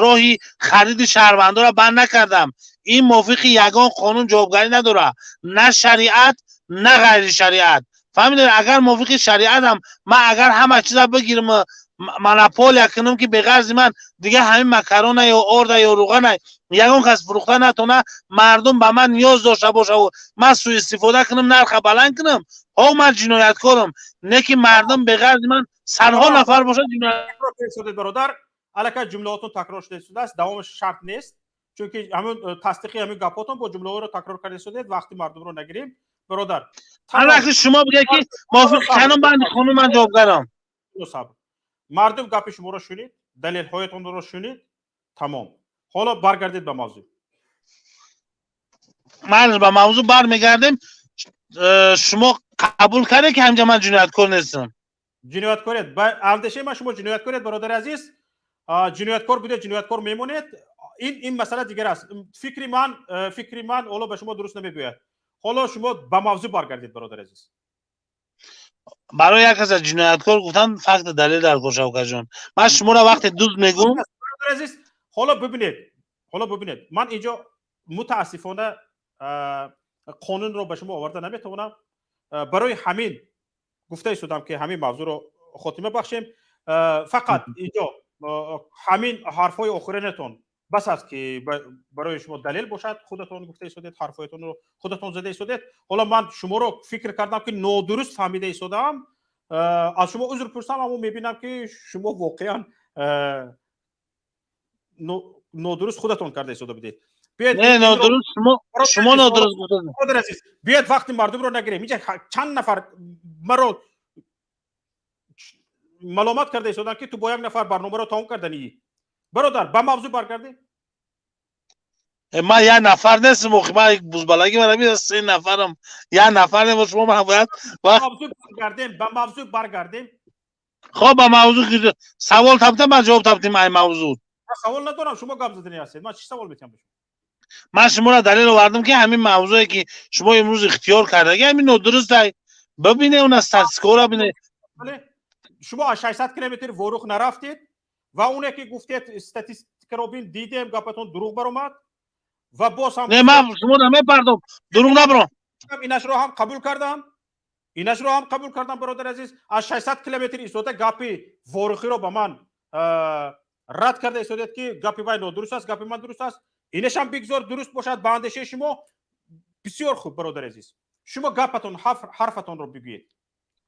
N: راهی خرید شهروندا را بند نکردم. این موافق یگان قانون جوابگری نداره، نه شریعت نه غیر شریعت. فهمیدید؟ اگر موافق شریعت هم من اگر همه چیز بگیرم منپول کنم که به غرض من دیگه همین مکرون یا ارد یا روغن یگان کس فروخته نتونه، مردم به من نیاز داشته باشه و من سوء استفاده کنم نرخ بلند کنم، ها من جنایتکارم. نه که مردم به غرض من صدها نفر باشه
A: جنایت. برادر الکه جملاتون تکرار شده است، دوامش شرط نیست، چون که همون تصدیقی همین گپاتون با جمله ها رو تکرار کرده شده. وقتی مردم رو نگیریم برادر.
N: حالا شما بگید که موافق قانون بند قانون من جوابگرم.
A: مردم گپ شما رو شنید، دلیل هایتون رو شنید، تمام. حالا برگردید به موضوع.
N: من به موضوع برمیگردیم. شما قبول کردید که همینجا من جنایتکار نیستم؟
A: جنایتکارید با اندیشه من شما جنایتکارید برادر عزیز. جنایتکار بوده جنایتکار میمونید. این مسئله دیگر است. فکری من حالا به شما درست نمیگوید. حالا شما به موضوع برگردید برادر عزیز.
N: برای یک از جنایتکار گفتن فقط دلیل در شوکت جان. من شما را وقتی دوست میگم
A: برادر عزیز حالا ببینید من اینجا متاسفانه قانون رو به شما آورده نمیتونم. برای همین گفته شدم که همین موضوع رو خاتمه بخشیم. فقط اینجا همین حرفای آخرینتون بس است که برای شما دلیل باشد. خودتون گفته شدید، حرفایتون رو خودتون زده شدید. حالا من شما رو فکر کردم که نادرست فهمیده شدم، از شما عذر پرسم، اما میبینم که شما واقعا نادرست خودتون کرده شده بودید.
N: نه نادرست شما نادرست بودید.
A: برادر عزیز بیاید وقتی مردم رو نگیریم. اینجا چند نفر مرا ملامت کرده شدن که تو با یک نفر برنامه رو تمام کردنی. برادر به موضوع برگردیم.
N: من یک نفر نیستم، من یک بوزبالگی من نمیدونم 3 نفرم. یک نفر نمیدونم شما من باید
A: به موضوع برگردیم.
N: خب به موضوع سوال تبتیم من جواب تبتیم این موضوع.
A: سوال ندارم، شما گپ زدنی هستید. من چی سوال میتونم بشم؟
N: من شما را دلیل آوردم که همین موضوعی که شما امروز اختیار کرده همین نادرسته. ببینه اون استاتستیکا رو ببینه.
A: شما 600 کیلومتر ورق نرفتید و اونه که گفتید استاتستیک رو دیدیم گپتون دروغ برآمد و باز هم
N: نه من شما نمیپردم دروغ نبرم.
A: اینش رو هم قبول کردم برادر عزیز. از 600 کیلومتر ایستاده گپی ورقی رو به من رد کرده ایستادید که گپی من نادرست است، گپی من درست است. اینش هم بگذار درست باشد به اندیشه شما. بسیار خوب برادر عزیز، شما گپتون حرفتون رو بگویید.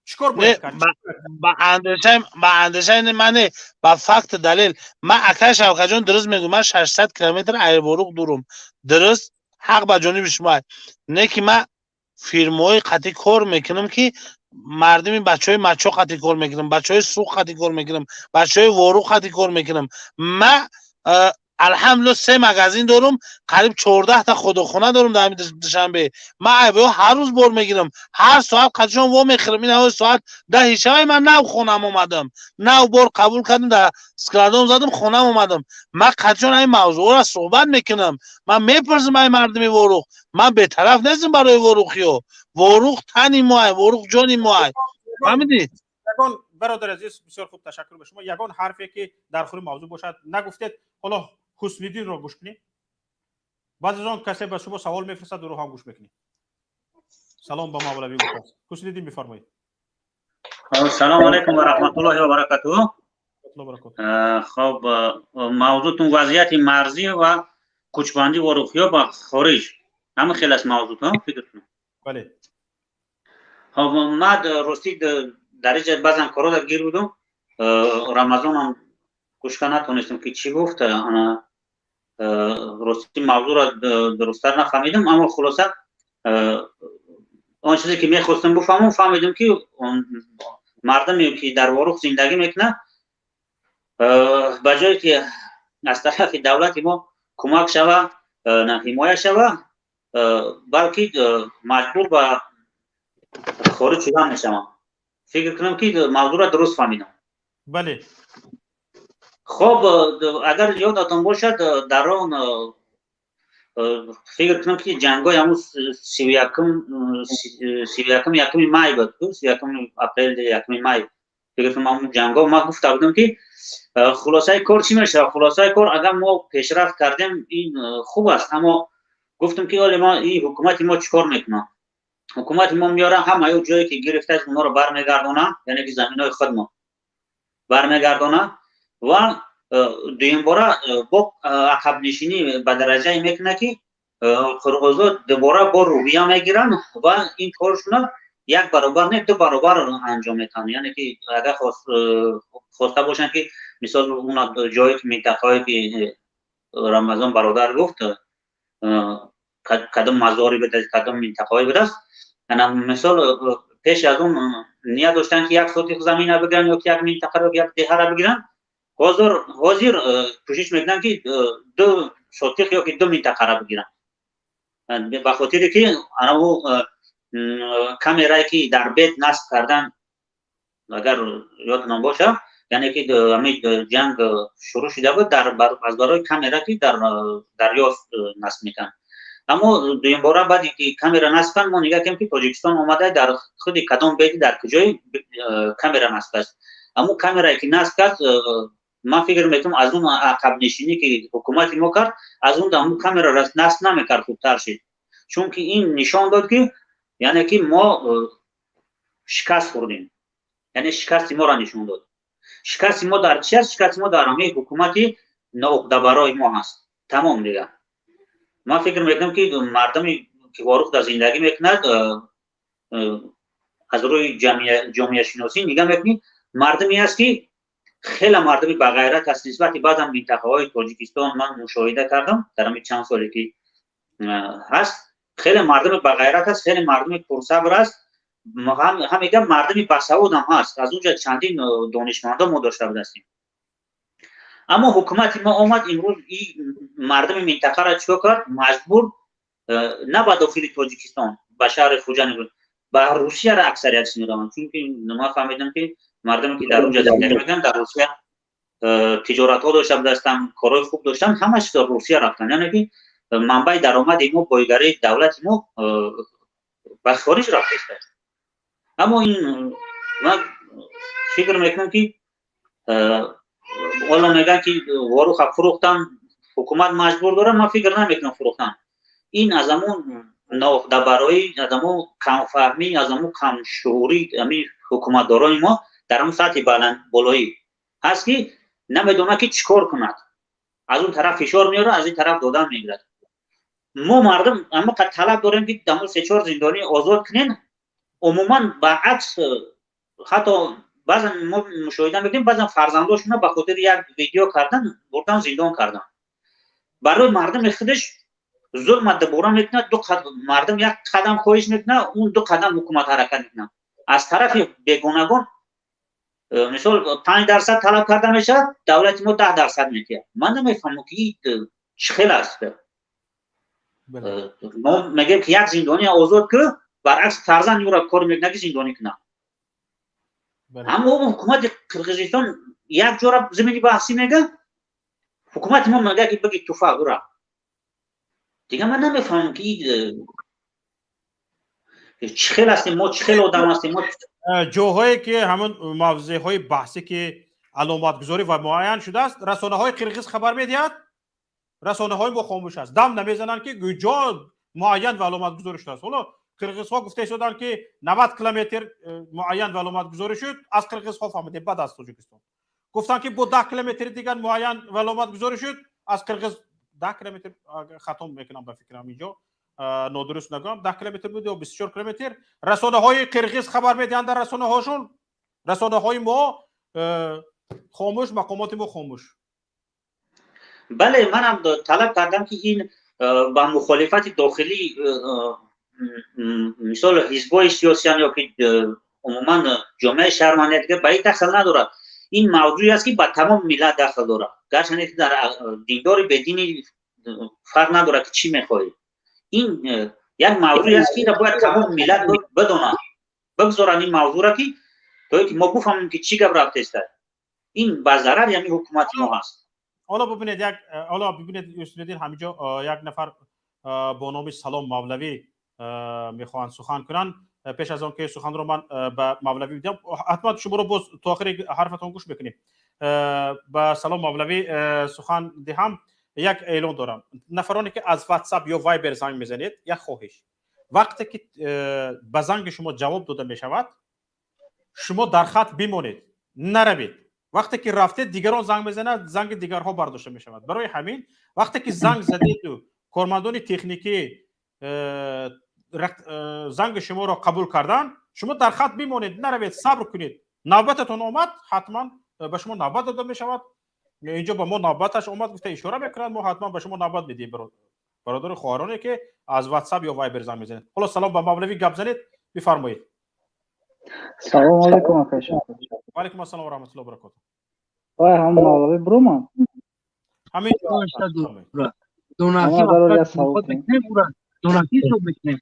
A: چیکار باید کرد؟
N: با اندیشه من با فکت دلیل من اکای شوکت جان درست میگم. من 600 کیلومتر ایربوروق دورم، درست حق به جانب شما. نه که من فیرمای قطعی کار میکنم که مردمی بچهای مچو قطعی کار میکنم، بچهای سوق قطعی کار میکنم، بچهای وروق قطعی کار میکنم. من الحمدلله 3 مغازین دارم، قریب 14 تا خودخونه دارم در همین دوشنبه. من هر روز بار میگیرم، هر ساعت قدشان وا میخرم. این ساعت 10 شب من نو خونم اومدم، نو بار قبول کردم در اسکلادوم زدم خونم اومدم. من قدشان این موضوع را صحبت میکنم. من میپرسم این مردمی وروق، من به طرف نیستم برای وروقیو. وروق تنی ماه، وروق جانی ماه. فهمیدی؟
A: برادر عزیز بسیار خوب، تشکر به شما. یگان حرفی که در خور موضوع باشد نگفتید. حالا حسنیدین رو گوش کنید. بعضی از آن کسی به شما سوال میفرستد رو هم گوش میکنید. سلام به مولوی گفتم. حسنیدین بفرمایید.
O: سلام علیکم و رحمت الله و برکاته. خب موضوعتون وضعیت مرزی و کوچبندی و روخیا با خارج همه خیلی از موضوع ها فکرتون.
A: بله.
O: ما راستی درجه بعضا کارا در گیر بودم رمضان هم گوش نتونستم که چی گفت انا راستی موضوع را درست‌تر نفهمیدم اما خلاصه آن چیزی که میخواستم بفهمم فهمیدم که مردمی که در واروخ زندگی میکنه بجای که از طرف دولت ما کمک شوه نه حمایت شوه بلکه مجبور به خارج شدن میشم. فکر کنم که موضوع را درست فهمیدم.
A: بله.
O: خب اگر یادتان باشد در آن فکر کنم که جنگای همون 31 مای بود 31 اپریل 1 مای فکر کنم همون جنگا ما گفته بودم که خلاصه کار چی میشه. خلاصه کار اگر ما پیشرفت کردیم این خوب است اما گفتم که حالا ما این حکومت ما چیکار میکنه. حکومت ما میاره همه جایی که گرفته است اونها رو برمیگردونه یعنی که زمینای خود ما برمیگردونه و دویم باره با عقب نشینی به درجه میکنه که قرغزا دوباره با روحیه میگیرن و این کارشون یک برابر نه 2 برابر انجام میتن. یعنی که اگر خواسته باشن که مثال اون جایی که منطقه‌ای که رمضان برادر گفت کدام مزاری بده کدام منطقه‌ای بده انا مثال پیش از اون نیت داشتن که یک سوتی زمین بگیرن یا یک منطقه رو یک دهه رو بگیرن حاضر کوشش میکنن که 2 سوتی یا که 2 منطقه رو بگیرن به خاطر که انا کامرایی که در بیت نصب کردن اگر یادتون باشه یعنی که همه جنگ شروع شده بود در از برای کامرا که در دریا نصب میکنن اما دویم باره بعد که کامرا نصب کردن ما نگاه کردیم که تاجیکستان اومده در خود کدام بیت در کجای کامرا نصب است اما کامرایی که نصب کرد من فکر میکنم از اون عقب نشینی که حکومت ما کرد از اون دامو کامرا را نصب نمیکرد خوبتر شد چون که این نشان داد که یعنی که ما شکست خوردیم یعنی شکست ما را نشون داد. شکست ما در چی است؟ شکست ما در همه حکومتی ناعقده برای ما هست تمام دیگه. من فکر میکنم که مردمی که واروخ در زندگی میکند از روی جامعه شناسی نگاه میکنید مردمی است که خیلی مردمی با غیرت است نسبت بعضی منطقه های تاجیکستان من مشاهده کردم در همین چند سالی که هست خیلی مردم با غیرت است خیلی مردم پرصبر است هم میگم مردمی باسواد هم هست از اونجا چندین دانشمندا ما داشته بودیم اما حکومت ما اومد امروز این مردم منطقه را چیکار کرد مجبور نه به داخل تاجیکستان به شهر خوجند بود به روسیه را اکثریت شنیدم چون که ما فهمیدم که مردمی که در اونجا زندگی میکنن در روسیه تجارت ها داشتن داشتن کارهای خوب داشتن همش در روسیه رفتن یعنی که منبع درآمد ما پایگاری دولت ما به خارج رفته است. اما این من فکر میکنم که والا میگن که واروخ فروختن حکومت مجبور داره من فکر نمیکنم فروختن این از همون ناخداگاهی از همون کم فهمی از همون کم شعوری همین حکومتدارای ما در اون سطح بالایی هست که نمیدونه که چیکار کند از اون طرف فشار میاره از این طرف دادن میگیره. ما مردم اما طلب داریم که دمو 3-4 زندانی آزاد کنین عموما برعکس حتی بعضا ما مشاهده میکنیم بعضا فرزنداشون به خاطر یک ویدیو کردن بردن زندان کردن برای مردم خودش ظلم دوباره میکنه مردم یک قدم خواهش میکنه اون 2 قدم حکومت حرکت میکنه از طرف بیگانگان مثال 5% طلب کرده میشه دولت ما 10% میگه من نمیفهمم که چه خیلی است ما میگیم که یک زندانی آزاد که برعکس فرزند او را کار میکنه که زندانی کنه اما حکومت قرقیزستان یک جور زمینی بحثی میگه حکومت ما میگه که بگی توفا برا دیگه من نمیفهمم که چه خیلی هستیم ما چه خیلی آدم هستیم ما
A: جاهایی که همون موضوع های بحثی که علامت گذاری و معین شده است رسانه های قرقیز خبر میدهد رسانه های ما خاموش است دم نمیزنن که جا معین و علامت گذاری شده است. حالا قرقیز ها گفته شدن که 90 کیلومتر معین و علامت گذاری شد از قرقیز ها فهمیده بعد از تاجیکستان گفتن که با 10 کیلومتر دیگر معین و علامت گذاری شد از قرقیز 10 کیلومتر ختم میکنم به فکرم اینجا نادرست نگم 10 کیلومتر بود یا 24 کیلومتر. رسانه های قرقیز خبر میدن در رسانه هاشون، رسانه های ما خاموش، مقامات ما خاموش.
O: بله، منم طلب کردم که این با مخالفت داخلی مثال حزبای سیاسی یا که عموما جامعه شهروندی دیگه به این دخل نداره. این موضوعی است که با تمام ملت دخل داره، گرچه که در دیندار بدینی فرق نداره که چی میخوایی. این یک موضوعی است که باید تمام ملت بدونه، بگذارن این موضوع را که تا که ما بفهمیم که چی گپ رفته است. این به ضرر یعنی حکومت ما هست.
A: حالا ببینید یوسف‌الدین همینجا یک نفر با نام سلام مولوی میخوان سخن کنن. پیش از آن که سخن رو من به مولوی میدم، حتما شما رو باز تا آخر حرفتون گوش بکنیم. با سلام مولوی سخن دهم. یک اعلان دارم، نفرانی که از واتساپ یا وایبر زنگ میزنید، یک خواهش، وقتی که به زنگ شما جواب داده میشود شما در خط بمانید، نروید. وقتی که رفتید دیگران زنگ میزنند، زنگ دیگرها برداشته میشود. برای همین وقتی که زنگ زدید و کارمندان تکنیکی زنگ شما را قبول کردن، شما در خط بمانید، نروید، صبر کنید. نوبتتون آمد حتما به شما نوبت داده میشود. اینجا به ما نوبتش اومد، گفته اشاره میکنند، ما حتما به شما نوبت میدیم. برادر خواهرانی که از واتساپ یا وایبر زنگ میزنید. حالا سلام به مولوی گپ زنید، بفرمایید.
F: سلام علیکم آقای.
A: و علیکم السلام و رحمت الله و برکاته.
F: وای هم مولوی برومان.
A: همین
F: دوناتی
N: دوناتی شو بکنیم.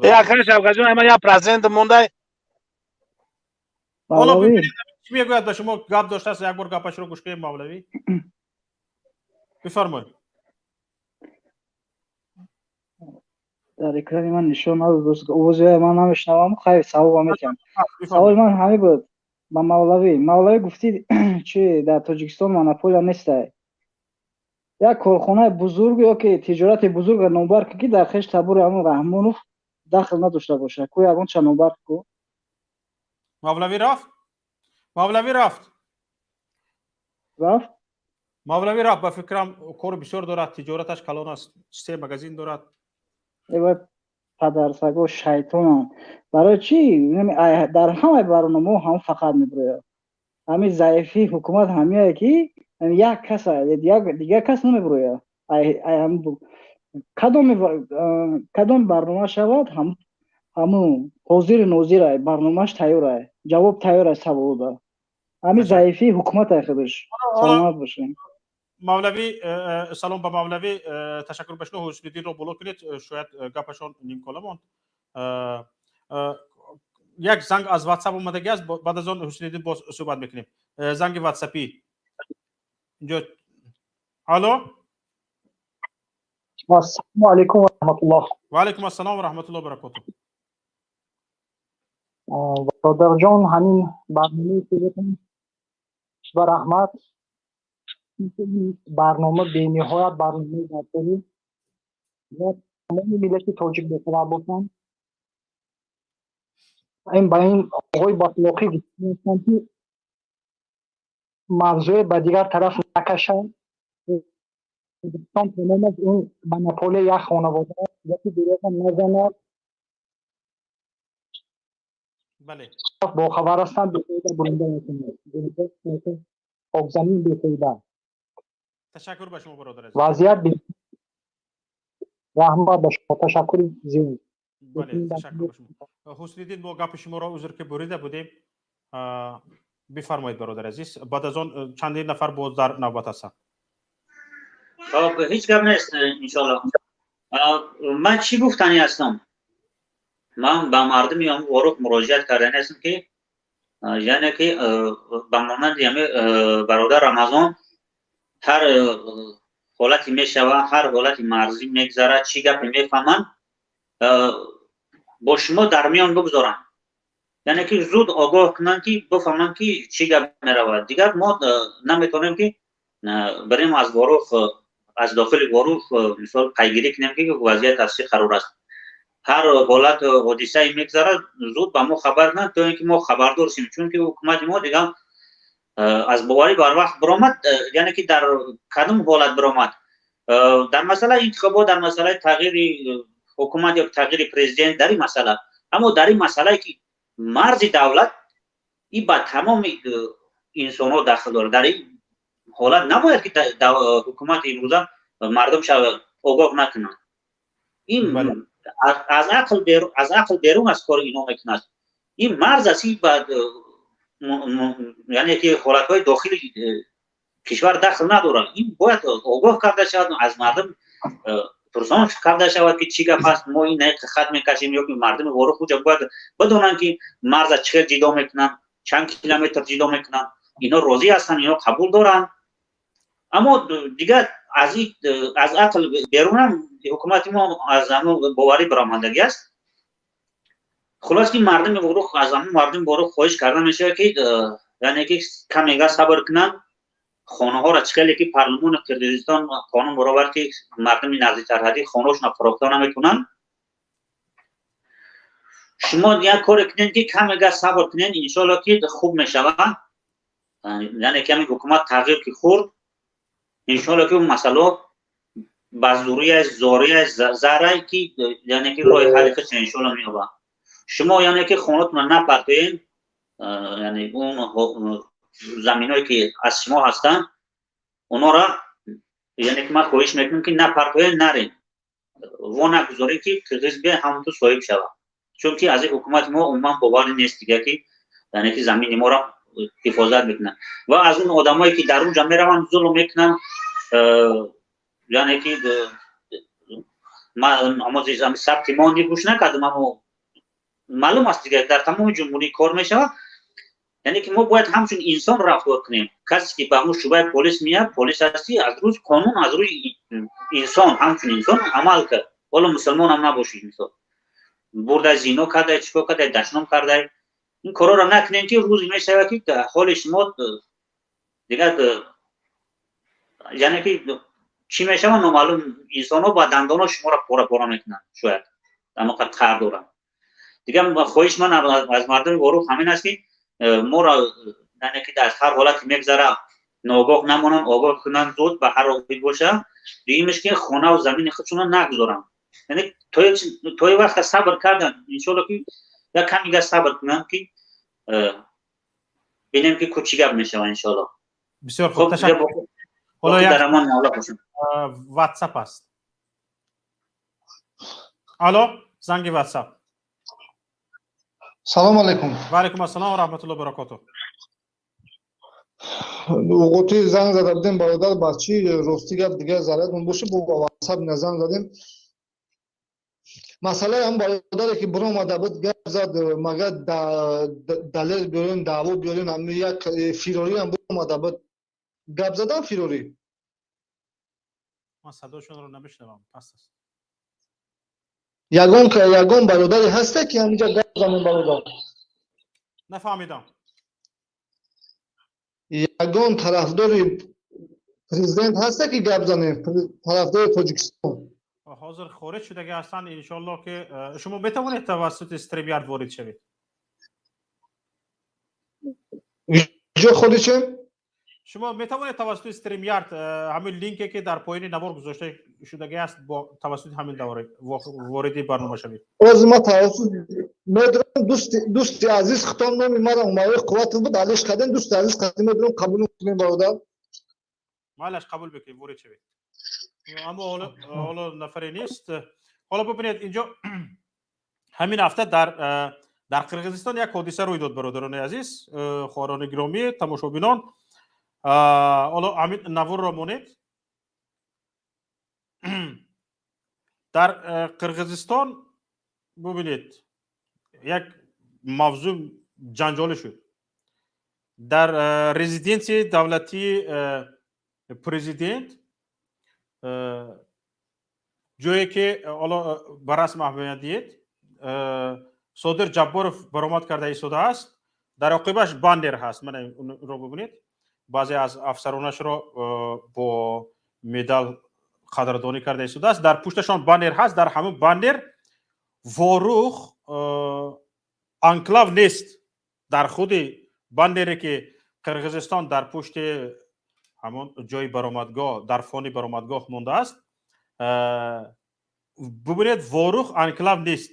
N: یا آخر شب جون من یا پرزنت مونده.
A: حالا ببینید چی میگوید به شما. گپ داشته است، یک بار گپش رو گوش کنید مولوی. بفرمایید.
F: در اکران من نشون نداد، اوضاع من نمیشنوم. خیلی سوال میکنم. سوال من همین بود. با مولوی گفتید چی در تاجیکستان مونوپولیا نیست. یک کارخانه بزرگ یا که تجارت بزرگ نوبرگ که در خش تبور همون رحمانوف دخل نداشته باشه، کوی اون چه نوبرگ کو
A: مولوی رفت به فکرم کار بسیار دارد، تجارتش کلان است، 3 مگزین دارد.
F: ای پدرسگا شیطان برای چی در همه برنامه هم فقط میبره. همین ضعیفی حکومت همیه که یک کس دیگه کس نمیبره. کدام برنامه شود همون حاضر ناظر برنامهش تیاره، جواب تیاره سوال ده. همین ضعیفی حکومت خودش. سلامت باشین.
A: مولوی سلام به مولوی، تشکر بشنو. حسین الدین رو بلو کنید، شاید گپشان نیم کاله ماند. یک زنگ از واتساپ اومدگی است، بعد از آن حسین الدین باز صحبت میکنیم. زنگ واتساپی اینجا. الو
F: السلام علیکم و رحمت الله.
A: و علیکم السلام و رحمت الله و برکاته.
F: برادر جان، همین برنامه تلفن و رحمت، برنامه بی‌نهایت برنامه داری و تمام ملت تاجیک بخواه باشن. این با این آقای باطلاقی گفتن که موضوع به دیگر طرف نکشن. تمام از این مونوپولی یک خانواده یکی دیگه هم نزند.
A: بله
F: با خبر هستند بسیده برنده میکنه آب زمین بسیده.
A: تشکر به شما برادر عزیز.
F: وضعیت رحمت به شما. تشکر زیاد.
A: بله تشکر به شما. حسین الدین ما گپ شما را عذر که بریده بودیم. بفرمایید برادر عزیز. بعد از آن چندین نفر باز در نوبت هستند.
O: خب هیچ گپ نیست انشالله. من چی گفتنی هستم؟ من به مردمی هم واروق مراجعت کردن هستم که یعنی که به مانند برادر رمضان هر حالتی میشوه، هر حالتی مرزی میگذره، چی گپی میفهمن با شما در میان بگذارن، یعنی که زود آگاه کنن که بفهمن که چی گپ میرود. دیگر ما نمیتونیم که بریم از واروق، از داخل واروق مثال پیگیری کنیم که وضعیت اصلی قرار است. هر حالت حادثه میگذره زود به ما خبر نه تا اینکه ما خبردار شیم، چون که حکومت ما دیگه از بواری بر وقت برآمد، یعنی که در کدام حالت برآمد در مسئله انتخابات، در مسئله تغییر حکومت یا تغییر پرزیدنت، در این مسئله، اما در این مسئله که مرز دولت این با تمام انسان ها داخل داره، در این حالت نباید که حکومت امروزه مردم شو آگاه نکنند. این از عقل بیرون از کار اینا میکنند. این مرز اسی بعد یعنی که حالت های داخلی کشور داخل نداره. این باید آگاه کرده شود، از مردم پرسان کرده شود که چی گپ است، ما این خط میکشیم یا که مردم وارو خود باید بدونن که مرز چقدر جدا میکنن، چند کیلومتر جدا میکنن، اینا راضی هستن، اینا قبول دارن. اما دیگه از عقل بیرون هم حکومت ما از همون باوری برآمدگی است. خلاص که مردم وارو از همون مردم وارو خواهش کرده میشه که یعنی که کمی صبر کنن، خانه ها را چخیلی که پارلمان قرقیزستان قانون برآورد که مردم نزدیک سرحدی خانه‌شون فروخته نمیکنن. شما یک کار کنین که کمی صبر کنین، انشالله که خوب میشود. یعنی کمی حکومت تغییر که خورد، انشالله که اون مسئله بازدوری زاری زرعی که یعنی که راه حل خودش انشالله میابه. شما یعنی که خانه‌تون نپرتین، یعنی اون زمینایی که از شما هستن اونا را یعنی که من خواهش میکنم که نپرتین نرین و نگذارین که قرقیز بیا همونطور صاحب شود، چون که از حکومت ما عموما باور نیست دیگه که یعنی که زمین ما را حفاظت میکنن و از اون آدمایی که در اونجا میرون ظلم میکنن. یعنی که من اما زیزم ثبت ماندی گوش نکردم، اما معلوم است دیگه در تمام جمهوری کار میشه. یعنی که ما باید همچون انسان رفتار کنیم. کسی که به همون شعبه پلیس میاد، پلیس هستی، از روز قانون از روی انسان همچون انسان عمل کرد. والا مسلمان هم نباشید، مثلا برده زینا کرده، چیکار کرده، دشنام کرده، این کارا را نکنین که روزی میشه که حال شما دیگه یعنی که چی میشه من نامعلوم. انسان ها با دندان ها شما را پارا میکنن، شاید اما قد خر دارن دیگه. خواهش من از مردم وارو همین است که ما را یعنی که در هر حالت میگذره ناگاه نمونن، آگاه کنن، زود به هر راهی باشه. دیگه که خانه و زمین خودشون نگذارن. یعنی توی وقت صبر کردن، انشالله که یا کمی صبر کنن که ببینیم که کچی گپ میشه انشالله.
A: بسیار خوب، تشکر. حالا یک واتساپ است. الو، زنگ واتساپ.
M: سلام علیکم.
A: و علیکم السلام و رحمت الله و برکاته.
M: اوقاتی زنگ زده بودیم برادر بچی راستی گپ دیگه زدتون باشه با واتساپ نزن زدیم. مسئله هم برادری که برو اومده بود گپ زد، مگر دلیل بیارین، دعوا بیارین، هم یک فیروری هم برو اومده بود گپ زدن. فیروری
A: من صداشون رو نمیشنوم. پس است
M: یگان برادری هسته که همینجا گپ زدن. برادر
A: نفهمیدم.
M: یگان طرفدار پرزیدنت هسته که گپ زنه، طرفدار تاجیکستان
A: حاضر خارج شده هستن. انشالله که شما بتوانید توسط استریم یارد وارد شوید.
M: جو خودشه
A: شما میتوانید توسط استریم یارد همین لینکی که در پایین نوار گذاشته شده است با توسط همین دوره وارد برنامه شوید.
M: از ما توسط میدونم دوست عزیز ختم نمی مرا اومای قوت بود علیش کردن. دوست عزیز ختم میدونم قبول کنیم برادر.
A: مالش قبول بکنید وارد شوید. اما حالا نفری نیست. حالا ببینید اینجا همین هفته در قرقیزستان یک حادثه روی داد برادران عزیز، خواهران گرامی، تماشابینان. حالا همین نوار را مونید. در قرقیزستان ببینید یک موضوع جنجالی شد. در رزیدنسی دولتی پرزیدنت، جایی که حالا بر رسم احمدیت صادر جبارов برآمد کرده ایستاده است، در عقبش باندر هست. من اون رو ببینید، بعضی از افسرانش را با مدال قدردانی کرده ایستاده است. در پشتشان باندر هست. در همون باندر واروخ انکلاو نیست. در خود باندری که قرقیزستان در پشت همون جای برآمدگاه در فانی برآمدگاه مونده است. ببینید واروخ انکلاو نیست.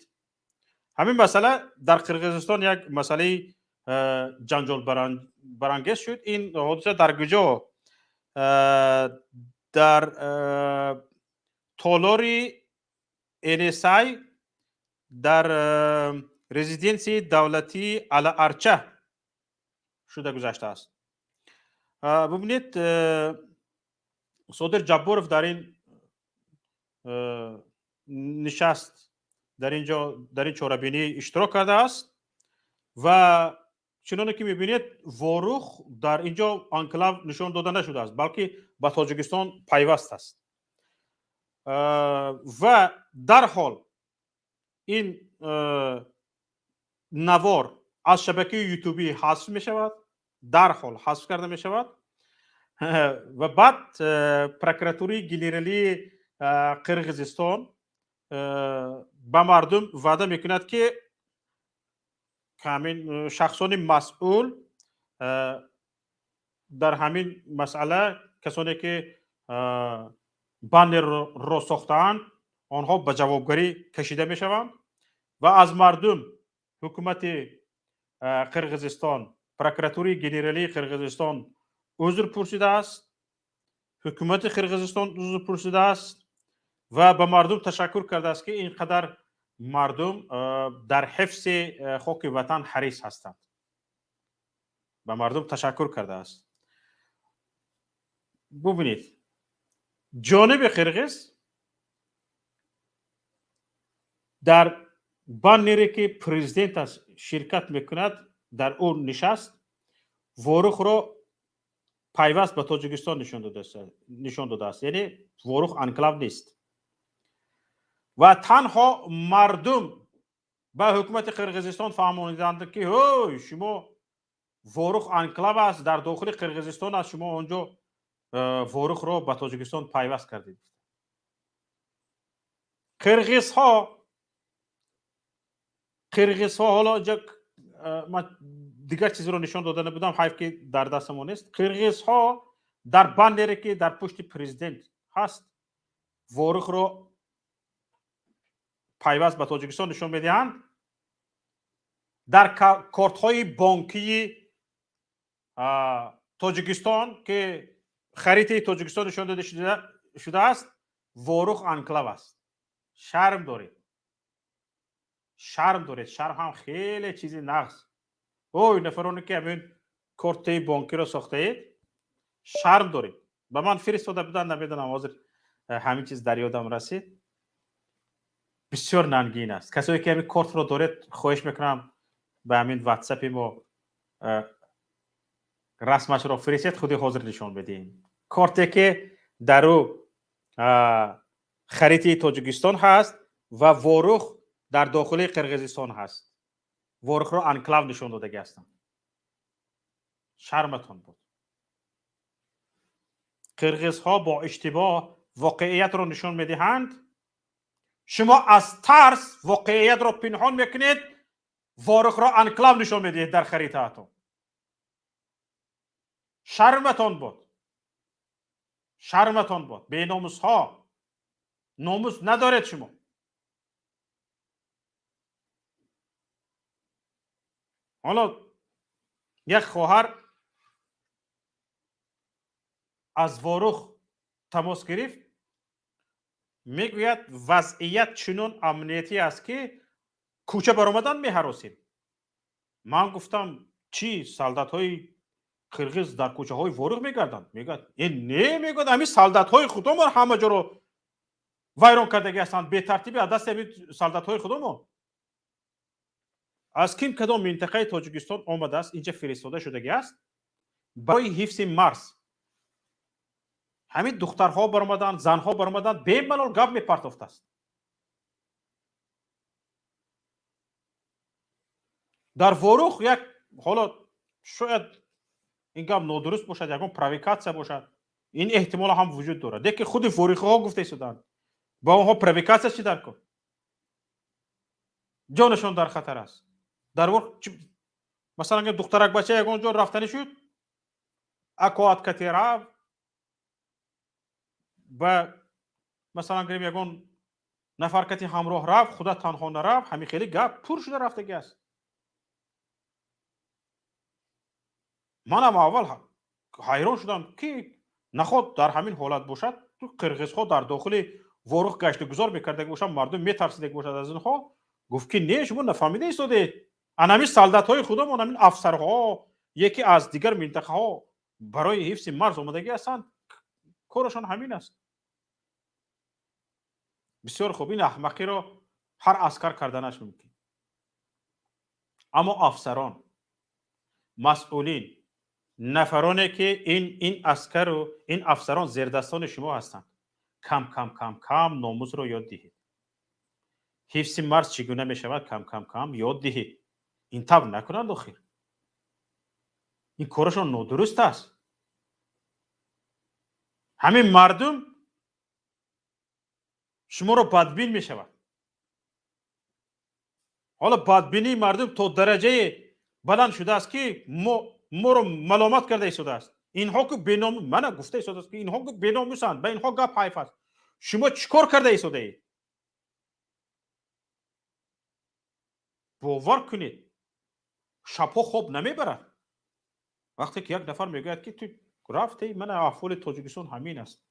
A: همین مسئله در قرقیزستان یک مسئله جنجال برانگیز شد. این حادثه در کجا؟ در تالاری NSI در رزیدنسی دولتی الا ارچه شده گذشته است. ببینید صادر جبارов در این نشست در این چهاربینی اشتراک کرده است و چنانه که میبینید واروخ در اینجا انکلاو نشان داده نشده است، بلکه به تاجیکستان پیوست است و در حال این نوار از شبکه یوتیوبی حذف می شود، در حال حذف کرده می شود و بعد پروکراتوری گنرالی قرقیزستان به مردم وعده میکند که همین شخصان مسئول در همین مسئله، کسانی که بند را ساختند، آنها به جوابگری کشیده می شوند و از مردم حکومت قرقیزستان، پروکراتوری گنرالی قرقیزستان عذر پرسیده است، حکومت قرقیزستان عذر پرسیده است و به مردم تشکر کرده است که اینقدر مردم در حفظ خاک وطن حریص هستند. به مردم تشکر کرده است. ببینید جانب قرقیز در بانری که پرزیدنت از شرکت میکند در اون نشست واروخ را پیوست به تاجیکستان نشان داده است. یعنی واروخ انکلاو نیست و تنها مردم به حکومت قرقیزستان فهمانیدند که شما واروخ انکلاو است، در داخل قرقیزستان است، شما آنجا واروخ را به تاجیکستان پیوست کردید. قرقیزها حالا من دیگر چیزی رو نشان داده نبودم، حیف که در دستمون نیست. قرقیزها در بندری که در پشت پرزیدنت هست واروخ را پیوست به تاجیکستان نشان میدهند. در کارت های بانکی تاجیکستان که خریطه تاجیکستان نشان داده شده است واروخ انکلاو است. شرم دارید، شرم هم خیلی چیزی نقص. نفرانی که همین کارت بانکی را ساخته اید شرم دارید. به من فرستاده بودن، نمیدونم حاضر همین چیز در یادم رسید. بسیار ننگین است. کسایی که همین کارت را دارید خواهش میکنم به همین واتساپ ما رسمش را فرستید، خودی حاضر نشان بدین. کارتی که در او خریطه تاجیکستان هست و واروخ در داخل قرقیزستان هست. واروخ را انکلاو نشان داده هستند. شرمتان بود. قرقیزها با اشتباه واقعیت را نشان میدهند. شما از ترس واقعیت را پنهان میکنید، واروخ را انکلاو نشان میدهید در خریطه هاتون. شرمتان بود. شرمتان بود. بی ناموس ها، ناموس ندارید شما. حالا یک خواهر از واروخ تماس گرفت، میگوید وضعیت چنون امنیتی است که کوچه برآمدن میهراسیم. من گفتم چی؟ سلطات های قرقیز در کوچه های واروخ میگردند؟ میگوید این نمیگوید همین سلطات های خودمون همه جا رو ویران کرده هستند، به ترتیبی از دست همین سلطات های خودمون. از کدام منطقه تاجیکستان آمده است، اینجا فرستاده شده است برای حفظ مرز. همین دخترها برآمدند، زنها برآمدند، به ملال گپ میپرداخت است. در واروخ یک، حالا شاید این گپ نادرست باشد، یکم پرووکاسیا باشد، این احتمال هم وجود دارد. دیگه خود واروخی ها گفته شدند با اونها پرووکاسیا چی در کن، جانشان در خطر است. در واقع مثلا اگر دخترک بچه یک اونجا رفتنی شد، اکوات کتیرا با مثلا گریم یگون نفر کتی همراه رفت خدا تنها نرفت همین خیلی گپ پر شده رفتگی است. منم اول حیران شدم که نخود در همین حالت باشد تو قرقیز ها در داخل ورق گشت گذار میکرده باشن مردم میترسیده باشد از اینها. گفت که نه شما نفهمیده ایستاده انمی سلطت های خودمون همین افسرها یکی از دیگر منطقه ها برای حفظ مرز آمدگی هستند کارشان همین است. بسیار خوب این احمقی را هر عسکر کردنش ممکن، اما افسران مسئولین نفرانی که این عسکر و این افسران زیر دستان شما هستند کم کم کم کم ناموز رو یاد دهید. حفظ مرز چگونه می شود کم کم کم یاد دهید. این تب نکنند آخر. این کارشان نادرست است. همین مردم شما رو بدبین می شود. حالا بدبینی مردم تا درجه بلند شده است که ما رو ملامت کرده ایستاده است. اینها که بینام من گفته ایستاده است که اینها که بیناموسند، به اینها گپ حیف است. شما چیکار کرده ایستاده اید؟ باور کنید شبها خواب نمیبرد وقتی که یک نفر میگوید که تو رفتی من احوال تاجیکستان همین است.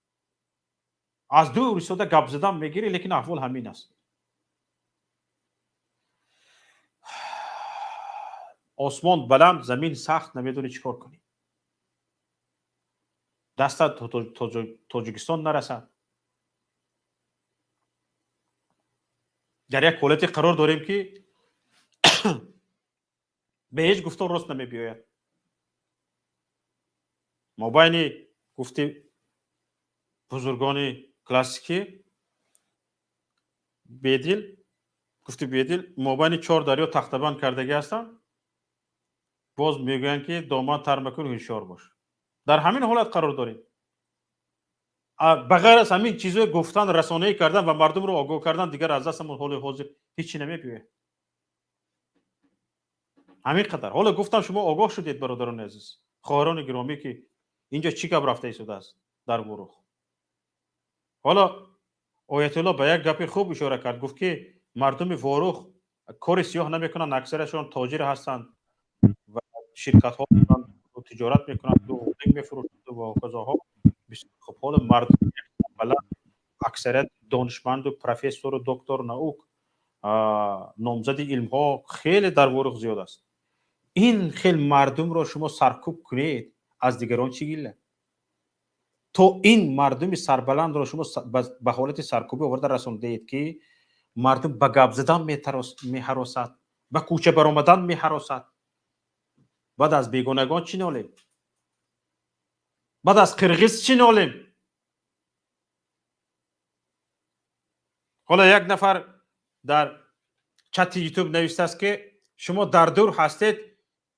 A: از دور ایستاده گپ زدن میگیری لیکن احوال همین است. آسمان بلند زمین سخت نمیدونی چیکار کنی. دستت تاجیکستان نرسد. در یک حالتی قرار داریم که به هیچ گفتار راست نمی بیاید. ما بین گفتی بزرگان کلاسیکی بیدل گفتی بیدل ما بین 4 دریا تختبند کردگی هستن باز میگوین که دامن تر مکن هوشیار باش. در همین حالت قرار داریم. بغیر از همین چیزای گفتن رسانه‌ای کردن و مردم رو آگاه کردن دیگر از دستمون حال حاضر هیچی نمیپیه. همین قدر. حالا گفتم شما آگاه شدید برادران عزیز، خواهران گرامی که اینجا چی گپ رفته ایستاده است در گروه. حالا آیت الله به یک گپ خوب اشاره کرد، گفت که مردم واروخ کار سیاه نمیکنن، اکثرشون تاجر هستند و شرکت ها و تجارت میکنن و هلدینگ میفروشند و کذاها. خب حالا مردم اکثریت دانشمند و پروفسور و دکتر نوک نامزد علم ها خیلی در واروخ زیاد است. این خیلی مردم رو شما سرکوب کنید از دیگران چی گیله؟ تو این مردم سربلند رو شما به حالت سرکوبی آورده رسوندید که مردم به گپ زدن می‌هراسد، به کوچه برآمدن می‌هراسد. بعد از بیگانگان چی نالیم؟ بعد از قرقیز چی نالیم؟ حالا یک نفر در چت یوتیوب نوشته است که شما در دور هستید،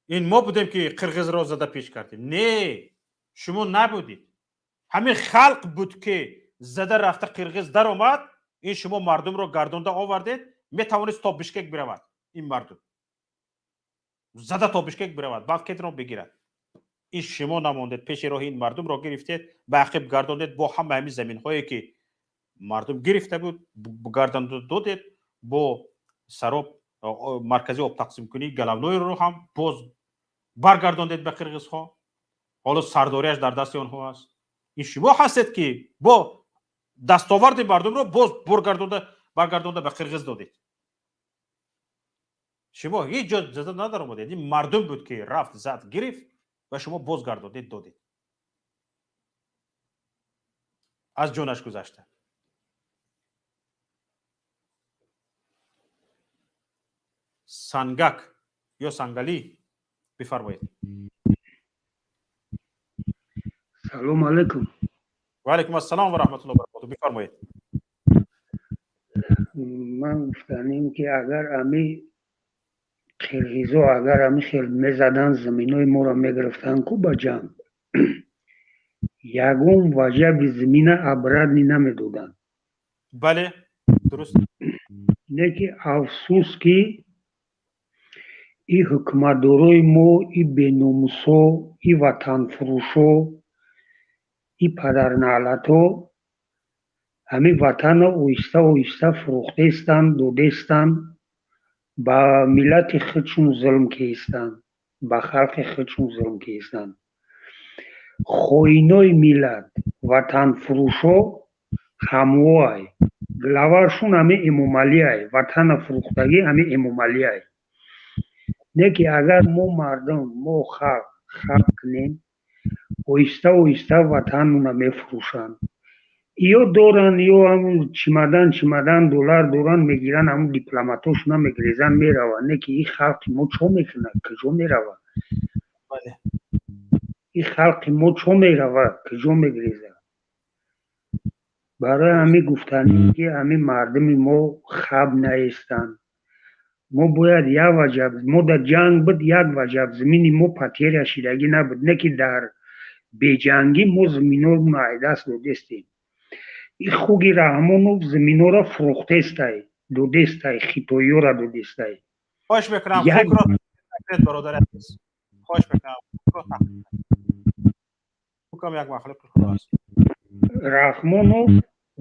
A: این ما بودیم که قرقیز را زده پیش کردیم. نه، شما نبودید. همین خلق بود که زده رفته قرقیز در آمد، این شما مردم را گردونده آوردید، میتوانست تا بشکک برود. این مردم زده تا بشکک برود، بعد کتر را بگیرد. این شما نماندید، پیش راه این مردم را گرفتید، به عقب گرداندید، با همین زمین هایی که مردم گرفته بود گرداندید دادید، با سراب مرکزی آب تقسیم کنی گلولوی رو هم باز برگرداندید به قرقیز ها. حالا سرداریش در دست آنها است. این شما هستید که با دستاورد مردم رو باز برگردانده به قرقیز دادید. شما هیچ جا زده ندار آمدید. این مردم بود که رفت زد گرفت و شما باز گرداندید دادید. از جونش گذشته. سنگک یا سنگلی بفرمایید.
P: سلام علیکم.
A: و علیکم السلام و رحمت الله و برکاته. بفرمایید.
P: من گفتنیم که اگر امی قرقیزا اگر امی خیلی میزدن زمینای ما را میگرفتن کو با جنگ یگون وجه به زمین ابردنی نمیدودن.
A: بله درست.
P: نه که افسوس که این حکمتدارای ما این بیناموسا این وطن فروشا این پدر نعلتا ҳами ватана оҳиста оҳиста фурӯхтестанд додестанд ба миллати худшун зулм кистанд ба халқи худшун зулм кистанд хоинои миллат ватанфурӯшо ҳамоай главаршун ҳами эмомалиай ватана фурӯхтагӣ ҳами эмомалиай не ки агар мо мардум мо халқ кунем оҳиста оҳиста ватануна мефурӯшанд ё доранд ё ҳамун чимадан доллар доранд мегиранд ҳамун дипломатошуна мегирезанд мераванд не ки ин халқи мо чо мекунад куҷо меравад ин халқи мо чо меравад куҷо мегирезад барои ҳамин гуфтанӣ ки ҳамин мардуми мо хаб наистанд мо бояд як ваҷаб мо дар ҷанг буд як ваҷаб замини мо потеря шидагӣ набуд не ки дар беҷангӣ мо заминҳоро айдаст додестем ин хуги раҳмонов заминҳоро фурӯхтестай додестай хитоиёро додестай
A: خواهش میکنم خوک را تقدید برادر عزیز خواهش میکنم خوکم یک مخلوق خداست
P: раҳмонов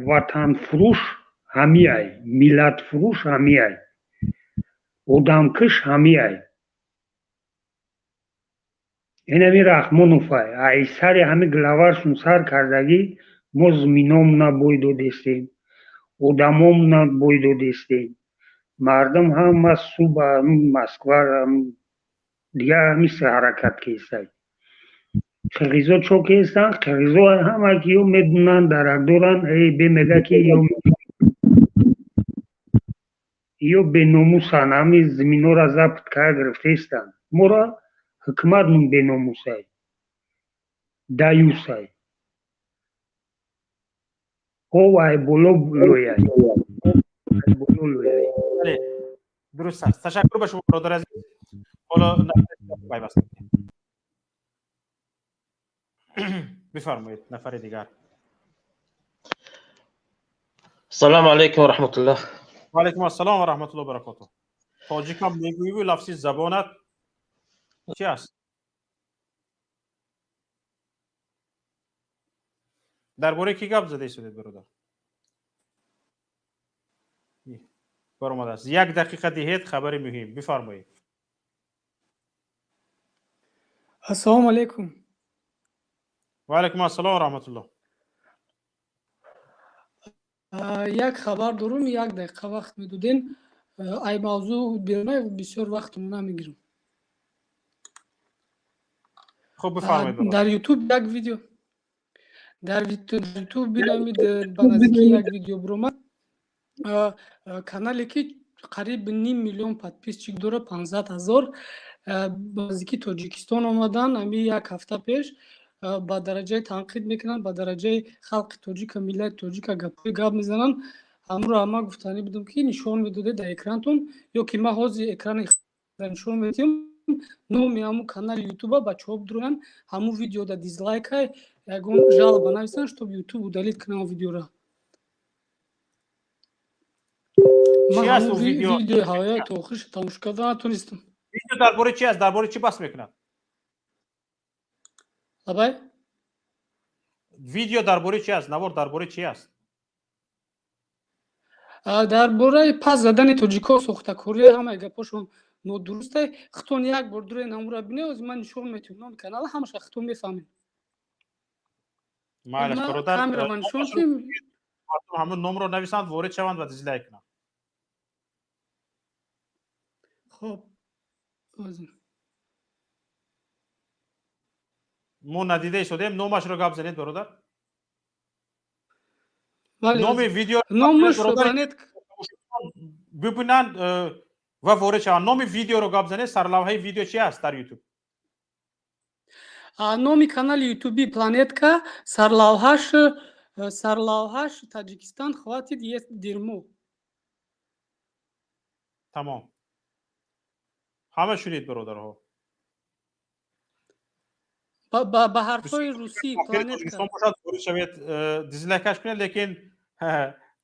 P: ватанфурӯш ҳамиай миллатфурӯш ҳамиай одамкиш ҳамиай ин ҳами раҳмоновай ай сари ҳами главаршун сар кардагӣ мо заминҳомуна бой додестем одамомуна бой додестем мардум ҳама субҳ москва дига ҳамиса ҳаракат кистай қирғизо чо кистанд қирғизо ҳама ки ё медунанд дарак доранд бемега ки ё беномусанд ҳами заминҳоро забт карда гирифтаистанд моро ҳукуматмон беномусай даюсай ҳовай боло лояй
A: درست است تشکر به شما برادر عزیز حالا بفرمایید نفر دیگر
Q: السلام علیکم و رحمت الله
A: و علیکم السلام و رحمت الله و برکاته تاجیک هم میگویی و لفظی زبانت چی است درباره کی گپ زده شدید برادر برآمده است 1 دقیقه دهید خبر مهم بفرمایید
R: السلام علیکم
A: و علیکم السلام و رحمت الله
R: یک خبر دارم 1 دقیقه وقت میدادین ای موضوع بیرونه بسیار وقت نمیگیرم
A: خب بفرمایید
R: در یوتیوب یک ویدیو در یوتیوب بینامید بعد یک ویدیو برومد کانالی که قریب 5 میلیون подписчик داره 500,000 بازیکی تاجیکستان آمدن امی 1 هفته پیش با درجه تنقید میکنن با درجه خلق تاجیک ملت تاجیک گپ میزنن امروز ما گفتنی بودم که نشون میداده در اکرانتون یا که ما حاضر اکران نشون میدیم نومی همو کانال یوتیوب با چوب درون همو ویدیو دا دیزلایک های یگون жалоба нависанд чтоб ютуб удалит к нам видео
A: چی است اون ویدیو
R: های تو آخرش تماشا کردن نتونستم
A: ویدیو درباره چی است درباره چی بحث میکنن
R: ابای
A: ویدیو درباره چی است نوار درباره چی است
R: درباره پس زدن تاجیکا ساختکاری همه گپاشون نادرسته خطون یک بار دوره نمورا بینه از من نشون میتونم کانال همش خطون میفهمیم
A: معلش برادر
R: کامرمان نشون کنیم
A: همون نام رو نویسند وارد شوند و دیزلایک کنند
R: خب
A: ما ندیده شدیم نامش رو گپ زنید برادر
R: نام
A: ویدیو
R: نامش رو ببینید
A: ببینند و وارد شوند نام ویدیو رو گپ زنید سرلوحه ویدیو چی است در یوتیوب
R: نام کانال یوتیوبی پلانетка سرلوحه‌اش تاجیکستان خواتید یه دیرمو
A: تمام همه شنید برادرها
R: با حرفای روسی پلانетка
A: وارد شوید دیزلایکش کنید لیکن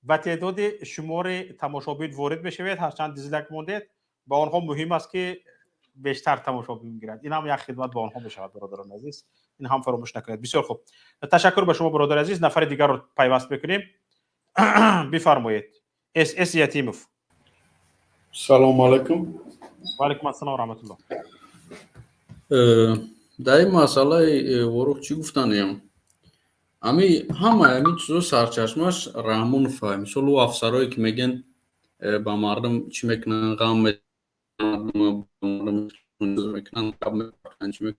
A: با تعداد شمار تماشابین وارد بشوید هرچند دیزلایک موندید با آنها مهم است که بیشتر تماشابین میگیرند این هم یک خدمت به آنها بشود برادران عزیز این هم فراموش نکنید بسیار خوب تشکر به شما برادر عزیز نفر دیگر رو پیوست بکنیم بفرمایید. اس یتیموف.
S: سلام علیکم.
A: و علیکم السلام و رحمت الله.
S: در این مسئله ورق چی گفتنیم؟ امی همه امی چیزو سرچشمش رحمونوف های. مثلا او افسرهایی که میگن با مردم چی میکنن، غم میکنن، چی میکنن.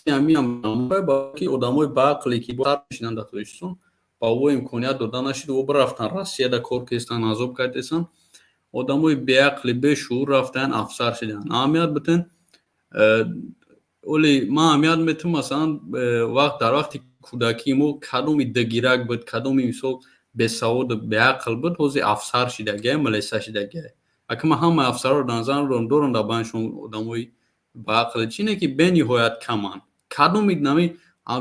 S: امی هم با که آدمای با عقلی که با میشینن در تویشتون با او امکانیت دادن نشید و برفتن راسیه در کار کردن عذاب کردن. آدمای به عقلی به شعور رفتن افسر شدن. اهمیت بتن ولی ما اهمیت میتونم مثلا وقت در وقتی کودکی مو کدومی دگیرک بود، کدومی مثلا به سواد به عقل بود، حوزی افسر شدگه، ملیسا شدگه. اگه ما همه افسر رو دنزان رو دورن دبانشون آدمای با عقل چینه که به نهایت کمان. کدومی نمی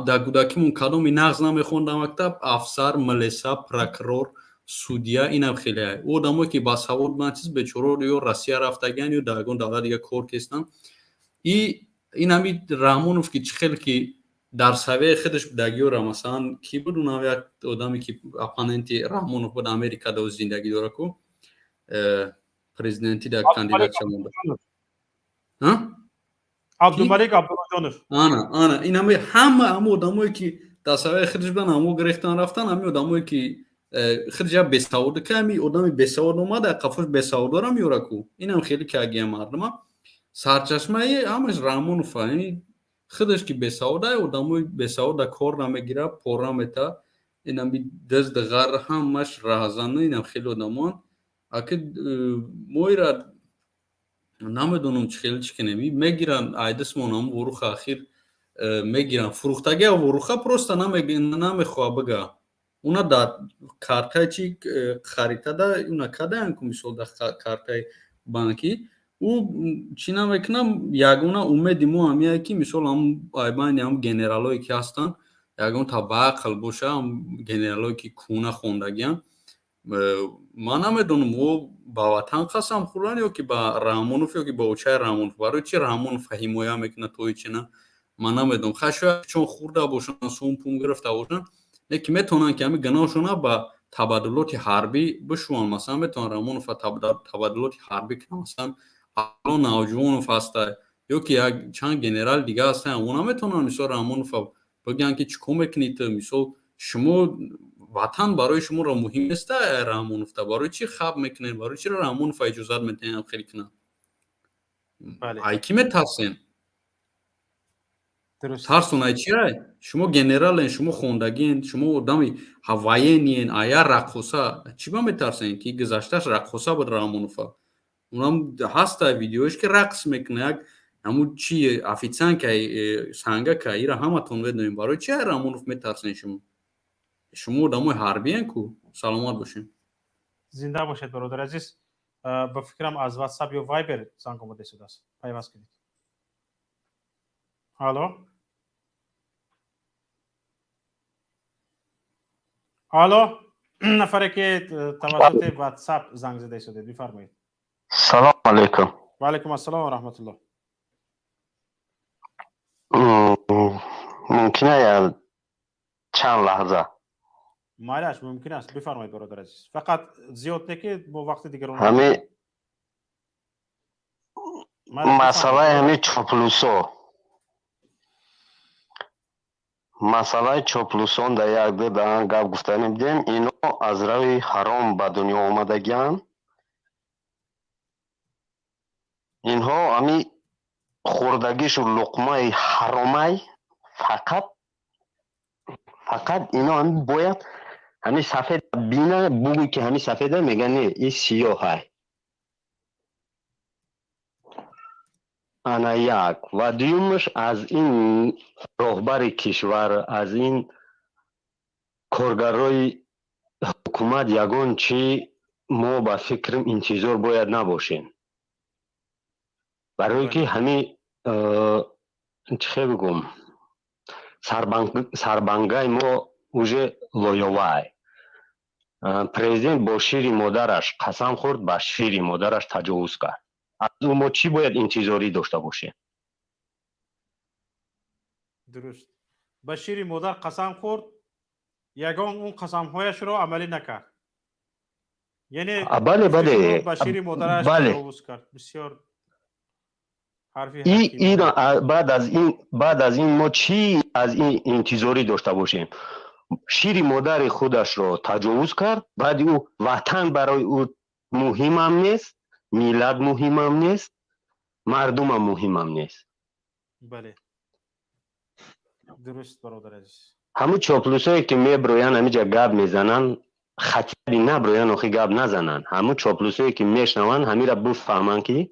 S: در کودکی مون کدومی نغز نمیخوندم مکتب افسر، ملیسا، پروکرور، سودیا اینم خیلی های. او آدمایی که با سواد من چیز به چرور یا راسیه رفتگن یا درگون دولت دیگه کار کردن. این همی رحمونوف که خیلی که در سویه خودش بدگی و مثلا کی بود اونم یک آدمی که اپاننتی رحمونوف بود امریکا دو زندگی داره کو پرزیدنتی در کاندیدات شمونده.
A: عبدالملک عبدالجانوف.
S: آنا این همه آدمایی که در سویه خودش بدن همو گرفتن رفتن همی آدمایی که خودش بسواد که همی آدمی بسواد اومده قفش بسواد داره میوره کو. اینم خیلی که اگه مردم سرچشمه همش رحمونوف های. خودش که بساوده آدمای بساوده کار نمیگیره پورا میتا اینم دست غر همش راهزنه اینم خیلی آدمان اگه مویرا نمیدونم چخیل چکنمی میگیرن ایدسمون هم وروخ اخیر میگیرن فروختگی وروخه پروستا نمیخواه بگه اونا در کارتای چی خریده ده اونا کده هم کمیسول در کارتای بانکی او چی نمیکنم یگونه امیدی مو همیه که مثلا هم ایبانی هم گنرالایی که هستن یگونه تا باقل باشه هم گنرالایی که کونه خوندگیان من نمیدونم او با وطن قسم خورن یا که با رحمونوف یا که با اوچه رحمونوف برای چی رحمونوف حمایه میکنه توی چی نه من نمیدونم خشوه چون خورده باشن سون پوم گرفته باشن لیکن میتونن که همی گناهشونه با تبادلات حربی بشون مثلا میتونن رحمونوف تبادلات حربی کنه مثلا الان نوجوان هسته یا که چند گنرال دیگه هستن اونا میتونن مثلا رحمونوف بگن که چیکار میکنید مثلا شما وطن برای شما را مهم است رحمونوف برای چی خب میکنین برای چی رحمونوف اجازه میدین خیلی کنه
A: بله
S: ای کی میترسین
A: درست
S: ترسون ای چیه شما گنرالین شما خوندگین شما آدمی هوایینین آیا رقصا چی با میترسین که گذشتهش رقصا بود رحمونوف اونم هست ویدیوش که رقص میکنه همون چی افیتسان که سانگا که ایرا همتون بدونیم برای چی رحمونوف میترسین شما دموی حربیین کو سلامت باشین
A: زنده باشید برادر عزیز با فکرم از واتساپ یا وایبر زنگ آمده شده است پیوست کنید الو نفری که توسط واتساپ زنگ زده شده بفرمایید
K: سلام علیکم
A: و علیکم السلام و رحمت الله
K: ممکنه چند لحظه
A: مالش ممکن است بفرمایید برادر عزیز فقط زیاد نکید با وقت دیگر
K: همین مسئله همین چوپلوسون در یک دو دهان گپ گفتن میدیم اینو از روی حرام به دنیا آمدگیان اینها همین خوردگیش و لقمه حرامه فقط اینا هم باید همین سفید بینه بگوی که همین سفیده میگن این سیاه های انا یک و دیومش از این رهبر کشور از این کارگرای حکومت یگان چی ما با فکرم انتظار باید نباشیم برای که همین چه بگم سربنگای ما اوجه لایوای پرزیدنت با شیر مادرش قسم خورد با شیر مادرش تجاوز کرد از اون ما چی باید انتظاری داشته باشیم
A: درست با شیر مادر قسم خورد یگان اون قسم هایش رو عملی نکرد یعنی
Q: بله بله
A: با شیر مادرش
Q: بله
A: تجاوز کرد. بسیار حرفی
Q: این بعد از این ما چی از این انتظاری داشته باشیم؟ شیر مادر خودش رو تجاوز کرد، بعد او وطن برای او مهم هم نیست، میلاد مهم هم نیست، مردم هم مهم هم نیست.
A: بله درست برادر عزیز.
Q: همون چاپلوسایی که میبروین همینجا گاب میزنن خطری نبروین آخی گاب نزنن. همون چاپلوسایی که میشنون همین را بفهمن که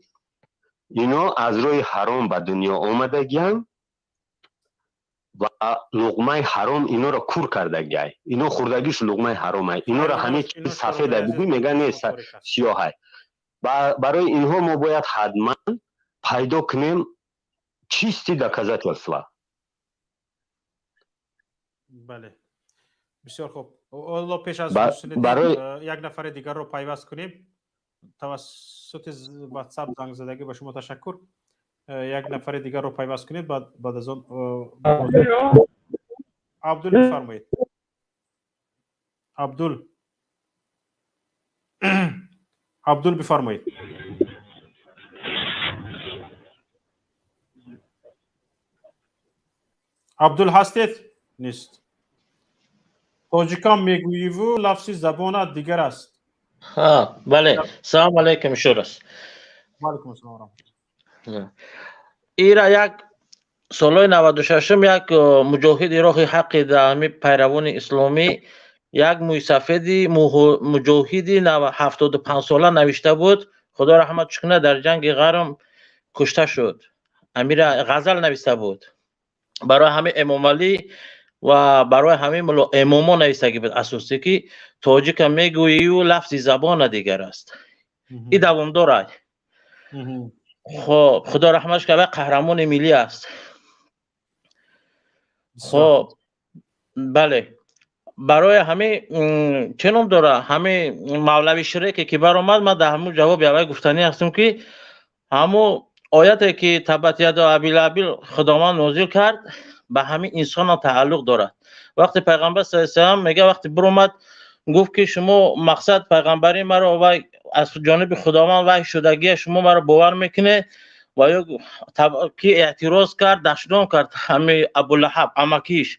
Q: اینا از روی حرام به دنیا آمدگیان و لقمه حرام اینا را کور کردگی. اینا خوردگیش لقمه حرامه. اینا را همه چیز سفید بگوی میگن نیست سیاهه. برای اینها ما باید حتما پیدا کنیم چیستی دکازت وصله.
A: بله بسیار خوب. الله پیش از
Q: برای
A: یک نفر دیگر رو پیوست کنیم. توسط واتساپ زنگ زدگی به شما تشکر. یک نفر دیگر رو پیوست کنید بعد از اون عبدال بفرمایید. عبدال بفرمایید. عبدال هستید؟ نیست. تاجیکان میگویی و لفظی زبان دیگر است.
Q: ها بله. سلام علیکم شورس.
A: و علیکم السلام.
Q: ایرا یک سالهای 96 یک مجاهد راه حق دائمی پیروان اسلامی یک موی سفیدی مجاهدی 75 ساله نوشته بود خدا رحمتش کنه در جنگ قرم کشته شد. امیر غزل نوشته بود برای همه امام علی و برای همه اماما نوشته بود اساسی که تاجیک میگویی و لفظی زبان دیگر است. این دوام داره. خب خدا رحمتش کنه قهرمان ملی است. خب بله برای همه چنم داره همه مولوی شریک که برآمد ما در همون جواب یاوی گفتنی هستم که همون آیتی که تبت یدا ابی لهب خداوند نازل کرد به همین انسان تعلق دارد. وقتی پیغمبر صلی الله علیه و آله میگه وقتی برآمد گفت که شما مقصد پیغمبری مرا و از جانب خداوند وحی شدگی شما مرا باور میکنه و یا که اعتراض کرد دشنام کرد همه ابولهب امکیش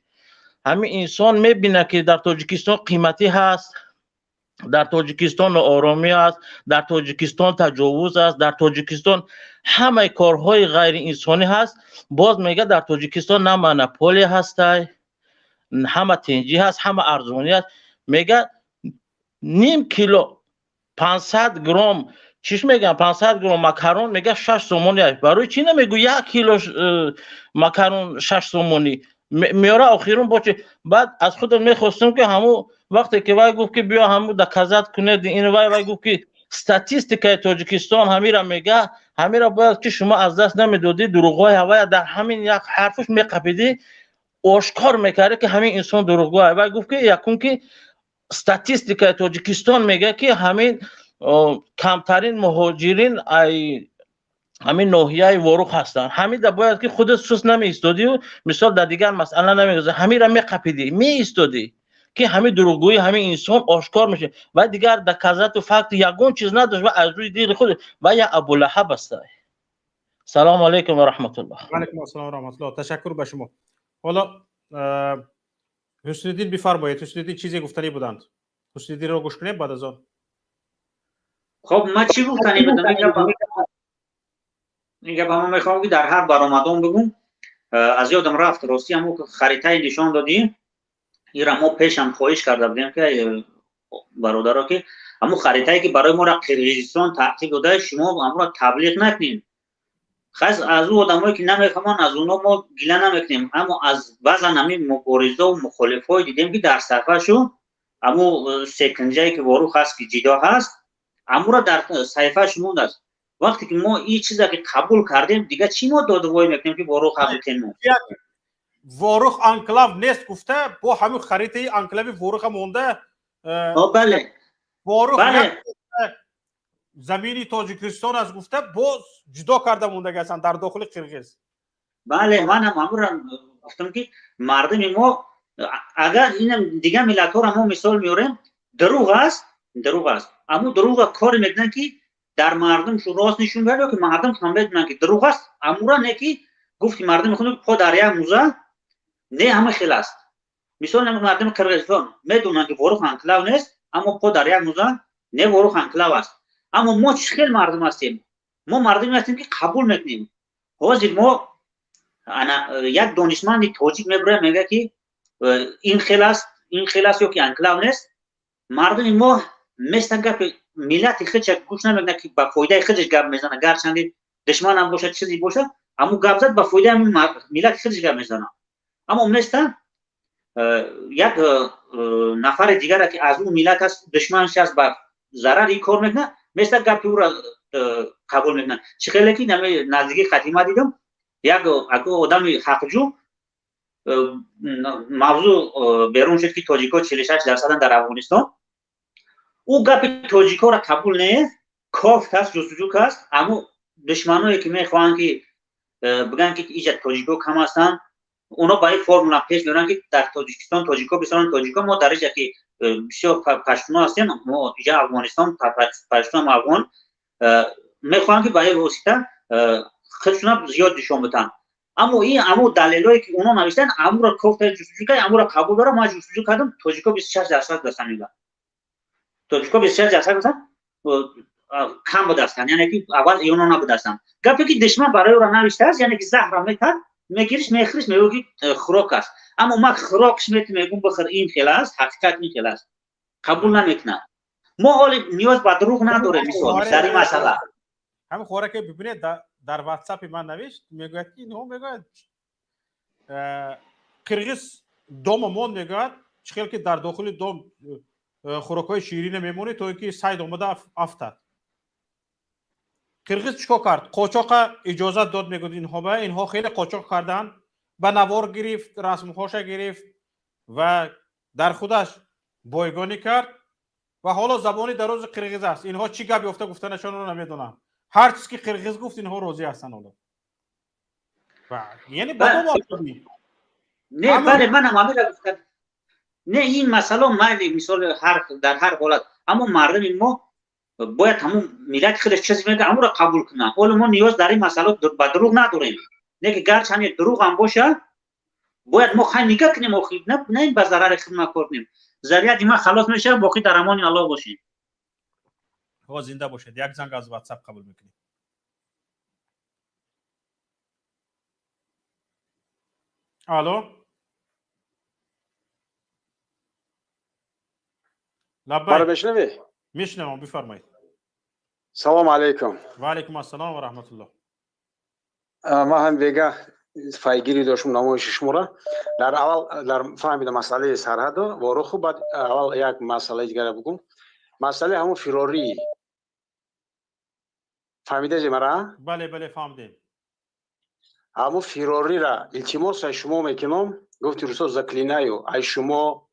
Q: همین انسان میبینه که در تاجیکستان قیمتی هست، در تاجیکستان آرامی است، در تاجیکستان تجاوز است، در تاجیکستان همه کارهای غیر انسانی هست. باز میگه در تاجیکستان نه مونوپولی هست، همه تنجی هست، همه ارزونی است. میگه نیم کیلو 500 گرم چیش میگن 500 گرم مکرون میگه 6 سومونی است. برای چی نمیگو 1 کیلو مکرون 6 سومونی میاره آخرون باشه. بعد از خودم میخواستم که همون وقتی که وای گفت که بیا همون دکازت کنه این وای گفت که استاتستیکای تاجیکستان همیرا میگه همیرا باید که شما از دست نمیدادی دروغای هوای در همین یک حرفش میقپیدی آشکار میکرده که همین انسان دروغگوه. وای گفت که یکون که استاتستیکای تاجیکستان میگه که همین کمترین مهاجرین همین ناحیه واروق هستن. همین دا باید که خودت سوس نمی ایستادی و مثال در دیگر مسئله نمیگذاری همین را میقپیدی می ایستادی که همین دروغگویی همین انسان آشکار میشه و دیگر دکازت و فکت یگون چیز نداشت و از روی دید خود و یا ابولهب است. سلام علیکم و رحمت الله.
A: و علیکم السلام و رحمت الله. تشکر به شما. حالا حسن الدین بفرمایید. حسن الدین چیزی گفتنی بودند. حسن الدین رو گوش کنیم بعد از آن.
O: خب ما چی گفتنی بودم میگه با ما میخوام که در هر برآمدون بگم از یادم رفت راستی همون خریطه نشان دادیم ایرا ما پیش هم خواهش کرده بودیم که برادرها که همون خریطه‌ای که برای ما را قرقیزستان تحقیق داده شما همون را تبلیغ نکنین. خاص از اون آدمایی که نمیفهمن از اونا ما گله نمیکنیم اما از بعضا همین مبارزه و مخالفای دیدیم که در صفحه شو همون سکنجه‌ای که واروخ هست که جدا هست همون را در صفحه شموند است. وقتی که ما این چیزا که قبول کردیم دیگه چی ما دادوایی میکنیم که واروخ حق کنیم؟
A: واروخ انکلاو نیست گفته با همین خریطه انکلاوی واروخ مونده.
O: بله
A: واروخ بله. زمینی تاجیکستان از گفته باز جدا کرده مونده گستن در داخل قرقیز.
O: بله من هم همون را گفتم که مردم ما اگر اینم دیگه ملت ها را ما مثال میاریم دروغ است دروغ است. اما دروغ کار میکنن که در مردم شو راست نشون بده که مردم هم بدونن که دروغ است. امورا نه که گفت که مردم میخوان پا در یک موزه نه همه خیلی است. مثلا مردم کرغیزستان میدونن که ورق انکلاو نیست اما پا در یک موزه نه ورق انکلاو است. اما ما خیلی مردم هستیم. ما مردمی هستیم که قبول میکنیم. حاضر ما یک دانشمند تاجیک میبره میگه که این خیلی است یا که انکلاو نیست. مردم ما مثل گپ ملت خودش گوش نمیکنه که با فایده خودش گپ میزنه، گرچند دشمن هم باشه چیزی باشه اما گپ زد با فایده ملت خودش گپ میزنه. اما مثل یک نفر دیگر که از اون ملت است دشمنش است با ضرر این کار میکنه مثل گپ او را قبول میکنه. چه خیلی که نزدیکی خاتمه دیدم یک آدم حقجو موضوع بیرون شد که تاجیک‌ها 46% در افغانستان. او گپ تاجیک‌ها را قبول نه، کاف است، جستجو است. اما دشمنایی که میخوان که بگن که ایجاد تاجیک‌ها کم هستن اونا با این فرمول پیش میرن که در تاجیکستان تاجیک‌ها بسیار تاجیک‌ها ما درجه که بسیار پشتونا هستیم ما اینجا افغانستان پشتون افغان میخوان که با این واسطه خودشون زیاد نشون بدن. اما دلایلی که اونا نوشتن امور را کاف جستجو کرد امور را قبول داره. ما جستجو کردم تاجیک‌ها 26% هستن. میگن تاجیک‌ها 26% هستن کم بوده است، یعنی که اول اینا نبوده استن. گپی که دشمن برای او را نوشته است یعنی که زهر میکرد میگیرش میخریش میگه خوراک است. اما ما خوراکش میگم بخیر این خیلی است، حقیقت این خیلی است قبول نمیکنه. ما حال نیاز به دروغ نداره. مثال سری مسئله
A: همین خوراک که ببینید در واتساپ من نوشت میگه که نه میگه قرغیز دوممون میگه چخیل که در داخل دوم خوراکای شیرین میمونه تا اینکه سید اومده افتاد. قرغیز چیکار کرد؟ قاچاق اجازه داد میگه اینها خیلی قاچاق کردن، به نوار گرفت، رسم‌هاش گرفت و در خودش بایگانی کرد و حالا زبانی دراز قرغیز است. اینها چی گپ گفته گفتنشون رو نمیدونم. هر چیزی که قرغیز گفت اینها راضی هستن. حالا یعنی بدون واقعی
O: نه بله منم همین گفتم. نه این مسئله مالی مثال در هر حالت اما مردم ما باید همون ملت خودش چیزی میگه امور را قبول کنن. حالا ما نیاز در این مسئله به دروغ نداریم. نه که گرچند دروغ هم باشه باید ما خیلی نگاه کنیم و نه به ضرر خود کنیم. ذریعه ما خلاص میشه باقی در امان الله باشیم.
A: خدا زنده باشید. یک زنگ از واتساپ قبول میکنیم. الو
T: مرا بشنوی؟
A: میشنوم بفرمایید.
T: سلام علیکم.
A: و علیکم السلام و رحمت الله.
T: ما هم دیگه فایگیری داشتم نمایش شما را در اول در فهمیدم مسئله سرحد و رو خوب بعد اول یک مسئله دیگه بگم. مسئله همون فراری فهمیده جی مرا؟
A: بله بله فهمیدم.
T: همون فراری را التماس شما میکنم گفتی رسول زکلینایو ای شما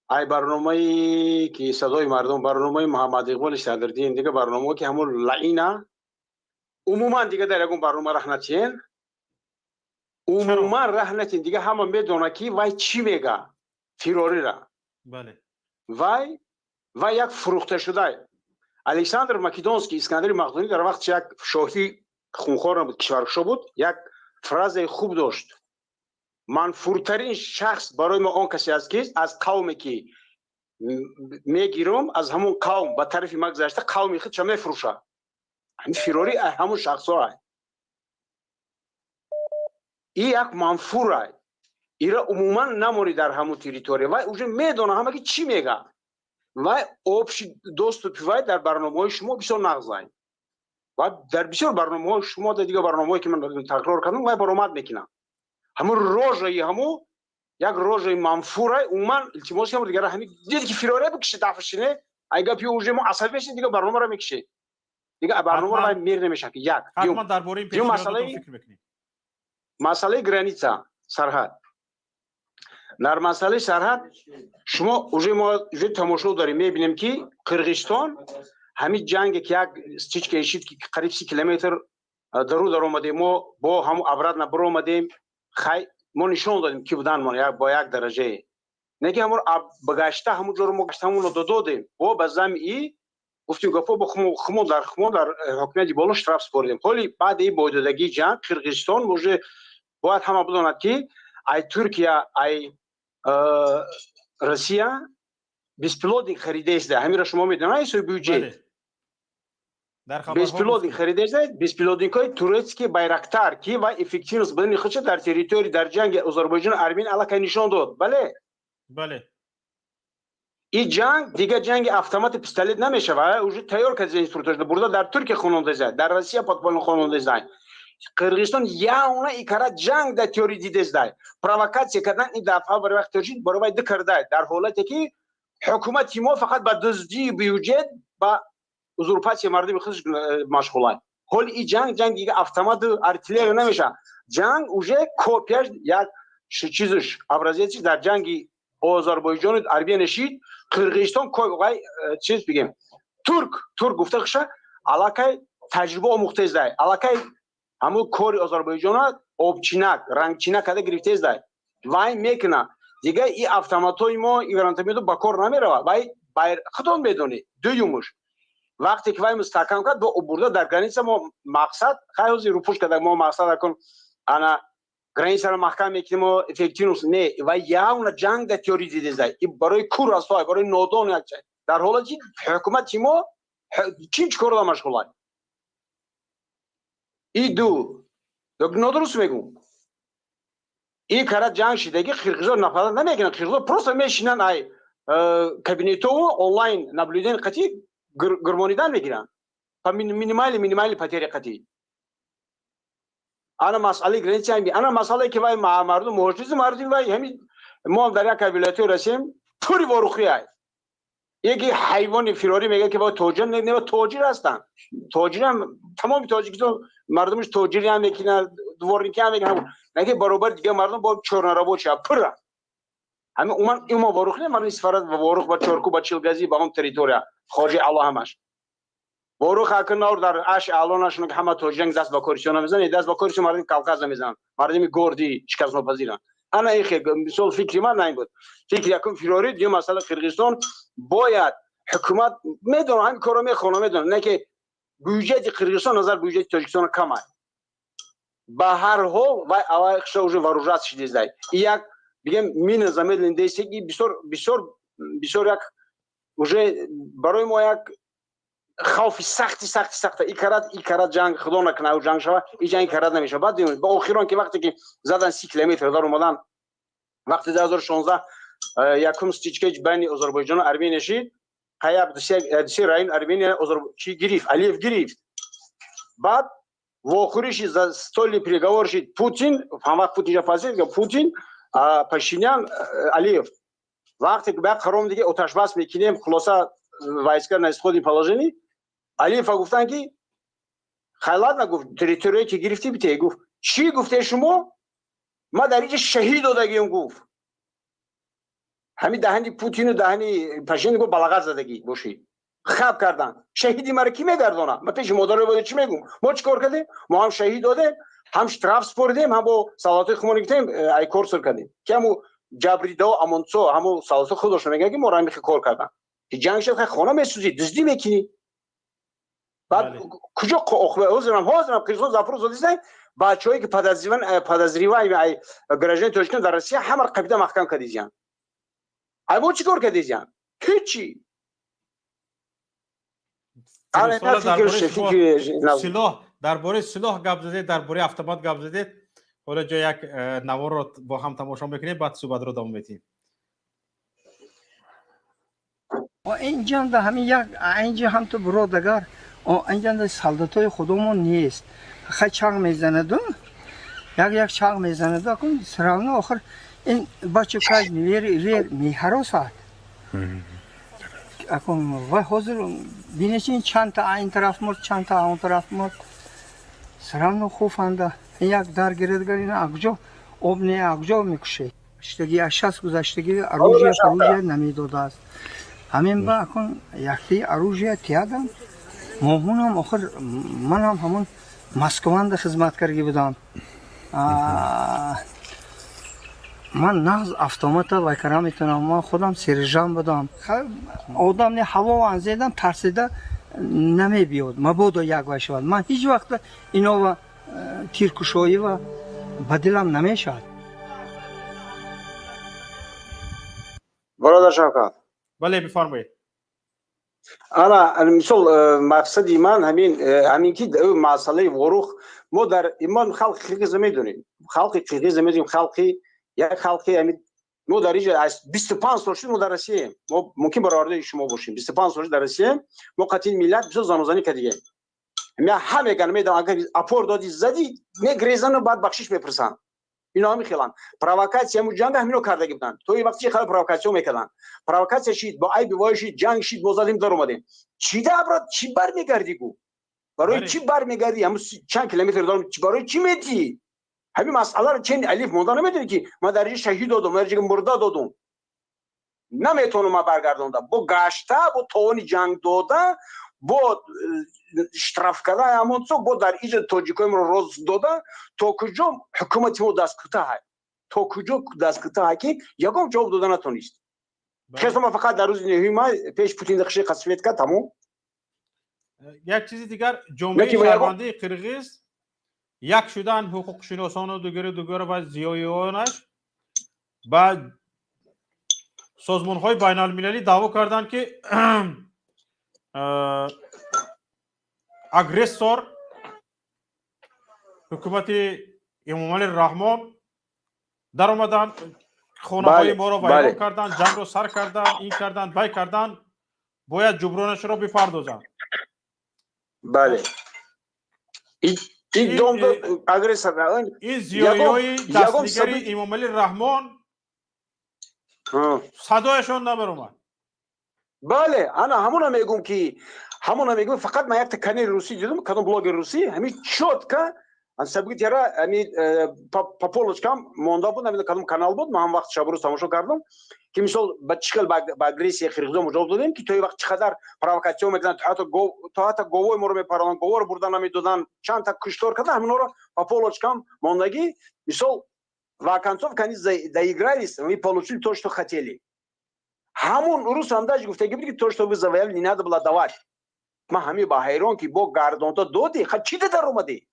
T: ای برنامه‌ای که صدای مردم برنامه محمد اقبال صدردین دیگه برنامه که همون لعینه عموما دیگه در یکون برنامه رهنتین عموما رهنتین دیگه همه میدونه که وای چی میگه فراری را.
A: بله
T: وای یک فروخته شده الکساندر مکدونسکی اسکندر مقدونی در وقت یک شاهی خونخوار بود کشورگشا بود یک فراز خوب داشت. منفورترین شخص برای ما آن کسی است که از قومی که میگیرم از همون قوم به طرف ما گذشته قومی خودش میفروشه. این فراری همون شخص ها است. این یک منفور است. ایرا عموما نموری در همون تریتوری و اوجه میدونه همه که چی میگه و آبش دوست و پیوای در برنامه شما بسیار نغزاین و در بسیار برنامه شما در دیگه برنامه که من تکرار کردم و برآمد میکنم همون روزی همون یک روزی منفوره عموما التماس هم دیگه همین دیدی که فراره بکشه دفعه اگه پیو اوجه ما عصبی بشین دیگه برنامه رو میکشه دیگه برنامه رو میر نمیشه که یک
A: حتما درباره این پیشنهاداتون فکر میکنید.
T: مسئله گرانیتا سرحد در مسئله سرحد شما اوجه ما تماشا داریم میبینیم که قرغیزستان همین جنگ که یک استیچ کشید که قریب 30 کیلومتر در اومده ما با همون ابراد نبر اومدیم ما نشون دادیم که بودن ما با یک درجه نگی همون بگشته همون جور ما گشته همون رو دادیم با بزم ای گفتیم گفت با خمو در حکومتی بالا شرف سپردیم حالی بعد این بودگی جنگ قرقیزستان موجه باید همه بداند که ای ترکیه ای روسیه بیسپیلوتینگ خریده است همین را شما میدونید ایسوی بودجه بیسپیلوتینگ خریده است بیسپیلوتینگ های تورسکی بایرکتار کی و افکتیونس بدن خودش در تریتوری در جنگ آذربایجان ارمن علاقه نشان داد بله این جنگ دیگه جنگ автомат پیستولت نمیشه و уже تیار کرده اینستروکتور burada در ترکیه خونونده زد در روسیه پاتپولن خونونده زد قرقیزستان یا اونا ایکارا جنگ در تیوری دیده زد پرووکاسیون کردن این دفعه برای وقت ترجیح برای دکرده در حالتی که حکومت ما فقط با دزدی بیوجد با uzurpasiya مردم خودش مشغولن حال این جنگ دیگه автомат ارتلری نمیشه جنگ уже کپیاش یک چیزش ابرازیتش در جنگ آذربایجان اربیه نشید قرقیزستان چیز بگیم ترک گفته خشه علاقه تجربه آموخته است علاقه همون کاری آذربایجان آبچینک رنگچینک کده گرفته است وای میکنه دیگه این автоматای ما ایرانتمیدو با کار نمیره وای خودتون بدونید دویمش وقتی که وای مستحکم کرد با برده در گرانیسه ما مقصد خیلی روپوش کرده ما مقصد کن انا گرانیسه را محکم میکنیم و افکتیونوس نه و یا اون جنگ در تیوری دیده زد این برای کور راستای برای نودان یک چه در حالی که حکومت ما چی کار را مشغول این دو نادرست میگم این کار جنگ شدگی قرقیزستان نفاذ نمیکنن قرقیزستان پروسه میشینن ای کابینتو آنلاین نبلودن قطعی گرمانیدن میگیرن و مینیمالی پتری قطعی انا مسئله گرانیتی همی انا مسئله که وای مردم مهاجرت مردم وای همین ما در یک ولایت رسیم پوری واروخی ای یکی حیوان فراری میگه که با توجیر نه توجیر هستن توجیر هم تمام تاجیکستان مردمش توجیری هم میکنن دورنیکی هم میکنن نگه برابر دیگه مردم با چورنرابو چه پر همه اومن ایما واروخ نه مردم سفارت و واروخ با چورکو با چیلگازی با اون تریتوریا خارج الله همش واروخ اکنار در اش الانشون که همه توجنگ دست با کورسیون میزنن دست با کورسیون مردم کاوکاز میزنن مردم گردی شکست ناپذیرن انا این خیلی مثال فکری من نمی بود فکر یکم فراری دیگه مسئله قرقیزستان باید حکومت میدونه همین کارو میخونه میدونه نه که بودجه قرقیزستان نظر بودجه تاجیکستان کمه به هر حال و اوایش уже вооружаться شده زای یک بگم مین زمین دیستی بسیار یک уже برای ما یک خوف سخت ایکارات جنگ خدا نکنه او جنگ شود این جنگ کارات نمیشه بعد با آخران که وقتی که زدن 30 کیلومتر دار اومدن وقتی 2016 یکم ستیچکج بین آذربایجان و ارمنی شد قیاب دسی راین ارمنی کی گرفت علیف گرفت بعد в охриши за столе переговоров Путин, хамак Путин фазил, Путин, Пашинян, Алиев. Вақти که بعد خرام دیگه آتش بس میکنیم خلاصا وایسکر на исходе положений Алиев گفتن که خیلات نگفت تریتوری که گرفتی بیته گفت چی گفته شما ما در اینجا شهید دادگیم گفت همین دهنی پوتین و دهنی پاشین گفت بلاغت زدگی باشی خب کردن شهیدی مرا کی میگردونه من پیش مادر رو چی میگم ما چیکار کردیم ما هم شهید دادیم هم شتراف سپردیم هم با سالات خمونی گفتیم ای کورس کردیم که همو جبریدا و امونسو همو سالات خودش میگه که ما را میخ کار کردن که جنگ شد خونه میسوزی دزدی میکنی بعد کجا حاضرم قرقیزستان زفر زدیدن بچه‌ای که پدازریوان گراژن توشکن در روسیه همه قبیله محکم کردیدن ای با چیکار کردیدن هیچی
A: سلاح درباره سلاح گپ زدید درباره автомат گپ زدید حالا جا یک نوار رو با هم تماشا میکنیم بعد صحبت رو ادامه میدیم
D: اینجا در همین یک اینجا هم تو برادر اینجا در سالداتای خودمون نیست خیلی چنگ میزنه یک چنگ میزنه کن سراغ آخر این بچه که میهراسد اکن و حاضر بینشین چند تا این طرف مرد چند تا اون طرف مرد سرانو خوفنده این یک در گردگرین اگجا آبنه اگجا میکشه اشتگی اشخاص گذشتگی اروژی نمیداده است همین با اکن یکی اروژی تیادم ماهونم آخر من هم همون مسکوان خدمت کرگی بودم من نغز автомата вайкара метунам. من خودم سرجان بدم. آدم نه هوا وان زدم ترسیده نمی بیاد. مبادا یک وای شود. من هیچ وقت اینا و تیرکشایی و بدلم نمیشد.
T: برادر شوکت
A: بله بفرمایید.
T: انا مثل مقصدی من همین که مسئله وروخ ما در ایمان خلق قرقیز میدونیم. خلق قرقیز میدونیم. یک خلقی همین ما در اینجا از 25 سال شد ما در روسیه. ما ممکن برآورده شما باشیم. 25 سال در روسیه ما قتیل ملت بسیار زانوزنی کردیم. من همه گن میدم اگر اپور دادی زدی میگریزن و بعد بخشش میپرسن. اینا میخوان پرووکاسیون مو جنگ همینو کرده بودن. توی وقتی خیلی پرووکاسیون میکردن. پرووکاسیون شید با ای بیوای شید جنگ شید بازدیم در اومدیم. چی ده ابراد چی برمیگردی گو؟ برای چی برمیگردی؟ هم چند کیلومتر دارم برای چی میتی؟ همین مسئله رو چند الف مونده نمیدونی که ما در اینجا شهید دادم در اینجا مرده دادم نمیتونم ما برگردوندم با گشته با توانی جنگ داده با اشتراف کرده همون سو با در اینجا تاجیکایم رو روز داده تا کجا حکومتی ما دست کته های تا کجا دست کته های که یکم جواب داده نتونست خیلی ما فقط در روز نهایی ما پیش پوتین دخشی قصفیت کرد تمام
A: یک چیزی دیگر جامعه شهروندی قرقیز یک شدن حقوق شناسان و دیگر و زیاییانش بعد سازمان های بین المللی دعوا کردند که اگریسور حکومت امامعلی رحمان در آمدن خانه های ما را ویران کردن جنگ را سر کردن این کردن بای کردن باید جبرانش را بپردازند.
T: بله این دوم اگریسور
A: این زیایی‌های دستنگری امامعلی رحمان صدایشان نبرآمد.
T: بله انا همون میگم که فقط من یک تکنی روسی دیدم کدام بلاگ روسی همین شد که ان سابقه تیرا همین پاپولوچکام مونده بود همین کدام کانال بود من وقت شب روز تماشا کردم که مثلا بچکل با اگریسیا قرقیزا جواب دادیم که توی وقت چقدر پرووکاسیون میکنن تا حتی گووی ما رو میپرانن گووا رو بردن نمیدادن چند تا کشتار کردن همین رو پاپولوچکام موندگی مثلا вакансов کنی заигрались мы получили то что хотели همون روز هم داشت گفتگی بود که то что вы завоевали не надо было давать ما همین با حیران که با گردونتا دادی خب چی در اومدی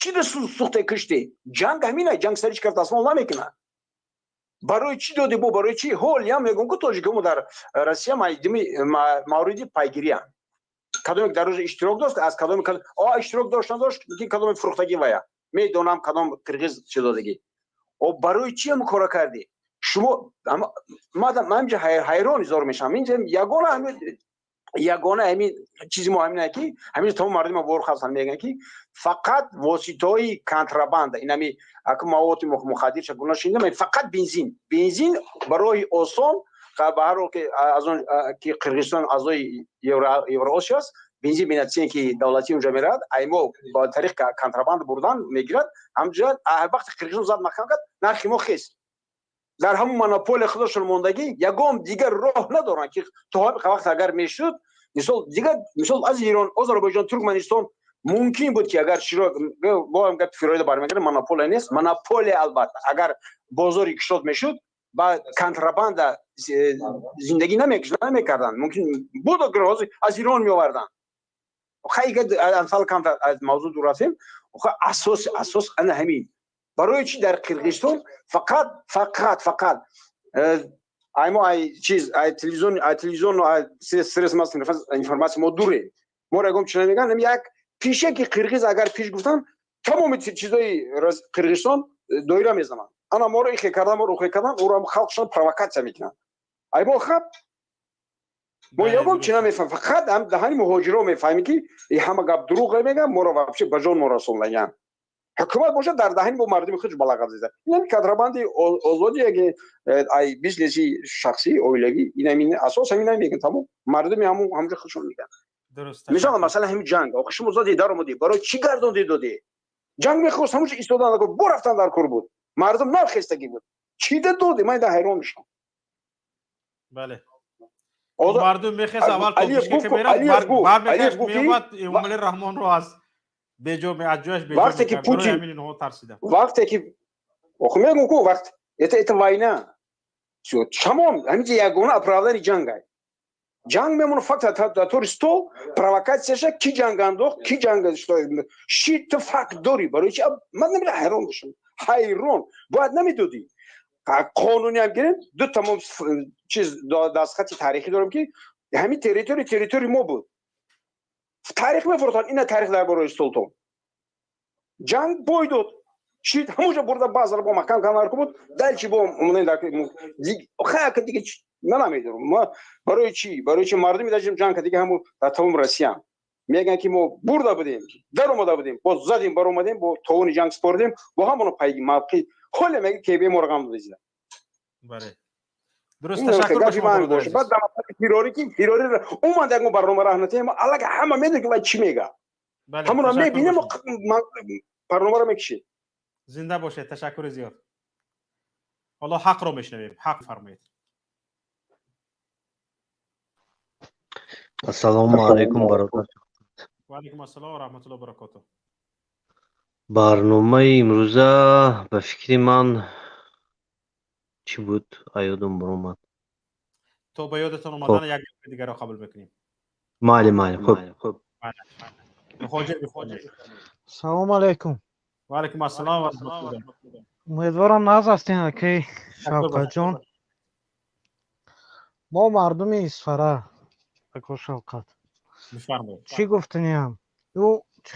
T: چی در سوخته کشتی جنگ همینه جنگ سرش کرد اسمان نمیکنه برای چی دادی بو برای چی هول یا میگم که توجیکمو در روسیه موردی پیگیری ام کدام یک در روز اشتراک داشت از کدام اشتراک داشت که کدام فروختگی ویا میدونم کدام قرقیز چه دادگی او برای چی هم کار کردی شما من اینجا حیران زار میشم اینجا یگانه همین چیزی مهمه که همین تمام مردم وارخ هستن میگن که فقط واسطه‌های کنتراباند این همین مواد مخدر چگونه شینه فقط بنزین برای آسان قبارو که از اون که قرقیزستان اعضای یوراسیا است بنزین بنزین که دولتی اونجا میراد ایمو با طریق کنتراباند بردن میگیرد همجا وقت قرقیزستان زد مکان کرد نرخ ما خیس در همون مونوپول خودشون موندگی یگام دیگر راه ندارن که تا وقت اگر میشد مثال از ایران آذربایجان ترکمنستان ممکن بود که اگر شروع با هم گفت فیروید برمیگرده مونوپول نیست مونوپول البته اگر بازاری کشود میشد با کنتراباند زندگی نمیکردن ممکن بود اگر از ایران میآوردن خیلی امثال کم از موضوع دور رفتیم اساس انا همین برای چی در قرقیزستان فقط ای چیز ای تلویزیون و سرس ماست اینفورماسیون ما دوره ما رگم چه میگن یک پیشه که قرقیز اگر پیش گفتن تمام چیزای قرقیزستان دایره میزنن انا ما رو ایخ کردم او رو خلقشون پرووکاسیون میکنن ای ما خب ما یکم چه نمیفهم فقط هم دهانی مهاجرا میفهمی که این همه گپ دروغ میگن ما رو واپس به جون ما رسوندن حکومت باشه در دهانی با مردم خودش بلاغت زده این کنتراباند آزادی که ای بیزنس شخصی اویلگی این اساس همین میگن تمام مردم همونجا خودشون میگن درسته مثلا همین جنگ آخه شما زادی در اومدی برای چی گردوندی دادی جنگ میخواست همونجا ایستادن که بو رفتن در کور بود مردم نرخستگی بود چی دادی من در حیران میشم
A: بله مردم میخواست اول کوشش که میرفت بعد میومد امامعلی رحمان رو از وقتی که پوتین وقتی که میگم که وقت
T: это война. Все, тамом, ҳамиҷа ягона оправдани ҷанг аст. Ҷанг мемонад фақат татори стол, провокатсияша ки ҷанг андохт, ки ҷанг ши ту факт дорӣ, барои чи ман намедонам, ҳайрон бошам. Ҳайрон, бояд намедодӣ. Қонуниам гирем, ду тамом чиз дастхати таърихӣ дорам ки ҳамин территорияи мо буд. Таърих мефурӯхтанд, ина таърих дар бораи Султон. Ҷанг бой дод. Шид ҳамонҷа бурда баъзар бо маҳкам камар буд, дальчи бо хаяка дига ман намедонам. Барои чи? Барои чи мардуми дажим ҷанг дига ҳамон дар тамом Россия. Мегӯянд ки мо бурда будем, даромада будем, боз задим, баромадем, бо товони ҷанг спордем, бо ҳамон пайги мавқи ҳоле меги КБ мо рақам додизда.
A: бале дуруст, ташаккур ба шумо бародар азиз.
T: баъд фирори ки фирори уманд як мо барнома раҳнатем, аллага ҳама медонад ки вай чӣ мега.
A: бале
T: ҳамонро мебинем, барномаро мекишем.
A: зинда бошед, ташаккури зиёд. ҳоло ҳақро мешнавем. ҳақ фармоед.
U: ассалому алайкум бародар.
A: ва алайкум ассалом ва раҳматуллоҳи ва баракотуҳ.
U: барномаи имрӯза ба фикри ман чӣ буд? Аёдам баромад.
A: то ба ёдатон омадана як ҷумлаи дигарро қабул мекунем.
U: майли хуб.
A: муҳоҷир.
V: салому алайкум.
A: ва алайкум ассалом ва раҳматуллоҳ.
V: умедворам нағз ҳастин акай Шавкатҷон. мо мардуми Исфара, ако Шавкат,
A: бифармоед.
V: чӣ гуфтаниям? ӯ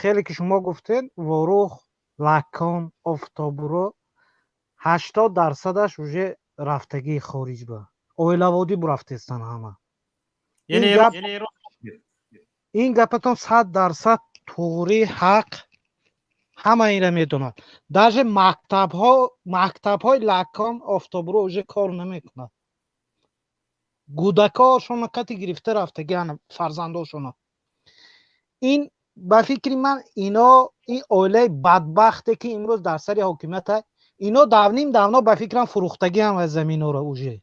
V: хеле ки шумо гуфтед, Ворух, Лаккон, Офтобуро 80% уже рафтагии хориҷ ба оилаводӣ бурафтестан ҳама. ин гапатон 100% туғрӣ ҳақ, ҳама инра медонад. даже мактабҳои Лаккон, Офтобуро уже кор намекунад. гудакҳошона қати гирифта рафтагиан фарзандошона. ин ба фикри ман ино ин оилаи бадбахте ки имрӯз дар сари ҳокимият аст, ино давним давно ба фикрам фурӯхтагиам аз заминҳоро уже.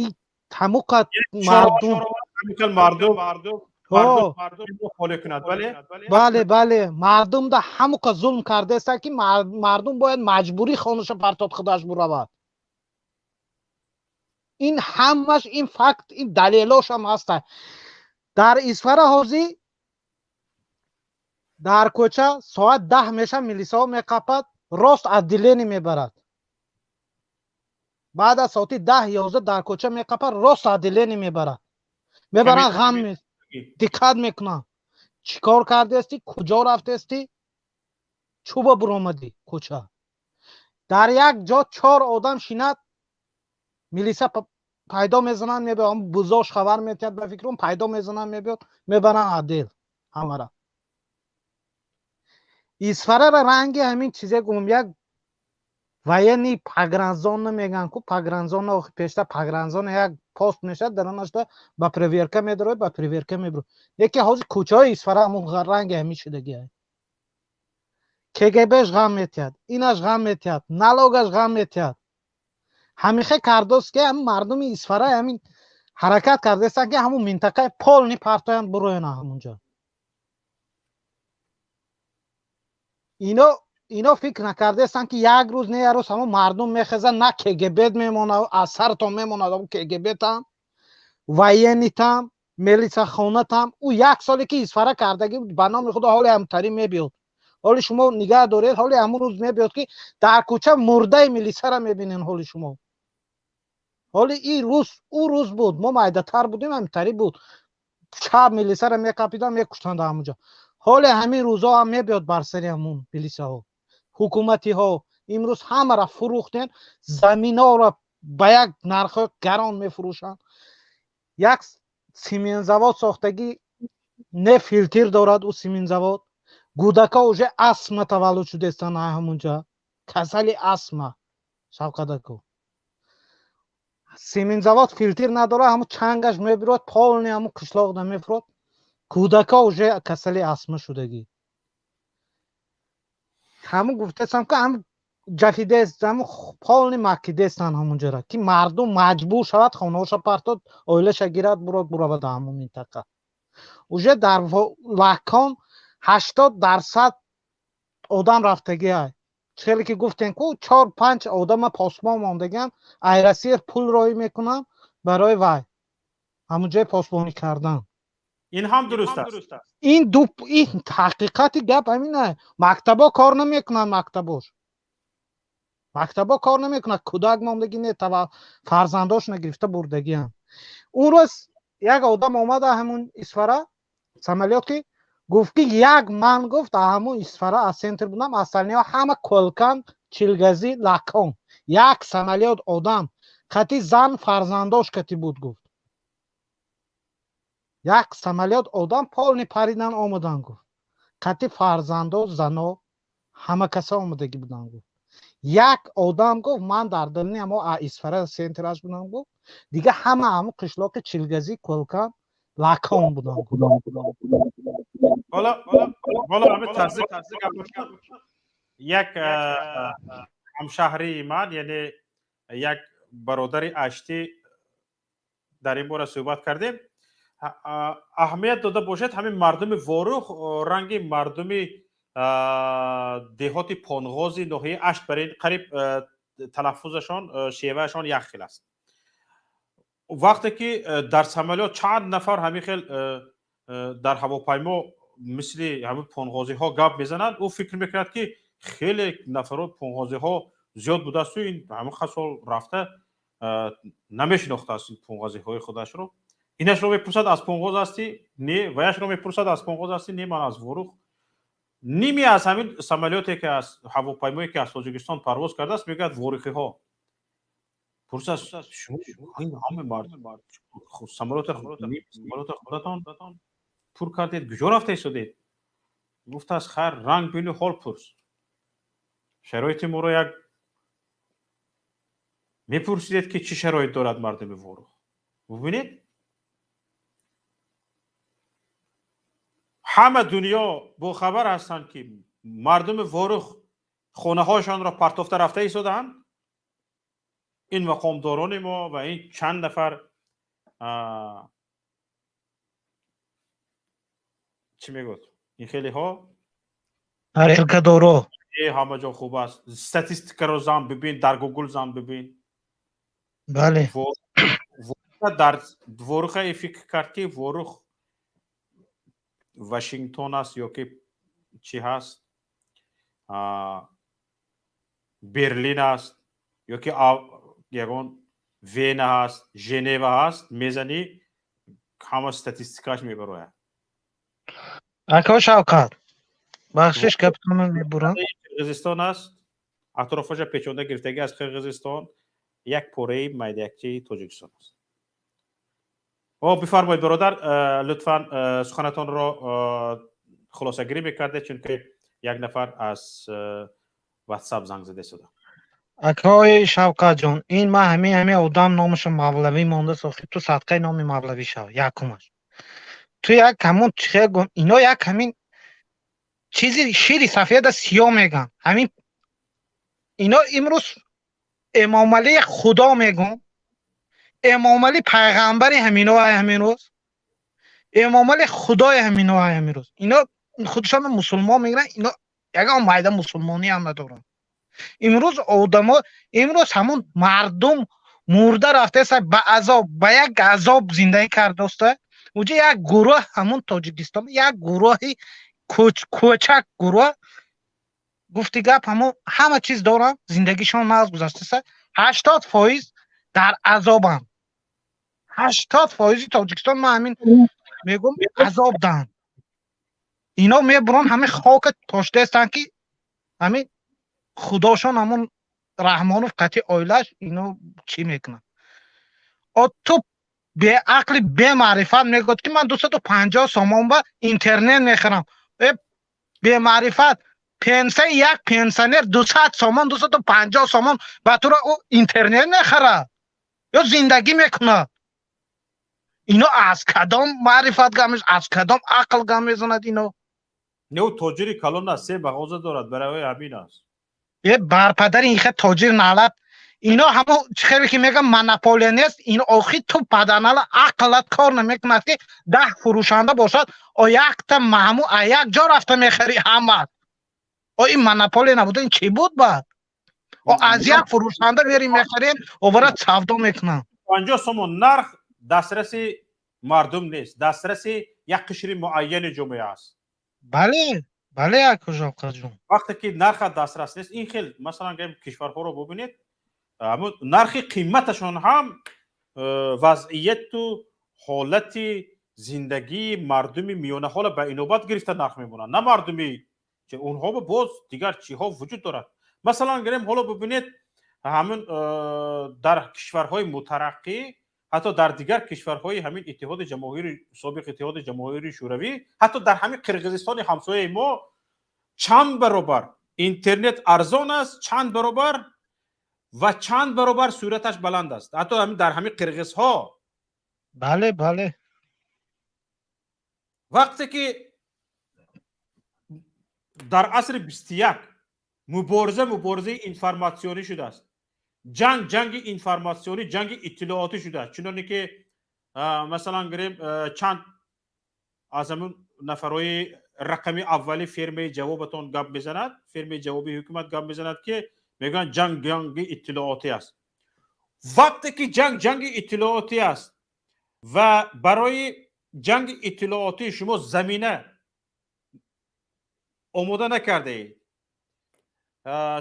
V: ин ҳамон қад мардум бале мардум да ҳамон қад зулм кардааст ки мардум бояд маҷбурӣ хонаша партод худаш буравад. ин ҳамаш ин факт, ин далелошам ҳаста. дар Исфара ҳозир дар кӯча соат 10 меша милисаҳо меқапад, рост отделение мебарад. баъд аз соати 10-11 дар кӯча меқапад, рост отделение мебарад. мебаранд ғам диққат мекунанд. чӣ кор кардаасти, куҷо рафтаасти, чӯба буромадӣ кӯча. дар як ҷо 4 одам шинад, милиса пайдо мезананд, мебиён бузош хабар метиҳад, ба фикрам пайдо мезананд, мебиён мебаранд отдел ҳамара. Исфарара ранги ҳамин чизе гум, як военный погранзона меган ку погранзона охи пештар погранзона як пост мешад, дар онашда ба проверка медорад, ба проверка мебурад. яке ҳозир кӯчаҳои Исфара ҳамон ранги ҳамин шудагӣ аст. КГБш ғам метиҳад, инаш ғам метиҳад, налогаш ғам метиҳад. ҳамиха кардост ки ҳамин мардуми Исфара ҳамин ҳаракат кардаастанд ки ҳамон минтақаи полни партоянд бурояна ҳамонҷо. ино фикр накардаастанд ки як рӯз не як рӯз ҳамон мардум мехезад, на КГБ мемонад, аз сартон мемонад, ҳамон КГБтам, военнитам, милисахонатам. ӯ як соле ки Исфара кардагӣ буд, ба номи худо ҳоли ҳамтарӣ мебиёд. ҳоли шумо нигаҳ доред, ҳоли ҳамон рӯз мебиёд ки дар кӯча мурдаи милисара мебинен. ҳоли шумо ҳоли ӯ рӯз буд, мо майдатар будем, ҳамтарӣ буд. чап милисара меқапидан, мекуштанд ҳамонҷо. ҳоли ҳамин рӯзҳо ҳам мебиёд бар сари ҳамон милисаҳо. ҳукуматиҳо имрӯз ҳамаро фурӯхтен, заминҳоро ба як нархҳои гарон мефурӯшанд. як симинзавод сохтагӣ не филтр дорад. ӯ симинзавод гудака уже астма таваллуд шудаастанд ҳамонҷа, касали астма. Шавкадако симинзавод филтр надорад, ҳамон чангаш мебирад, полни ҳамон қишлоқда мефурад. кӯдака уже касали астма шудагӣ. ҳамон гуфтаастанд ки ҳамон ҷафидест, ҳамон полни макидестанд ҳамонҷара ки мардум маҷбур шавад хонаҳоша партод, оилаша гирад, буравад ҳамон минтақа. уже дар Лаккон 80% одам рафтагӣ аст. خیلی که گفتن که 4-5 آدم پاسبان موندگان ایرسیر پول رای میکنن برای وای همونجای پاسبانی کردن.
A: این هم درست است.
V: این حقیقت گپ همینه. مکتبا کار نمیکنن، مکتبا کار نمیکنن، کودک موندگی نه تا فرزنداش نگرفته بردگی هم. اون روز یک آدم اومد همون اسفره سمالیات که گفت که یک من گفت همون اسفره از سنتر بودم اصلا همه کلکن چیلگزی لکن یک سمالیات آدم خطی زن فرزنداش کتی بود گفت یک سمالیات آدم پالنی پریدن آمدن گفت خطی فرزنداش زنا همه کسا آمدگی بودن گفت یک آدم گفت من در دلنی اما اسفره سنترش بودم گفت دیگه همه قشلاق چیلگزی کلکن لکن بودن
A: حالا همه تصدیق یک همشهری من یعنی یک برادر اشتی در این باره صحبت کردیم اهمیت داده باشد همین مردم واروخ رنگ مردمی دهات پانغازی ناحیه اشت برای قریب تلفظشان شیوهشان یک خیل است. وقتی که در سمالیات چند نفر همین خیل در هواپیما مثل همین پانغازی ها گپ میزنند او فکر میکرد که خیلی نفرات پانغازی ها زیاد بوده است و این همین خسال رفته نمیشناخته است این پانغازی های خودش رو. اینش رو میپرسد از پانغاز هستی؟ نه. ویش رو میپرسد از پانغاز هستی؟ نه من از واروخ. نیمی از همین سمالیاتی که از هواپیمایی که از تاجیکستان پرواز کرده است میگه واروخی ها. پرسد شما این همه مردم سمالیات خودتان پر کردید کجا رفته شدید؟ گفت از خیر رنگ بینی حال پرس. شرایط ما رو یک میپرسید که چی شرایط دارد مردم واروخ. ببینید همه دنیا با خبر هستند که مردم واروخ خانه هاشان را پرتافته رفته ایستادند. این مقامداران ما و این چند نفر چی میگوید این خیلی ها
V: حرکتدارا
A: همه جا خوب است. استاتستیک رو زن ببین در گوگل زن ببین.
V: بله
A: در واروخ ای فکر کرد که واروخ واشنگتن است یا که چی هست برلین است یا که یگان وین هست ژنو هست میزنی همه استاتستیکاش میبره.
V: اکا شوکت بخشش کپتون میبرن.
A: قرقیزستان است اطرافش پیچونده گرفتگی از قرقیزستان یک پوره میدکچی تاجیکستان است. بفرمایید برادر لطفا سخنتان را خلاصه گیری میکرده چون که یک نفر از واتساپ زنگ زده شده.
V: اکای شوکت جان این ما همه آدم نامش مولوی مونده ساخت تو صدقه نام مولوی شو یکمش تو یک همون چه گم اینا یک همین چیزی شیری سفید سیاه میگن همین اینا امروز امام علی خدا میگن امام علی پیغمبر همین روز امام علی خدای همین روز اینا خودشان مسلمان میگن اینا یگان مایده مسلمانی هم ندارن. امروز آدما امروز همون مردم مرده رفته سر به عذاب به یک عذاب زندگی کرده است. اونجا یک گروه همون تاجیکستان یک گروه کوچک گروه گفتی گپ همه چیز دارن زندگیشون ناز گذشته سر 80% در عذابن. 80% تاجیکستان ما همین میگم عذاب دن. اینا میبرن همه خاک تاشته هستن که همین خداشون همون رحمانوف قطعی آیلش اینو چی میکنن. تو به عقل به معرفت میگوید که من 250 سامان با اینترنت میخرم. به معرفت یک پنسنر 200 سامان 250 سامان با تو را اینترنت نخره یا زندگی میکنه. اینا از کدام معرفت گمیز از کدام عقل گمیزند اینا.
A: نه تاجری کلان است سه مغازه دارد برای همین است.
V: یه برپدر این خیلی تاجر نالت اینا همه خیلی که میگم مناپولیونیست این آخی تو پدنال عقلت کار نمیکند که 10 فروشنده باشد او یک تا مهمو یک جا رفته میخری همه این مناپولی نبوده این چی بود بعد از یک فروشنده میریم میخریم اوبرات سودا میکنن
A: 50 سوم نرخ دسترس مردم نیست، دسترس یک قشر معین جامعه است.
V: بله بله کجا جون
A: وقتی که نرخ دسترس نیست این خیلی مثلا کشورها رو ببینید اما نرخ قیمتشون هم وضعیت و حالت زندگی مردم میانه حال به اینوبت گرفته نرخ میمونن، نه مردمی که اونها به باز دیگر چیها وجود دارد. مثلا گریم حالا ببینید همین در کشورهای مترقی حتی در دیگر کشورهای همین اتحاد جماهیر سابق اتحاد جماهیر شوروی حتی در همین قرقیزستان همسایه ما چند برابر اینترنت ارزان است، چند برابر و چند برابر صورتش بلند است. حتی همین در همین قرقیز ها
V: بله بله
A: وقتی که در عصر 21 مبارزه اینفرماسیونی شده است، جنگ اینفرماسیونی، جنگ اطلاعاتی شده است، چنانه که مثلا گریم چند از همون نفرهای رقمی اولی فرمه جوابتون گپ بزند، فرمه جوابی حکومت گپ بزند که میگن جنگ اطلاعاتی است. وقتی که جنگ اطلاعاتی است و برای جنگ اطلاعاتی شما زمینه آماده نکرده اید،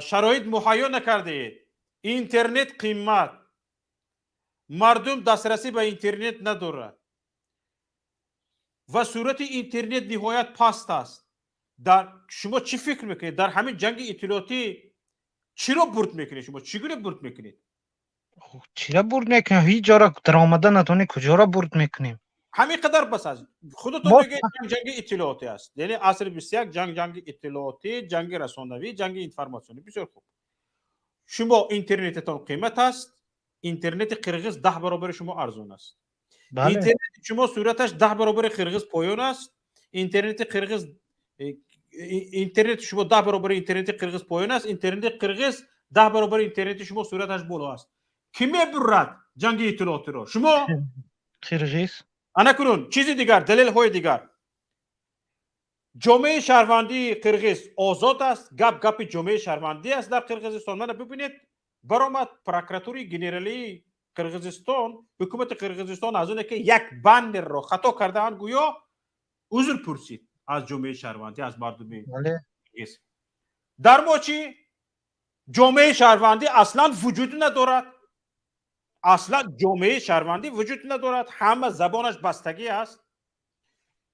A: شرایط مهیا نکرده اید، اینترنت قیمت، مردم دسترسی به اینترنت نداره و صورت اینترنت نهایت پست است، در شما چی فکر میکنید؟ در همین جنگ اطلاعاتی چرا برد میکنید؟ شما چگونه برد میکنید؟
V: چرا برد میکنیم؟ هیچ جا را در آمده نتونی کجا را برد میکنیم؟
A: همین قدر بس از خودتون میگید جنگ اطلاعاتی است، یعنی عصر 21 جنگ اطلاعاتی، جنگ رسانوی، جنگ اینفرماسیونی. بسیار خوب، شما اینترنتتون قیمت است، اینترنت قرقیز 10 برابر شما ارزان است.
V: بله.
A: اینترنت شما صورتش 10 برابر قرقیز پایان است، اینترنت قرقیز اینترنت شما 10 برابر اینترنت قرقیز پایان است، اینترنت قرقیز 10 برابر اینترنت شما صورتش بالا است. کی میبرد جنگ اطلاعاتی رو؟ شما
V: قرقیز
A: انا کنون چیزی دیگر، دلیل های دیگر. جامعه شهروندی قرقیز آزاد است، گپ جامعه شهروندی است در قرقیزستان. من ببینید برآمد پروکراتوری گنرالی قرقیزستان، حکومت قرقیزستان از اونه که یک بند را خطا کردهاند گویا عذر پرسید از جامعه شهروندی، از مردم قرقیز. در ما چی؟ جامعه شهروندی اصلا وجود ندارد، اصلا جامعه شهروندی وجود ندارد، همه زبانش بستگی است.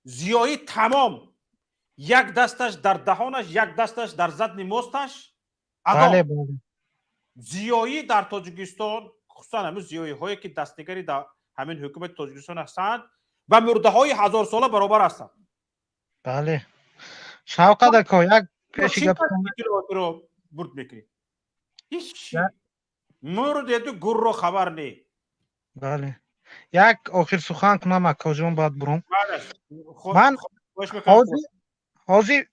A: زیایی تمام، یک دستش در دهانش، یک دستش در زدن مستش.
V: بله بله.
A: زیایی در تاجیکستان، خصوصا همین زیایی هایی که دستنگری در همین حکومت تاجیکستان هستند و مرده های 1000 ساله برابر هستند.
V: بله. شوکت اکا یک پیشی گپ
A: رو برد میکنی هیچ مورد تو گر رو خبر نی.
V: بله. یک آخر سخن کنم اکا جون باید برم.
A: من
V: حاضی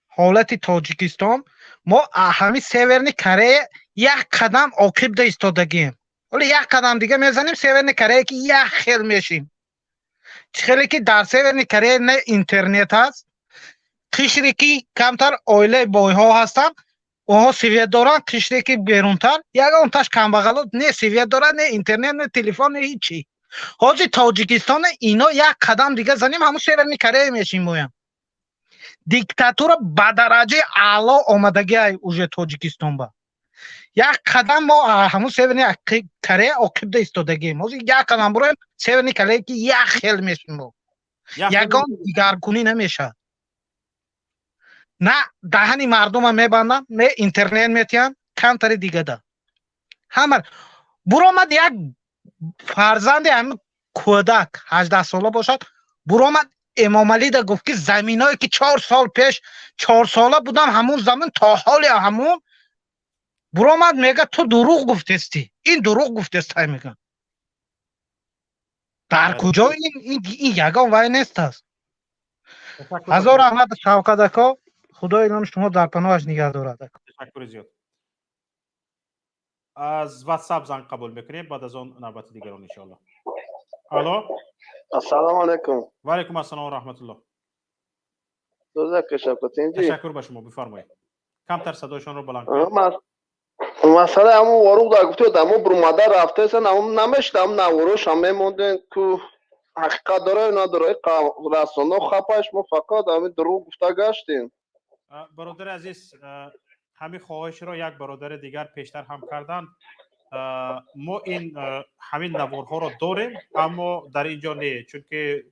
V: حالت تاجیکستان ما همین سیورنی کره یک قدم عاقب ده ایستادگیم، ولی یک قدم دیگه میزنیم سیورنی کره که یک خیل میشیم. خیلی که در سیورنی کره نه اینترنت هست، قشری که کمتر اویله بای ها هستن اونها سویت دارن، قشری که بیرونتر یک اونتاش کمبغلات نه سویت دارن، نه اینترنت، نه تلفن، نه هیچی. حاضی تاجیکستان اینا یک قدم دیگه زنیم همون سیورنی کره میشیم. مویم دیکتاتور به درجه اعلا آمدگی اوج تاجیکستان با یک قدم ما همون سیورنی کره عاقب ده ایستادگی ما یک قدم بریم سیورنی کره که یک خیل میشیم، ما یکان دیگرگونی نمیشه. نه دهنی مردم هم میبندن، نه اینترنت میتین، کمتر دیگه ده همه برآمد. یک فرزند همین کودک 18 ساله باشد برآمد امام علی ده گفت که زمینایی که 4 سال پیش 4 ساله بودم همون زمین تا حال همون برآمد میگه تو دروغ گفتستی، این دروغ گفتستی میگه. در کجا این یگان وای نیست است. هزار رحمت شوکت اکا، خدا اینم شما در پناهش نگه دارد.
A: تشکر زیاد. از واتساپ زنگ قبول میکنیم، بعد از اون نوبت دیگران ان شاء الله. الو،
B: السلام علیکم.
A: و علیکم السلام و رحمت الله. تشکر به شما، بفرمایید. کمتر صدایشان رو بلند کنید.
J: مثلا همون وارو در گفته دمو برماده رفته سن همون نمیشتم نوروش همه موندن که حقیقت داره نداره رسانه خپش ما فقط همین دروغ گفته گشتیم.
A: برادر عزیز، همین خواهش را یک برادر دیگر پیشتر هم کردن. ما این همین نوارها را داریم اما در اینجا نه، چون که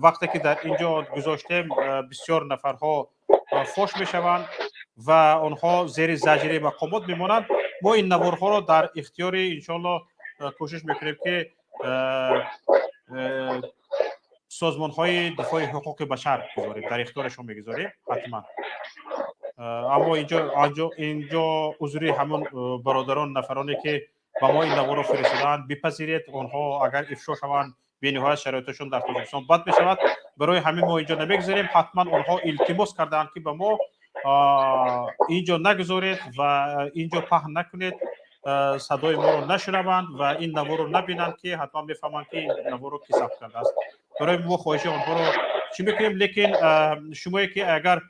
A: وقتی که در اینجا گذاشتیم بسیار نفرها فوش میشوند و آنها زیر زجر مقامات میمانند. ما این نوارها را در اختیار انشالله کوشش میکنیم که سازمان های دفاع حقوق بشر بذاریم، در اختیارشون میگذاریم حتما. اما اینجا حضوری همون برادران نفرانی که با ما این نوار رو فرستادن بپذیرید. آنها اگر افشا شوند به نهایت شرایطشون در تاجیکستان بد میشود. برای همین ما اینجا نمیگذاریم. حتما آنها التماس کردند که به ما اینجا نگذارید و اینجا پهن نکنید، صدای ما رو نشنوند و این نوار رو نبینند که حتما بفهمند که این نوار رو کی ثبت کرده است. برای ما خواهش آنها رو چی میکنیم. لیکن شما که اگر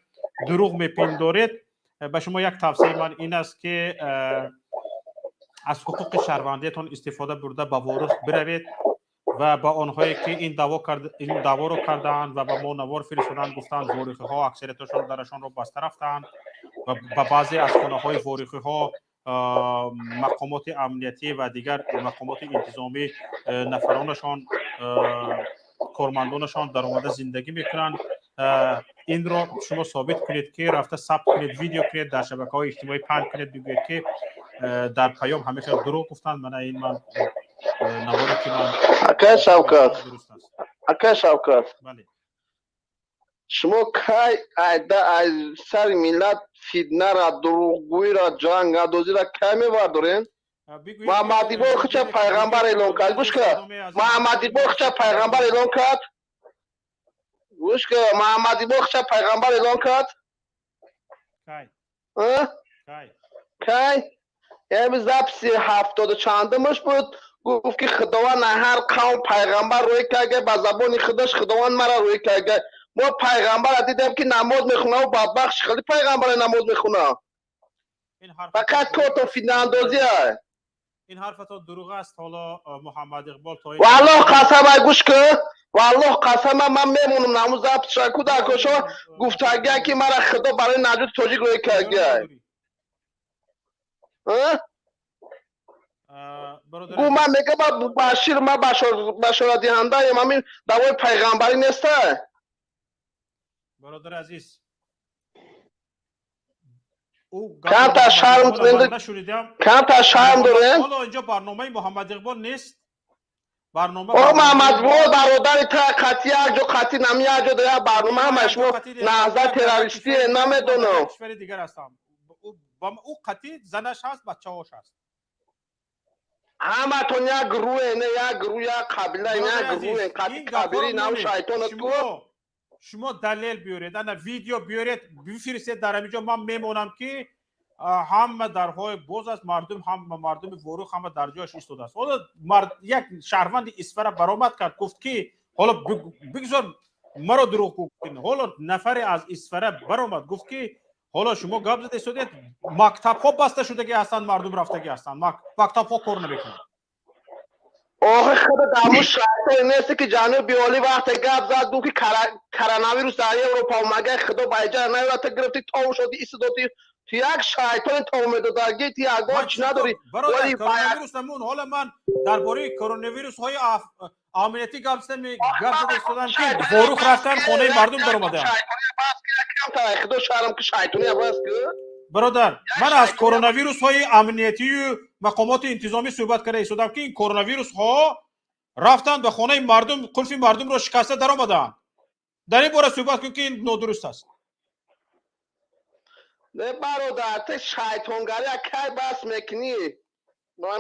A: دروغ میپندارید، به شما یک توصیه من این است که از حقوق شهروندیتون استفاده برده به وارث بروید و با آنهایی که این دعوا رو کردند و با ما نوار فرستادن گفتند وارث ها اکثریتشون درشان رو بسته رفتند و با بعضی از خانه های وارث ها مقامات امنیتی و دیگر مقامات انتظامی نفرانشان کارمندانشان در آمده زندگی میکنند. این را شما ثابت کنید که رفته ثبت کنید، ویدیو کنید، در شبکه‌های اجتماعی پهن کنید، بگویید که در پیام همیشه دروغ گفتند. من نواری که من
J: اکا شوکت
A: بله
J: شما کی از سر ملت فتنه را دروغگویی را جنگ اندازی را کی میبردارین؟ محمد ایبور چه پیغمبر اعلان کرد؟ گوش که محمد ایبور چه پیغمبر اعلان کرد؟ گوش که محمد ایبور چه پیغمبر اعلان کرد؟ کی یعنی زبس 70 چندمش بود گفت که خداوند هر قوم پیغمبر روی که با زبان خودش خداوند مرا روی که ما پیغمبر دیدیم که نماز میخونه و بدبخت خیلی پیغمبر نماز میخونه فقط کات و فتنه اندازی های.
A: این حرف تو دروغ است. حالا محمد اقبال تا
J: والله قسم گوش که والله قسم من میمونم نماز زبط شکو در کشا گفتگی که مرا خدا برای نجات تاجیک روی که گو من میگه با بشیر ما بشارت دهنده ایم همین دوای پیغمبری نیسته.
A: برادر عزیز
J: کم تا شرم دارین؟
A: حالا اینجا برنامه محمد اقبال نیست. برنامه
J: محمد اقبال برادر تا قطعی اجو قطعی نمی اجو دیگه برنامه همش مو نهضت تروریستی نمیدونم.
A: کشور دیگر هستم. او قطعی زنش هست، بچه هاش هست.
J: همه تون یک گروه نه یک گروه یک قبیله نه گروه قطعی کبیری نو شیطان تو
A: شما دلیل بیارید، انا ویدیو بیارید بفرستید در اینجا. من میمونم که همه درهای باز است، مردم هم مردم وروخ هم در جایش ایستاده است. حالا یک شهروند اسفر برآمد کرد گفت که حالا بگذار مرا دروغ گفتین. حالا نفر از اسفر برآمد گفت که حالا شما گپ زده شدید مکتب ها بسته شدگی هستند، مردم رفتگی هستند، مکتب ها کار نمیکنند.
J: آخه خدا دامو شایعه نیست که جانب بیالی وقت گپ زد گفت که کرونا ویروس در اروپا اومده خدا بایجا نیورات گرفتی تو شدی ایستادی تو یک شیطان تو میدادگی تو یک چی نداری
A: ولی کرونا ویروس نمون. حالا من درباره کرونا ویروس های امنیتی گپ زدم استادم که فاروق رفتن خونه مردم در اومده.
J: خدا شرم که شیطانی عوض که
A: برادر من از کرونا ویروس های امنیتی و مقامات انتظامی صحبت کرده ایستادم که این کرونا ویروس ها رفتن به خانه مردم، قلف مردم رو شکسته در آمدن. در این باره صحبت کن که این نادرست است.
J: نه برادر تو شیطانگری کی بس میکنی؟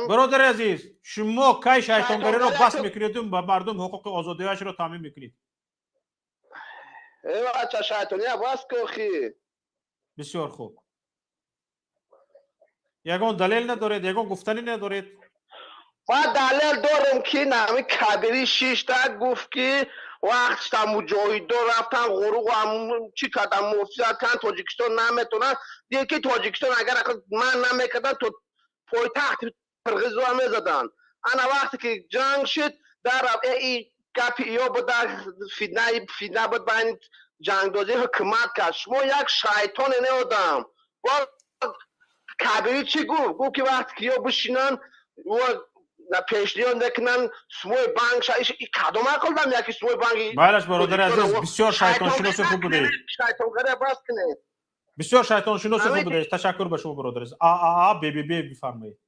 A: برادر عزیز شما کی شیطانگری رو بس میکنید و به مردم حقوق آزادیش رو تامین میکنید؟
J: ای بچه شیطانی عوض که
A: بسیار خوب. یگان دلیل ندارید، یگان گفتنی ندارید.
B: و دلیل دارم که نمی کبیری 6 تا گفت که وقت تا مجاهدین رفتن غروق و چی کردن مفسد کردن تاجیکستان نمیتونن دیگه که تاجیکستان اگر من نمیکردن تو پایتخت قرقیزستان میزدن. انا وقتی که جنگ شد در این گپی یا بود فیدنه بود بین جنگدازی حکومت کرد. شما یک شیطان نیادم و کبیری چی گفت که وقتی که یا بشینن و پیشنهاد نکنن سموی بانک شایش کدوم کردم یکی سموی بانکی
A: بایلش برادر عزیز بسیار شیطان شناس خوب بوده.
B: شیطان گره باز کنه.
A: بسیار شیطان شناس خوب بوده. تشکر به شما برادر عزیز. بی بفرمایید.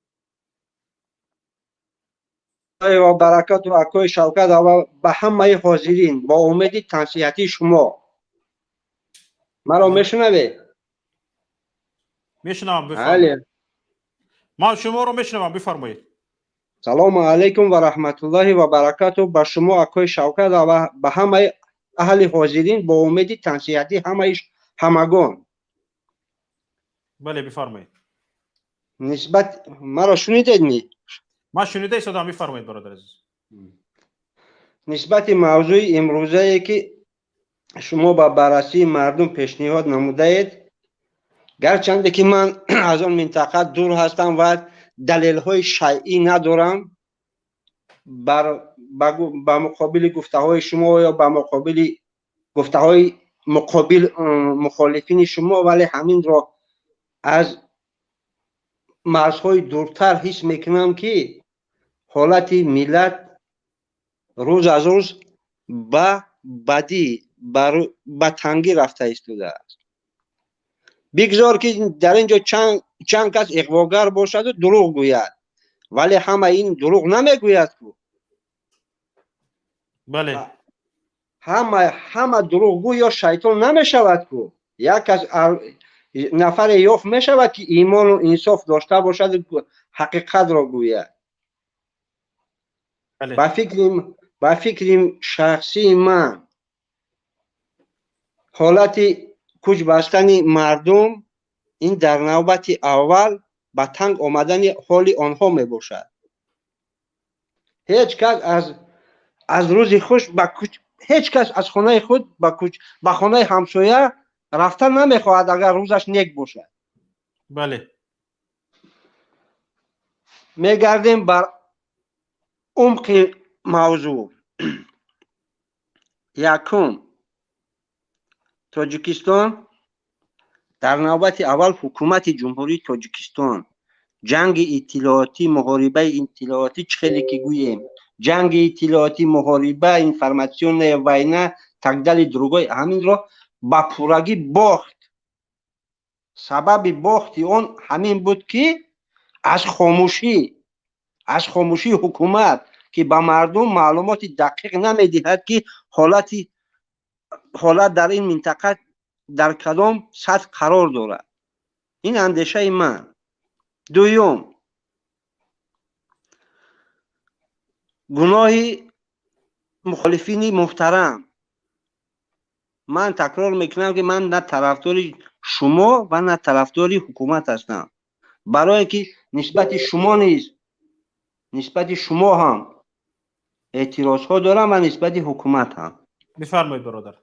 C: و برکات و اکوی شوکت و به همه حاضرین با امید تنصیحاتی شما مرا میشنوید؟
A: میشنوم بفرمایید. ما شما رو میشنوم بفرمایید.
C: سلام علیکم و رحمت الله و برکاته به شما اکوی شوکت و به همه اهل حاضرین با امید تنصیحاتی همگان.
A: بله بفرمایید.
C: نسبت مرا شنیدید نی؟
A: ما شنیده ایستادم بفرمایید برادر عزیز.
C: نسبت موضوع امروزه که شما با بررسی مردم پیشنهاد نموده اید گرچند که من از آن منطقه دور هستم و دلیل های شیعی ندارم با مقابل گفته های شما یا با مقابل گفته های مقابل مخالفین شما، ولی همین را از مرزهای دورتر حس میکنم که حالت ملت روز از روز به بدی به تنگی رفته ایستاده است. بگذار که در اینجا چند کس اغواگر باشد و دروغ گوید، ولی همه این دروغ نمیگوید.
A: بله
C: همه دروغ گوی یا شیطان نمیشود کو. یک از نفر یافت میشود که ایمان و انصاف داشته باشد حقیقت را گوید. با فکر شخصی من حالت کوچ بستن مردم این در نوبت اول به تنگ آمدن حال آنها می باشد. هیچ کس از روز خوش هیچ کس از خانه خود به خانه همسایه رفتن نمیخواهد اگر روزش نیک باشد.
A: بله
C: میگردیم بر عمق موضوع. یکم، تاجیکستان در نوبت اول حکومت جمهوری تاجیکستان جنگ اطلاعاتی محاربه اطلاعاتی چخیلی که گوییم جنگ اطلاعاتی محاربه اینفرماسیون وینه تگدل دروغای همین را با پورگی باخت. سبب باخت اون همین بود که از خاموشی حکومت که به مردم معلومات دقیق نمیدهد که حالت در این منطقه در کدام سطح قرار دارد. این اندیشه من. دوم، گناه مخالفین محترم. من تکرار میکنم که من نه طرفدار شما و نه طرفدار حکومت هستم، برای که نسبت شما نیست، نسبت شما هم اعتراض ها دارم و نسبت حکومت هم.
A: بفرمایید برادر.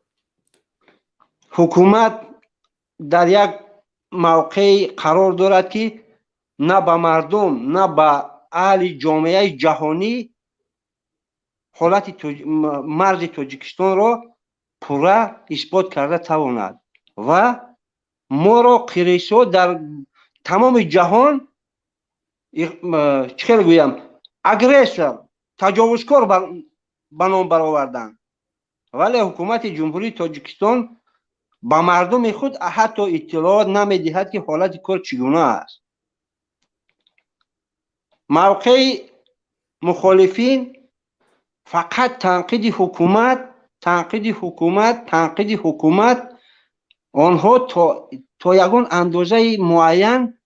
C: حکومت در یک موقع قرار دارد که نه به مردم نه به اهل جامعه جهانی حالت مرز تاجیکستان را پورا اثبات کرده تواند و ما را قریسا در تمام جهان چه گویم اگریسور تجاوزکار به نام برآوردند، ولی حکومت جمهوری تاجیکستان با مردم خود حتی اطلاعات نمیدهد که حالت کار چگونه است. موقع مخالفین فقط تنقید حکومت آنها تا یگان اندازه معین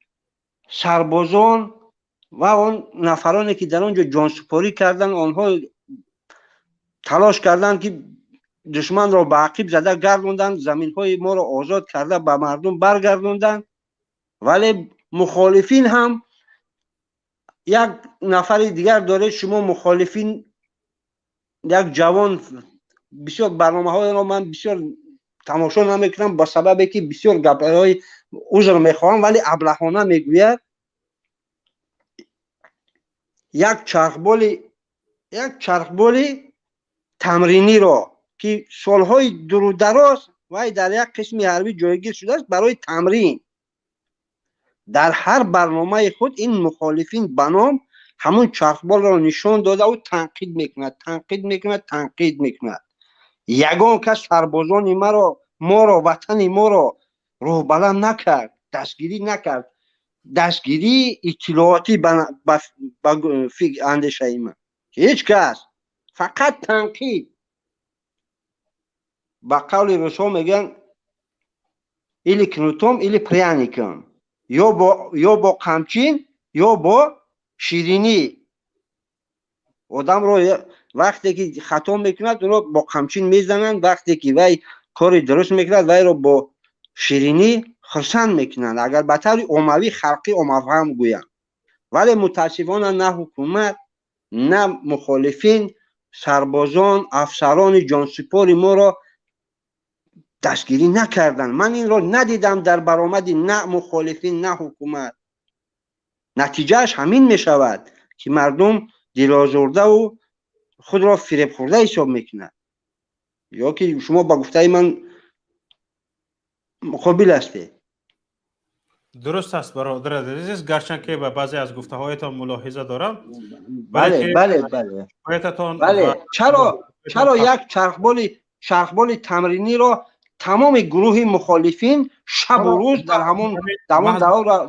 C: سربازان و آن نفرانی که در آنجا جانسپاری کردند آنها تلاش کردند که دشمن را به عقب زده گردوندند، زمین های ما را آزاد کرده به مردم برگردوندند، ولی مخالفین هم یک نفر دیگر داره شما مخالفین یک جوان بسیار برنامه های را من بسیار تماشا نمیکنم با سببی که بسیار گپهای عذر میخوام ولی ابلهانه میگوید یک چرخبال تمرینی را که سالهای دور و دراز و در یک قسم حربی جایگیر شده است برای تمرین در هر برنامه خود این مخالفین بنام همون چرخبال را نشان داده و تنقید میکند یگان کس سربازان ما را وطن ما را روح بلند نکرد دستگیری اطلاعاتی به اندیشه ایمان هیچ کس فقط تنقید با قول روسا میگن ایلی کنوتوم ایلی پریانیکم یا با قمچین یا با شیرینی آدم رو وقتی که خطا میکند اون رو با قمچین میزنند وقتی که وی کاری درست میکند وی رو با شیرینی خرسند میکنند اگر به طور عمومی خلقی عموم گویم ولی متاسفانه نه حکومت نه مخالفین سربازان افسران جانسپار ما را دستگیری نکردند من این را ندیدم در برآمد نه مخالفین نه حکومت نتیجهش همین میشود که مردم دل آزرده و خود را فریب خورده حساب میکنند یا که شما با گفته من مقابل هستید
A: درست است برادر عزیز گرچند که به بعضی از گفته هایتان ملاحظه دارم
C: بله چرا یک چرخبال تمرینی را تمام گروه مخالفین شب و روز در همون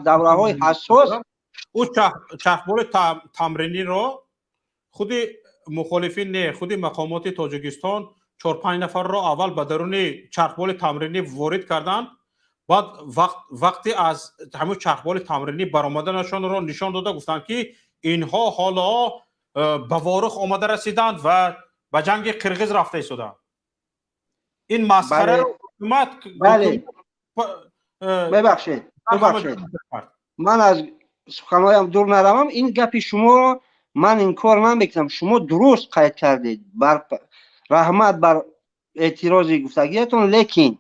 C: دوره های حساس
A: او چرخبال تمرینی را خود مخالفین نه خود مقامات تاجیکستان 4-5 نفر را اول به درون چرخبال تمرینی وارد کردند بعد وقتی از همون چرخبال تمرینی برآمدنشان را نشان داده گفتند که اینها حالا به وارخ آمده رسیدند و به جنگ قرغیز رفته ایستادند این مسخره حکومت
C: ببخشید من از سخنهایم دور نروم این گپی شما را من انکار نمیکنم شما درست قید کردید بر رحمت بر اعتراضی گفتگیتون لیکن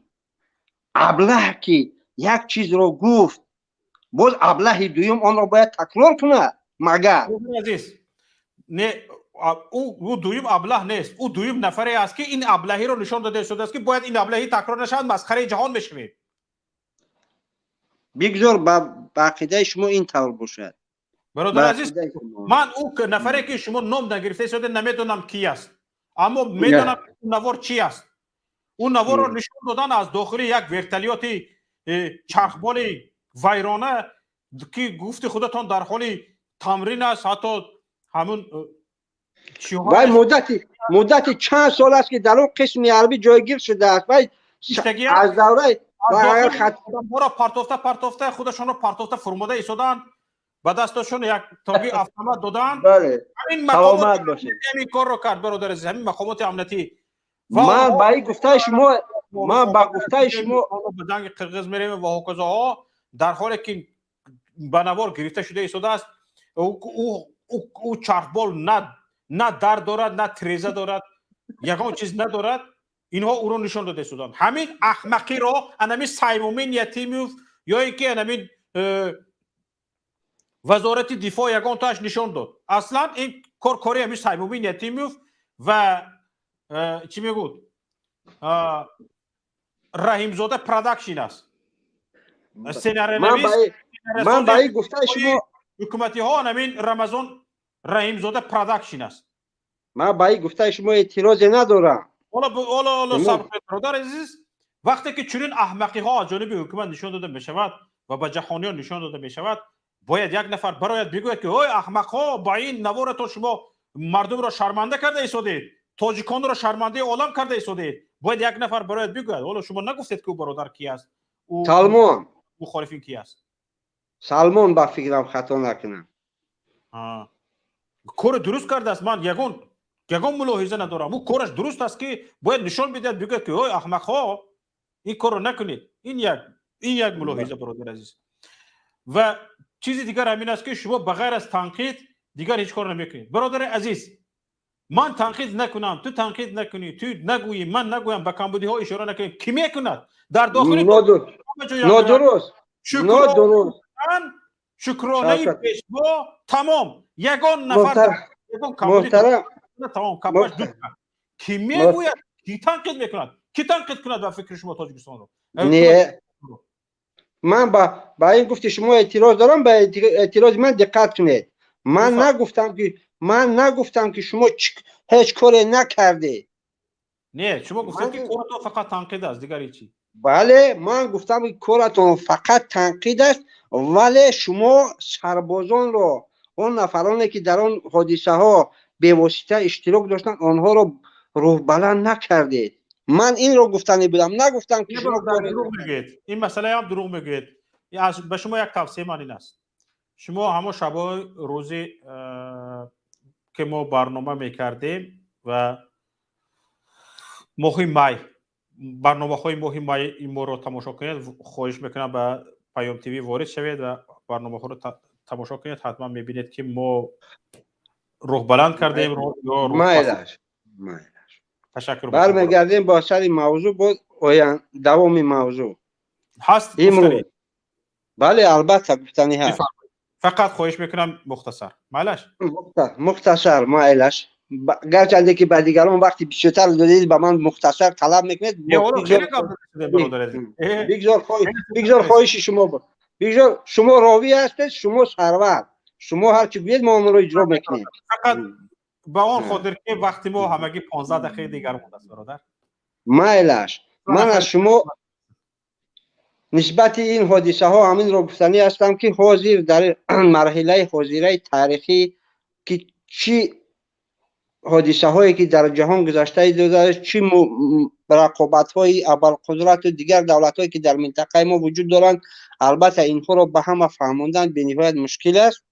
C: ابله که یک چیز رو گفت باز ابله دویم آن را باید تکرار کنه مگر
A: عزیز نه او دویم ابله نیست او دویم نفری است که این ابلهی رو نشان داده شده است که باید این ابلهی تکرار نشود مسخره جهان میشویم
C: بگذار با عقیده شما این طور باشد
A: برادر عزیز من او نفری که شما نام نگرفته شده نمیدونم کی است اما میدونم اون نوار چی است اون نوار رو نشان دادن از داخل یک ورتالیات چرخبال ویرانه که گفت خودتان در حال تمرین است حتی همون
C: وای مدتی چند سال است که در اون قسم عربی جایگیر شده است وای از دوره
A: ما را پرتافته خودشان رو پرتافته فرموده ایستادن به دستشون یک تاگی автомат دادن همین مقامات همین کار رو کرد برادر عزیز همین مقامات امنیتی
C: من با گفته شما
A: به جنگ قرغیز میریم و هوکزه ها در حالی که به نوار گرفته شده ایستاده است او چرخبال نه در دارد نه تریزه دارد یگان چیز ندارد اینها او رو نشان داده ایستادن همین احمقی را انمی سیمومین یتیمیوف یا اینکه انمی وزارت دفاع یگان تاش نشان داد اصلا این کاری همین سیمومین یتیمیوف و چی میگود رحیمزاده پروداکشن است سینارنویس
C: من با این گفته شما
A: حکومتی ها همین رمضان رحیمزاده پروداکشن است
C: من با این گفته شما اعتراضی ندارم
A: حالا صبر برادر عزیز وقتی که چنین احمقی ها از جانب حکومت نشان داده می شود و به جهانیان نشان داده می شود باید یک نفر برایت بگوید که اوی احمق ها با این نوارتون شما مردم را شرمنده کرده ایستادید تاجیکان را شرمنده عالم کرده ایستادید باید یک نفر برایت بگوید حالا شما نگفتید که او برادر کی است
C: سلمان
A: مخالفین کی است
C: سلمان با فکرم خطا نکنم
A: کار درست کرده است من یگان ملاحظه ندارم او کارش درست است که باید نشان بدهد بگوید که اوی احمق ها این کار رو نکنید این یک ملاحظه برادر عزیز و چیزی دیگر همین است که شما بغیر از تنقید دیگر هیچ کار نمیکنید. برادر عزیز، من تنقید نکنم، تو تنقید نکنی، تو نگویی، من نگویم، به کمبودی ها اشاره نکنیم. کی میکند؟ در داخل
C: نادرست
A: شکرانه پیشوا تمام. یگان نفر یگان کمبودی تمام کپش دو. کی میگوید؟ کی تنقید میکند؟ کی تنقید کند به فکر شما تاجیکستان رو؟
C: نه، من با این گفتی شما اعتراض دارم، به اعتراض من دقت کنید. من نگفتم که شما هیچ کاری نکرده.
A: نه، شما گفتید که کارتون فقط تنقید است، دیگر چی؟
C: بله، من گفتم که کارتون فقط تنقید است، ولی شما سربازان رو، اون نفرانی که در اون حادثه ها به واسطه اشتراک داشتن، آنها رو روح بلند نکردید. من این رو گفتنی بودم، نگفتم که شما
A: دروغ میگید. این مسئله هم دروغ میگید. به شما یک توصیه من این است. شما همه شبای روزی که ما برنامه میکردیم و ماه می برنامه های ماه می این ما رو تماشا کنید، خواهش میکنم به پیام تیوی وارد شوید و برنامه ها رو تماشا کنید. حتما میبینید که ما روح بلند کردیم یا روح تشکر.
C: برمیگردیم با سر موضوع، بود دوام موضوع
A: هست
C: گفتنی؟ بله البته گفتنی هست.
A: فقط خواهش میکنم مختصر. مالش
C: مختصر مایلش، گرچنده که به دیگران وقتی بیشتر دادید به من مختصر طلب میکنید. بگذار خواهش شما بود. بگذار شما راوی هستید، شما سرور، شما هر چی بگید ما اون رو اجرا میکنیم.
A: فقط با اون خاطر که وقتی ما همگی 15 دقیقه دیگر مونده است برادر.
C: مایلش، من از شما نسبت این حادثه ها همین رو گفتنی هستم که حاضر در مرحله حاضره تاریخی که چی حادثه هایی که در جهان گذشته داده، چی رقابت های ابرقدرت و دیگر دولت هایی که در منطقه ما وجود دارند، البته اینها رو به همه فهماندن به نهایت مشکل است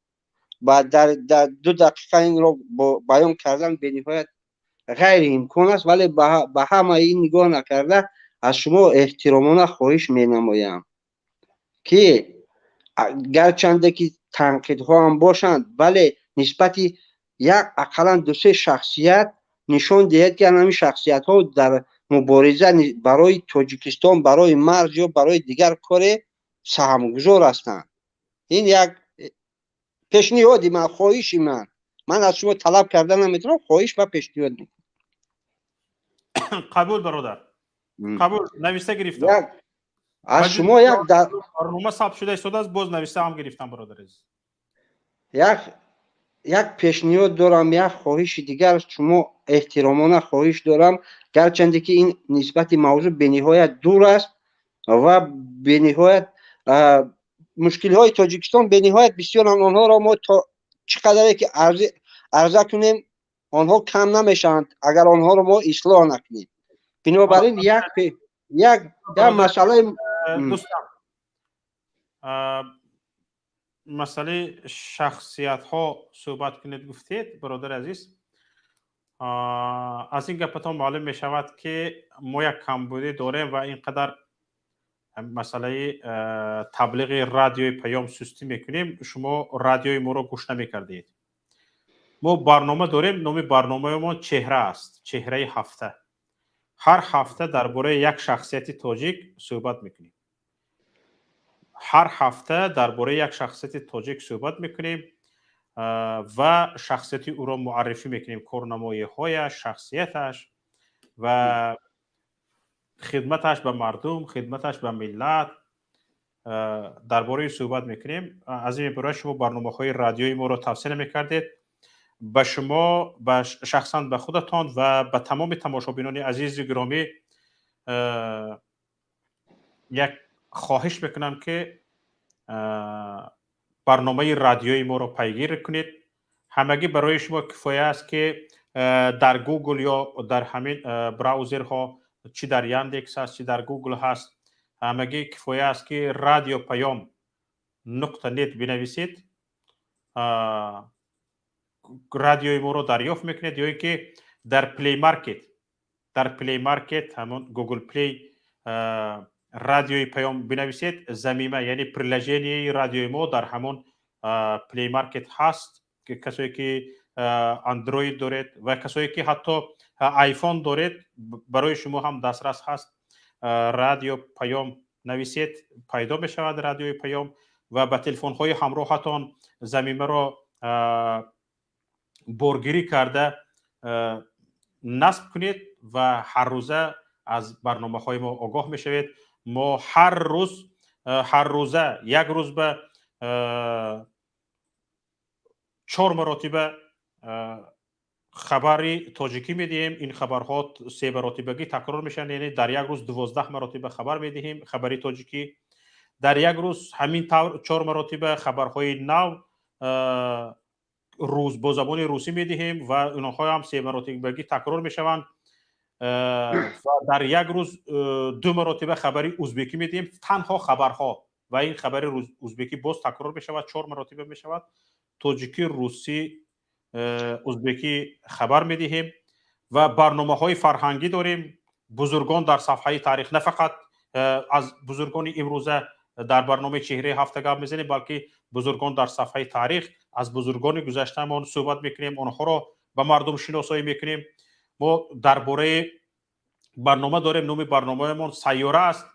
C: و در 2 دقیقه این رو بیان کردن به نهایت غیر امکان است. ولی به همه این نگاه نکرده از شما احترامانه خواهش می نمایم که گرچنده که تنقیدها هم باشند، ولی نسبت یک اقلا 2-3 شخصیت نشان دهید که همین شخصیت ها در مبارزه برای تاجیکستان، برای مرز یا برای دیگر کار سهمگذار هستند. این یک پیشنهادی من، خواهشی من از شما طلب کردن نمیتونم، خواهش و پیشنهاد میکنم.
A: قبول برادر، قبول. نوشته گرفتم
C: از شما یک
A: برنامه ثبت شده استفاده از باز نوشته هم گرفتم برادر عزیز.
C: یک پیشنهاد دارم، یک خواهش دیگر شما احترامانه خواهش دارم، گرچنده که این نسبت موضوع به نهایت دور است و به نهایت مشکل های تاجیکستان به نهایت بسیار، آنها را ما تا چقدر که عرضه کنیم آنها کم نمیشند اگر آنها را ما اصلاح نکنیم. بنابراین یک مسئله
A: دوستان، مسئله شخصیت ها صحبت کنید گفتید برادر عزیز. از این گپتان معلوم می شود که ما یک کمبودی داریم و اینقدر مسئله تبلیغ رادیوی پیام سستی میکنیم، شما رادیوی ما رو گوش نمیکردید. ما برنامه داریم، نام برنامه ما چهره است، چهره هفته. هر هفته درباره یک شخصیت تاجیک صحبت میکنیم. هر هفته درباره یک شخصیت تاجیک صحبت میکنیم و شخصیت او را معرفی میکنیم، کارنمایی هایش، شخصیتش و خدمتش به مردم، خدمتش به ملت درباره صحبت میکنیم. از این برای شما برنامه های رادیویی ما را توصیه میکردید. به شما، به شخصا به خودتان و به تمام تماشابینان عزیز گرامی یک خواهش میکنم که برنامه رادیویی ما را پیگیر کنید. همگی برای شما کفایه است که در گوگل یا در همین براوزرها، چی در یاندکس هست چی در گوگل هست، همگی کفایه است که رادیو پیام نقطه نت بنویسید، رادیوی ما رو دریافت میکنید. یا اینکه در پلی مارکت همون گوگل پلی رادیوی پیام بنویسید، زمینه یعنی پرلژینی رادیوی ما در همون پلی مارکت هست کسایی که اندروید دارید و کسایی که حتی آیفون دارید برای شما هم دسترس هست. رادیو پیام نویسید پیدا می شود رادیو پیام و با تلفن های همراهتان ضمیمه را بارگیری کرده نصب کنید و هر روزه از برنامه های ما آگاه می شوید. ما هر روزه یک روز به 4 مراتبه خبری تاجیکی میدهیم. این خبرها 3 مراتبگی تکرار میشن، یعنی در یک روز 12 مراتبه خبر میدهیم خبری تاجیکی. در یک روز همین 4 مراتبه خبرهای نو روز با زبان روسی میدهیم و اونها هم 3 مراتبگی تکرار میشوند. و در یک روز 2 مراتبه خبری ازبکی میدهیم، تنها خبرها، و این خبر ازبکی باز تکرار میشود 4 مراتبه میشود. تاجیکی، روسی، ازبکی خبر میدهیم و برنامه های فرهنگی داریم. بزرگان در صفحه تاریخ، نه فقط از بزرگان امروزه در برنامه چهره هفته گپ میزنیم، بلکه بزرگان در صفحه تاریخ، از بزرگان گذشته ما صحبت میکنیم، آنها را به مردم شناسایی میکنیم. ما درباره برنامه داریم، نام برنامه ما سیاره است،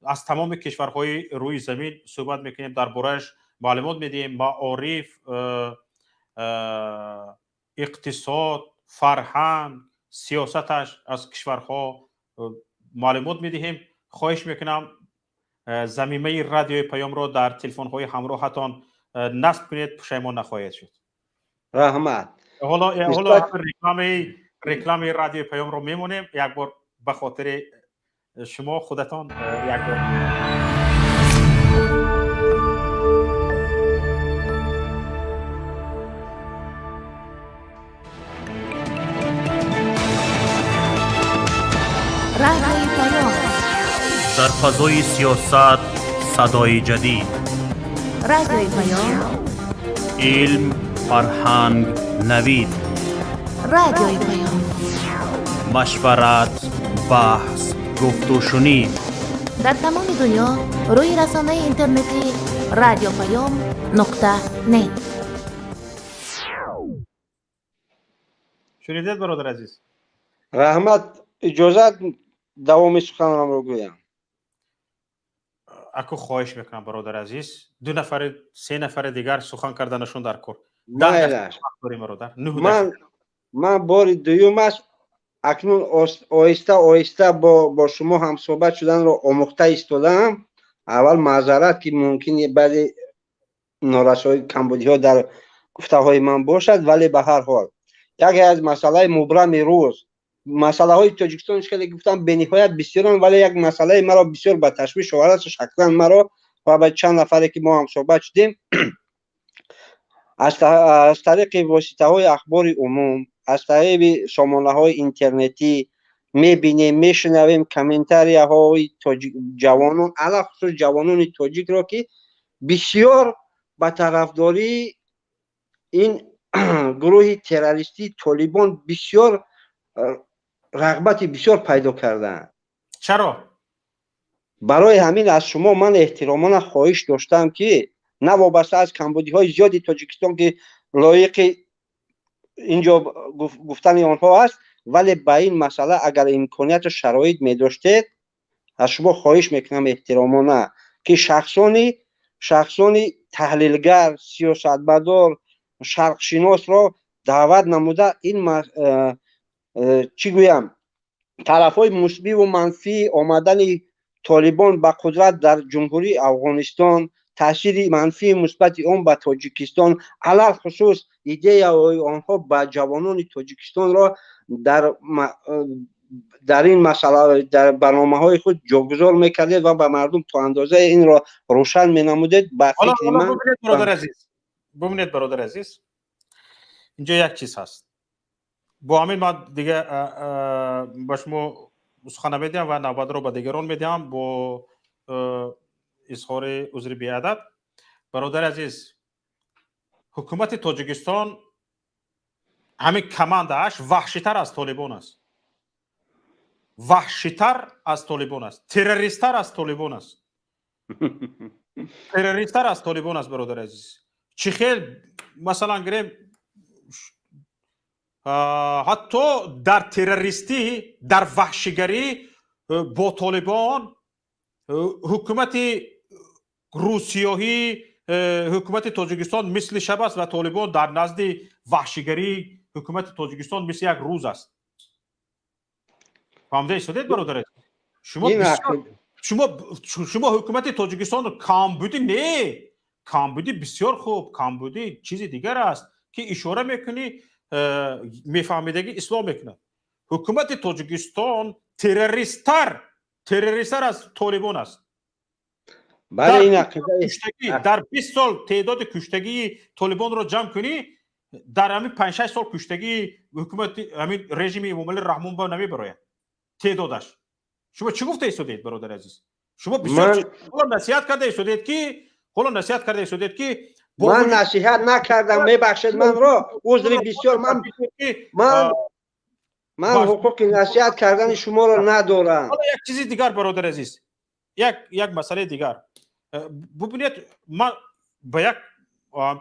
A: از تمام کشورهای روی زمین صحبت میکنیم، دربارهش معلومات میدیم، معارف، اقتصاد، فرهنگ، سیاستش از کشورها معلومات میدهیم. خواهش میکنم ضمیمه رادیو پیام را در تلفن های همراهتان نصب کنید، پشیمان نخواهید شد.
C: رحمت.
A: حالا رکلام رادیو پیام رو میمونیم. یک بار به خاطر شما خودتان یک بار
E: رادیو پیام
H: در فضای سیاست صدای جدید.
E: رادیو پیام
H: علم، فرهنگ، نوید.
E: رادیو پیام
H: مشورت، بحث، گفت و شنید.
E: در تمام دنیا روی رسانه اینترنتی رادیو پیام .net.
A: شنیدید برادر عزیز؟
C: رحمت، اجازت دوام سخنم رو گویم.
A: اکو خواهش میکنم برادر عزیز، 2 نفر 3 نفر دیگر سخن کردنشون در کار.
C: من بار دوم است اکنون آهسته آهسته با شما هم صحبت شدن رو آموخته ایستادم. اول معذرت که ممکنه بعضی نارسایی کمبودی ها در گفته های من باشد، ولی به هر حال یکی از مسئله مبرم روز، مسئله های تاجیکستانش که گفتم به نهایت بسیارن، ولی یک مسئله مرا بسیار به تشویش آورد، شخصا مرا و به چند نفری که ما هم صحبت شدیم. از طریق واسطه های اخبار عموم، از طریق سامانه های اینترنتی میبینیم، میشنویم کامنتاری های جوانان، علاوه خصوص جوانان تاجیک را که بسیار به طرفداری این گروه تروریستی طالبان بسیار رغبت بسیار پیدا کردن.
A: چرا؟
C: برای همین از شما من احترامانه خواهش داشتم که نه وابسته از کمبودی های زیادی تاجیکستان که لایق اینجا گفتن آنها است، ولی به این مسئله اگر امکانیت و شرایط می داشتید از شما خواهش میکنم احترامانه که شخصانی تحلیلگر، سیاستمدار، شرق شناس را دعوت نموده این چی گویم طرف های مثبت و منفی آمدن طالبان به قدرت در جمهوری افغانستان، تاثیر منفی مثبت اون به تاجیکستان، علل خصوص ایده آنها به جوانان تاجیکستان را در این مسئله در برنامه های خود جاگذار میکردید و به مردم تا اندازه این را روشن مینمودید. به فکر من
A: ببینید برادر عزیز، اینجا یک چیز هست. با همین ما دیگه با شما سخن میدیم و نوبت رو به دیگران میدیم با اظهار عذر بیادب. برادر عزیز، حکومت تاجیکستان همین کماندش وحشی‌تر از طالبان است، وحشی‌تر از طالبان است، تروریست‌تر از طالبان است، تروریست‌تر از طالبان است برادر عزیز. چی خیل مثلا گریم حتی در تروریستی، در وحشیگری با طالبان، حکومت روسیاهی، حکومت تاجیکستان مثل شب است و طالبان در نزد وحشیگری حکومت تاجیکستان مثل یک روز است. فهمده شدید برادر؟ شما حکومت تاجیکستان کامبودی نه، کامبودی بسیار خوب، کامبودی چیزی دیگر است که اشاره میکنی میفهمیدگی اسلام میکنه. حکومت تاجیکستان تروریستر از طالبان است. در 20 سال تعداد کشتگی طالبان رو جمع کنی، در همین 5-6 سال کشتگی حکومت همین رژیم امام رحمان با نمیبره تعدادش. شما چی گفته ایستادید برادر عزیز؟ شما بسیار نصیحت کرده ایستادید که
C: من نصیحت نکردم، میبخشید من را عذر بسیار من حقوق نصیحت کردن شما را ندارم.
A: حالا یک چیزی دیگر برادر عزیز، یک مسئله دیگر. ببینید من با یک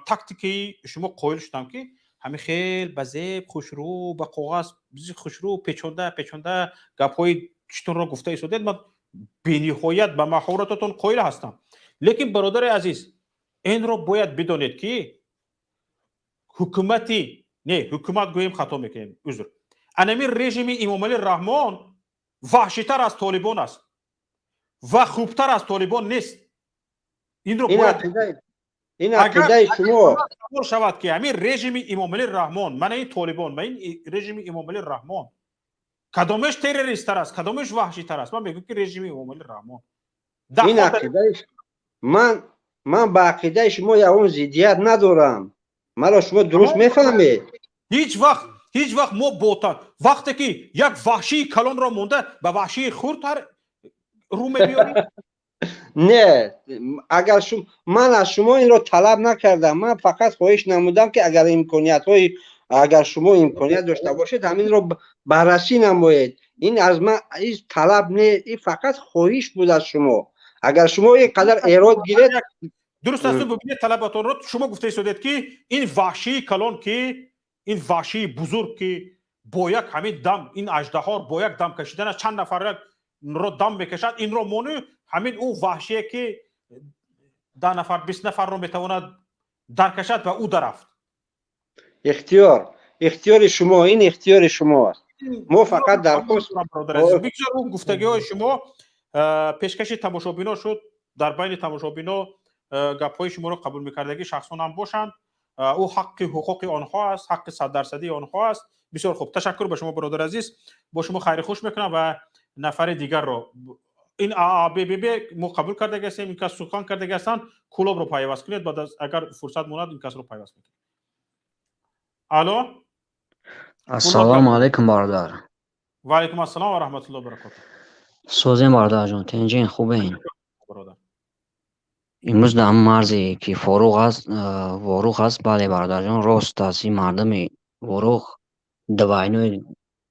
A: تاکتیکی شما قائل شدم که همین خیلی بزیب خوشرو با کاغذ خوشرو پیچونده گپ‌های چطور را گفته ایستادید. من بی‌نهایت به مهارتتون قائل هستم، لیکن برادر عزیز این را باید بدانید که حکومت گوییم خطا میکنیم، عذر، انمی رژیم امام علی رحمان وحشی‌تر از طالبان است و خوبتر از طالبان نیست. این رو باید
C: این عقیده شما
A: شود که همین رژیم امام علی رحمان، من این طالبان، من این رژیم امام علی رحمان کدامش تروریست‌تر است، کدامش وحشی‌تر است؟ من میگم که رژیم امام علی رحمان.
C: این عقیده من با عقیده شما یا اون ضدیت ندارم. مرا شما درست میفهمید.
A: هیچ وقت ما بوتان وقتی که یک وحشی کلان را مونده به وحشی خردتر رو میبیاریم.
C: نه، اگر من از شما این را طلب نکردم، من فقط خواهش نمودم که اگر شما امکانیت داشته باشید همین را بررسی نمایید. این از من طلب نه، این فقط خواهش بود از شما. اگر شما یک قدر ایراد گیرید
A: درست است. ببینید طلباتون رو شما گفته ایستادید که این وحشی کلان که این وحشی بزرگ که با یک همین دم، این اژدها با یک دم کشیدن از چند نفر رو دم میکشد، این رو مونو همین او وحشی که 10 نفر 20 نفر رو میتواند درکشد و او درفت.
C: اختیار شما، این اختیار شما است. ما فقط درخواست
A: بگذار اون گفتگی های شما پیشکش تماشابینا شد، در بین تماشابینا گپ‌های شما رو قبول می‌کردگی شخصان هم باشند، او حقوق آنها است، حق 100% آنها است. بسیار خوب، تشکر به شما برادر عزیز، با شما خیر خوش میکنم و نفر دیگر رو این ما قبول کرده هستیم، این کس سخن کرده هستند، کلوب رو پیوست کنید، بعد از اگر فرصت موند این کس رو پیوست کنید. الو،
G: السلام علیکم برادر.
A: و علیکم السلام و رحمت الله و برکاته.
G: سوزین برادر جان، تنجین خوبه این؟ امروز در مرزی که واروغ است، بله برادر جان راست است. این مردم واروغ دوینوی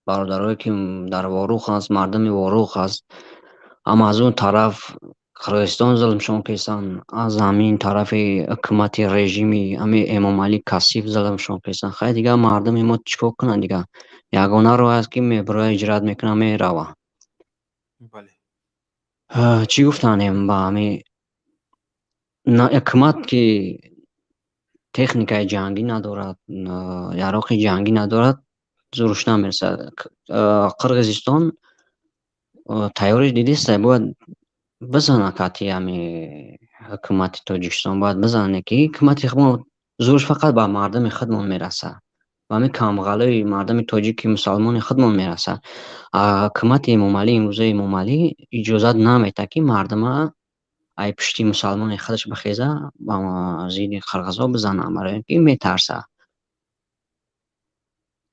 G: برادرایی که در واروغ است، مردم واروغ است، اما از اون طرف قرقستان ظلمشون کردن، از همین طرف حکومت رژیمی همین امام علی کثیف ظلمشون کردن. خیلی دیگه مردم ما چیکار کنن دیگه؟ یگانه رو است که برای اجرات میکنه میروه.
A: بله.
G: چی گفتنیم با همین حکومت که تکنیکای جنگی ندارد، یراق جنگی ندارد، زورش نمیرسد. قرقیزستان تیاری دیدیست باید بزنه کاتی همین حکومت تاجیکستان باید بزنه که حکومت خود زورش فقط با مردم خودمون میرسه و همین کامغلای مردم تاجیک مسلمان خودمون میرسه. حکومت امام علی امروزه امام علی اجازت نمیده که مردم ای پشتی مسلمان خودش بخیزه با زیر قرقزا بزنه، برای اینکه میترسه.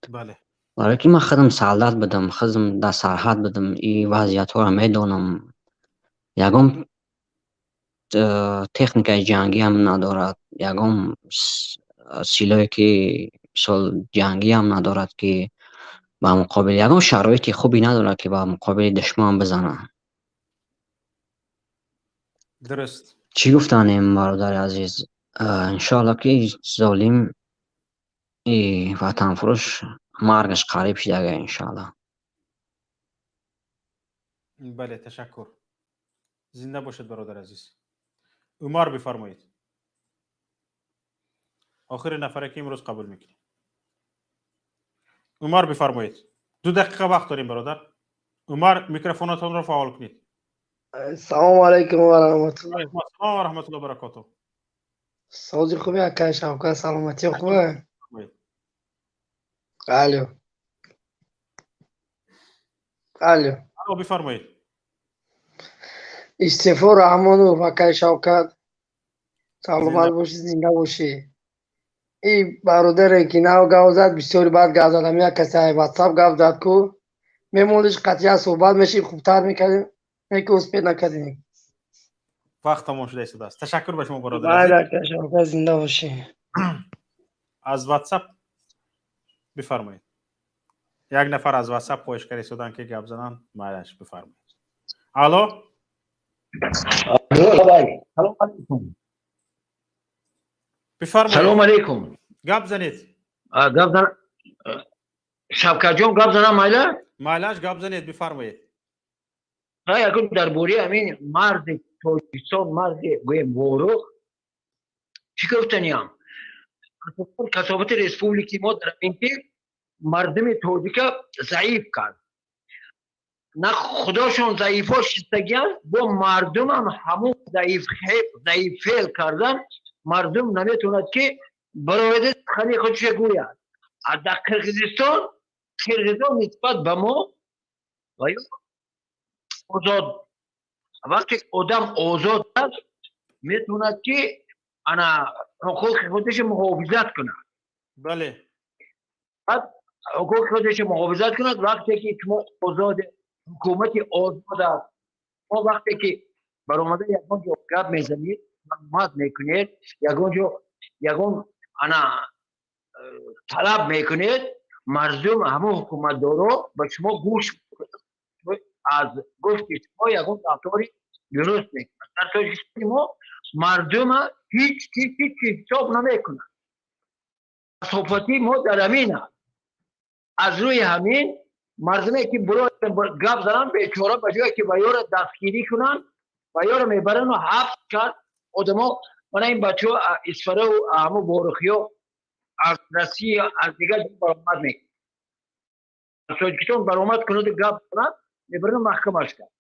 A: بله.
G: برای که من خودم سالات بدم، خودم در سرحد بدم، این وضعیت ها رو میدونم. یکم تکنیک جنگی هم ندارد، یکم سلاحی که جنگی هم ندارد که با مقابل، یکم شرایط خوبی ندارد که با مقابل دشمن بزنه.
A: درست.
G: چی گفتنیم برادر عزیز؟ انشاءالله که ظالم ای وطن فروش مرگش قریب شده انشالله.
A: بله تشکر. زنده باشد برادر عزیز. عمر بفرمایید. آخر نفره که امروز قبول میکنیم. عمر بفرمایید. 2 دقیقه وقت داریم برادر. عمر میکروفونتون رو فعال کنید.
I: السلام علیکم و رحمت الله.
A: علیکم السلام و رحمت الله و برکاته.
I: صوتی خوبی اکا شوکت سلامتی خوبه؟ الو. الو.
A: بفرمایید.
I: استعفا رحمانو اکا شوکت سلامت باشی زنده باشی. این برادر که نو گاو زد بسیاری بعد گاو زدم یک کسی واتساپ گاو زد کو میمونیش قطعا صحبت میشی خوبتر میکردیم یکی اسپید نکردیم.
A: وقت تمام شده است. تشکر به شما برادر
I: بعد
A: عزیز.
I: اکا شوکت زنده باشی.
A: از واتساپ بفرمایید. یک نفر از واتساپ خواهشگری شدن که گپ زنن مایلش بفرمایید. الو.
L: سلام علیکم.
A: بفرمایید.
L: سلام علیکم.
A: گپ زنید.
L: گپ زن شبکت جان گپ زنم مایله؟
A: مایلش گپ زنید بفرمایید.
L: یکم درباره همین مرد تاجیکستان مرد گویم بورو چی گفتنیم؟ کسابت ریسپوبلیکی ما در اینکه مردم تاجیک ضعیف کرد. نه خداشون ضعیف ها شستگیان با مردم هم همون ضعیف فعل کردن مردم نمیتوند که برای خلی خودش گوید. در قرقیزستان نسبت به ما آزاد وقتی آدم آزاد است میتوند که انا حقوق خودش محافظت کنه.
A: بله.
L: بعد حقوق خودش محافظت کنه وقتی که شما آزاد حکومت آزاد است ما وقتی که برآمده یکون جو گپ میزنید معلومات میکنید یکون انا طلب میکنید مردم همه حکومت دارو به شما گوش از گفت شما یکون رفتاری درست میکنند. در تاجیکستان ما مردم هیچ حساب نمیکنند. صحبتی ما در همین است. از روی همین مردمی که برای گپ زنن بیچاره به جایی که بیار دستگیری کنن بیار میبرن و حبس کرد آدما. من این بچه ها اسفره و همه بارخی ها از رسی از دیگر برآمد میکنن. تاجیکستان برآمد کنند گپ زنن میبرن محکمش کرد.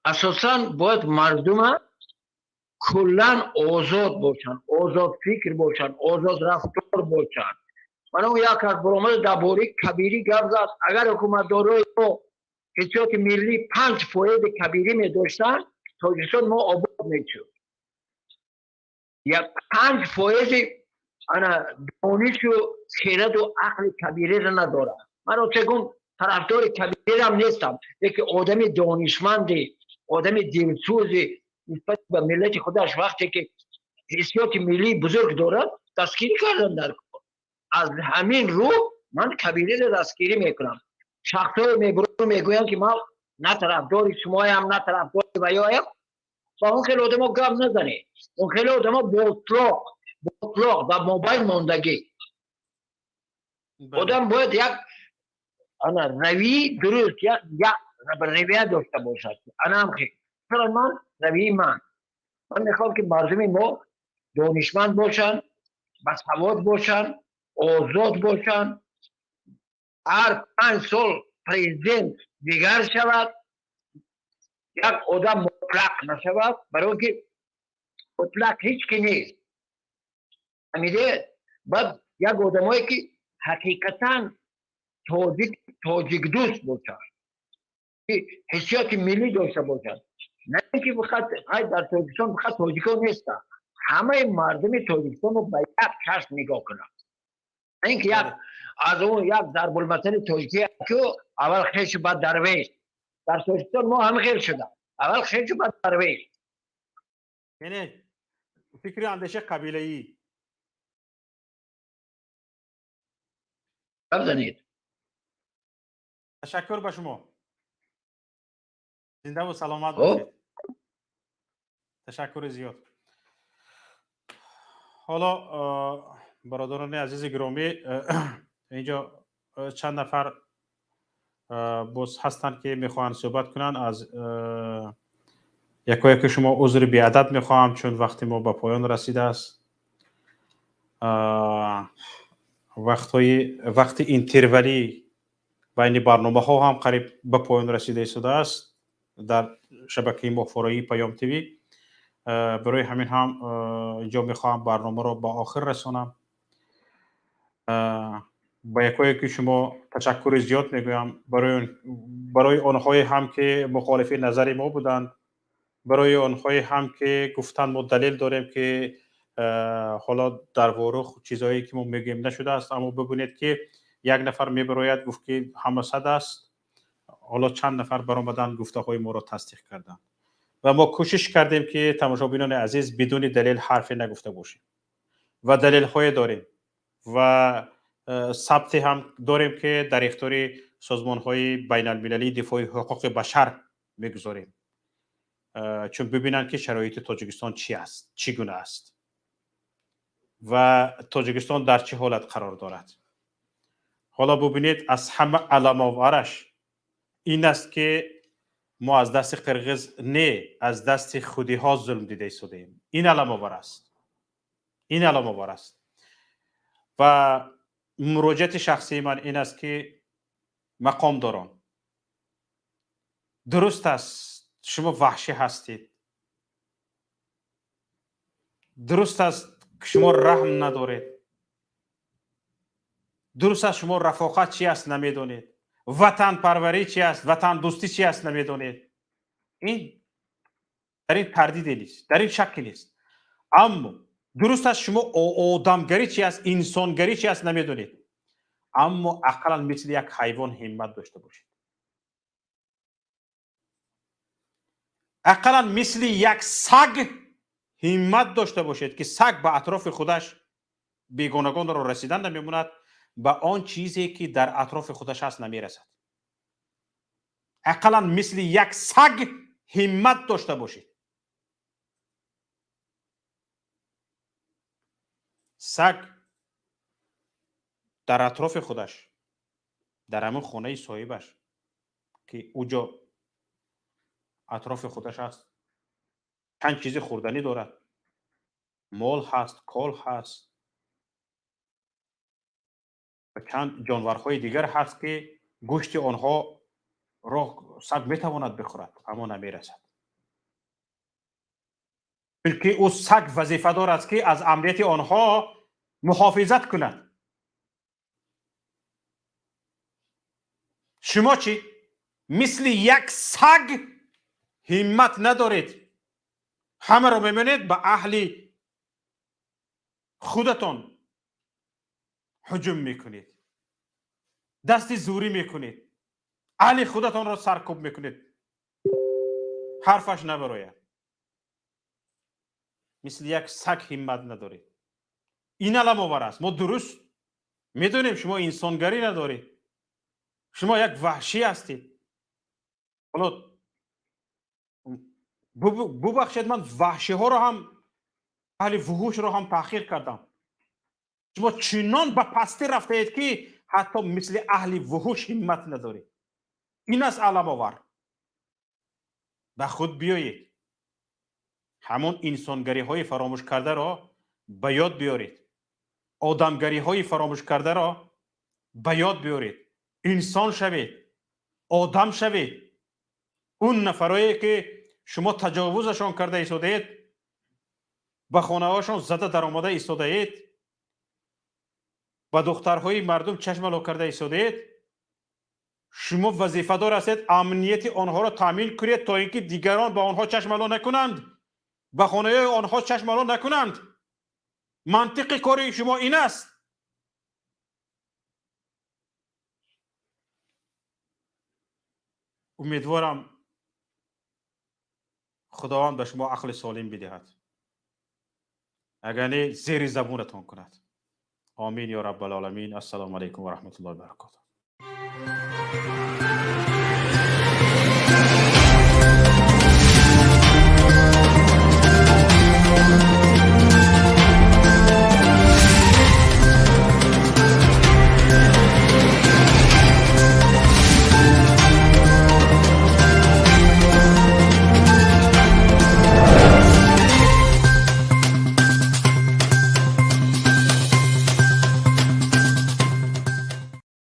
L: اساسا باید مردم کلن آزاد باشن، آزاد فکر باشن، آزاد رفتار باشن. من اون یک از برآمد درباره کبیری گپ زد. اگر حکومت دارای ما احتیاط ملی 5% کبیری می داشتن تاجیکستان ما آباد میشد. یک 5% انا دانش و خیرت و عقل کبیری را نداره. من رو چگم طرفدار کبیری هم نیستم. یک آدم دانشمندی آدم دلسوزی نسبت به ملت خودش وقتی که حیثیت ملی بزرگ دارد دستگیری کردن در کار. از همین رو من کبیری را دستگیری میکنم. شخصای میگویند که ما نه طرفدار شما هم نه طرفدار ویایم با اون خیلی آدم ها گپ نزنه. اون خیلی آدم ها باطلاق و موبایل ماندگی. آدم باید یک روی درست یک رویه داشته باشد. انا هم خیلی من روی من میخوام که مردم ما دانشمند باشن، باسواد باشن، آزاد باشن. هر 5 سال پرزیدنت دیگر شود یک آدم مطلق نشود برای که مطلق هیچ کی نیست. امیده باید یک آدمایی که حقیقتا تاجیک دوست باشن که حسیات ملی داشته باشن. نه اینکه بخاطر در تاجیکستان بخاطر تاجیکا نیستن. همه مردم تاجیکستان رو به یک چشم نگاه کنن. نه اینکه یک از اون یک ضرب المثل تاجیکی که اول خیش بعد درویش. در تاجیکستان ما هم خیل شدن. اول خیش بعد درویش.
A: یعنی فکر اندیشه قبیله‌ای.
L: بزنید.
A: تشکر به شما. زنده و سلامت باشید. تشکر زیاد. حالا برادران عزیز گرامی، اینجا چند نفر باز هستند که میخواهند صحبت کنند. از یکایی که شما عذر بی‌عدد میخواهم چون وقتی ما به پایان رسیده است. وقت اینتروالی بین برنامه ها هم قریب به پایان رسیده شده است در شبکه ماهواره‌ای پیام تیوی. برای همین هم اینجا میخواهم برنامه را به آخر رسانم. با یکایی که شما تشکر زیاد میگویم برای آنهایی هم که مخالف نظر ما بودند، برای آنهایی هم که گفتن ما دلیل داریم که حالا در واره چیزایی که ما میگیم نشده است، اما ببینید که یک نفر میبراید گفت که همه صد است، حالا چند نفر برآمدن گفته های ما را تصدیق کردن و ما کوشش کردیم که تماشابینان عزیز بدون دلیل حرفی نگفته باشیم و دلیل های داریم و ثبت هم داریم که در اختیار سازمان های بین المللی دفاع حقوق بشر میگذاریم، چون ببینن که شرایط تاجیکستان چی است، چگونه است و تاجیکستان در چه حالت قرار دارد. حالا ببینید از همه علم آورش این است که ما از دست قرغز نه، از دست خودی ها ظلم دیده شدیم. این علم آور است، این علم آور است. و مراجعت شخصی من این است که مقام داران، درست است شما وحشی هستید، درست است شما رحم ندارید، درست است شما رفاقت چی است نمیدونید، وطن پروری چی است، وطن دوستی چی است نمیدونید. این در این تردیدی نیست، در این شکی نیست. اما درست است شما آدمگری چی است، انسانگری چی است نمیدونید، اما اقلا مثل یک حیوان همت داشته باشید. اقلا مثل یک سگ همت داشته باشید که سگ به اطراف خودش بیگانگان را رسیدن نمیموند، به آن چیزی که در اطراف خودش هست نمیرسد. اقلا مثل یک سگ همت داشته باشید. سگ در اطراف خودش، در همون خانه صاحبش که اوجا اطراف خودش هست، چند چیز خوردنی دارد، مال هست، کال هست و چند جانورهای دیگر هست که گوشت آنها را سگ میتواند بخورد اما نمیرسد، چون او سگ وظیفه دارد است که از امنیت آنها محافظت کند. شما چی؟ مثل یک سگ همت ندارید، همه رو می‌بینید به اهل خودتون هجوم میکنید، دست زوری میکنید، اهل خودتون رو سرکوب میکنید، حرفش نبراید. مثل یک سگ همت ندارید. این علم آور است. ما درست میدونیم شما انسانگری ندارید، شما یک وحشی هستید. حالا ببخشید من وحشی ها رو هم، اهل وحوش رو هم تأخیر کردم. شما چنان به پستی رفته اید که حتی مثل اهل وحوش همت ندارید. این است علم آور. به خود بیایید، همون انسانگری های فراموش کرده را به یاد بیارید، آدمگری های فراموش کرده را به یاد بیارید. انسان شوید، آدم شوید. اون نفرایی که شما تجاوزشان کرده ایستادید، به خانه هاشون زده در آمده ایستادید، به دخترهای مردم چشم لو کرده ایستادید، شما وظیفه دار هستید امنیت آنها را تامین کنید تا اینکه دیگران به آنها چشم لو نکنند، به خانه آنها چشم لو نکنند. منطق کار شما این است. امیدوارم خداوند به شما عقل سالم بدهد، اگر نه زیر زبونتان کند. آمین یا رب العالمین. السلام علیکم و رحمت الله و برکاته.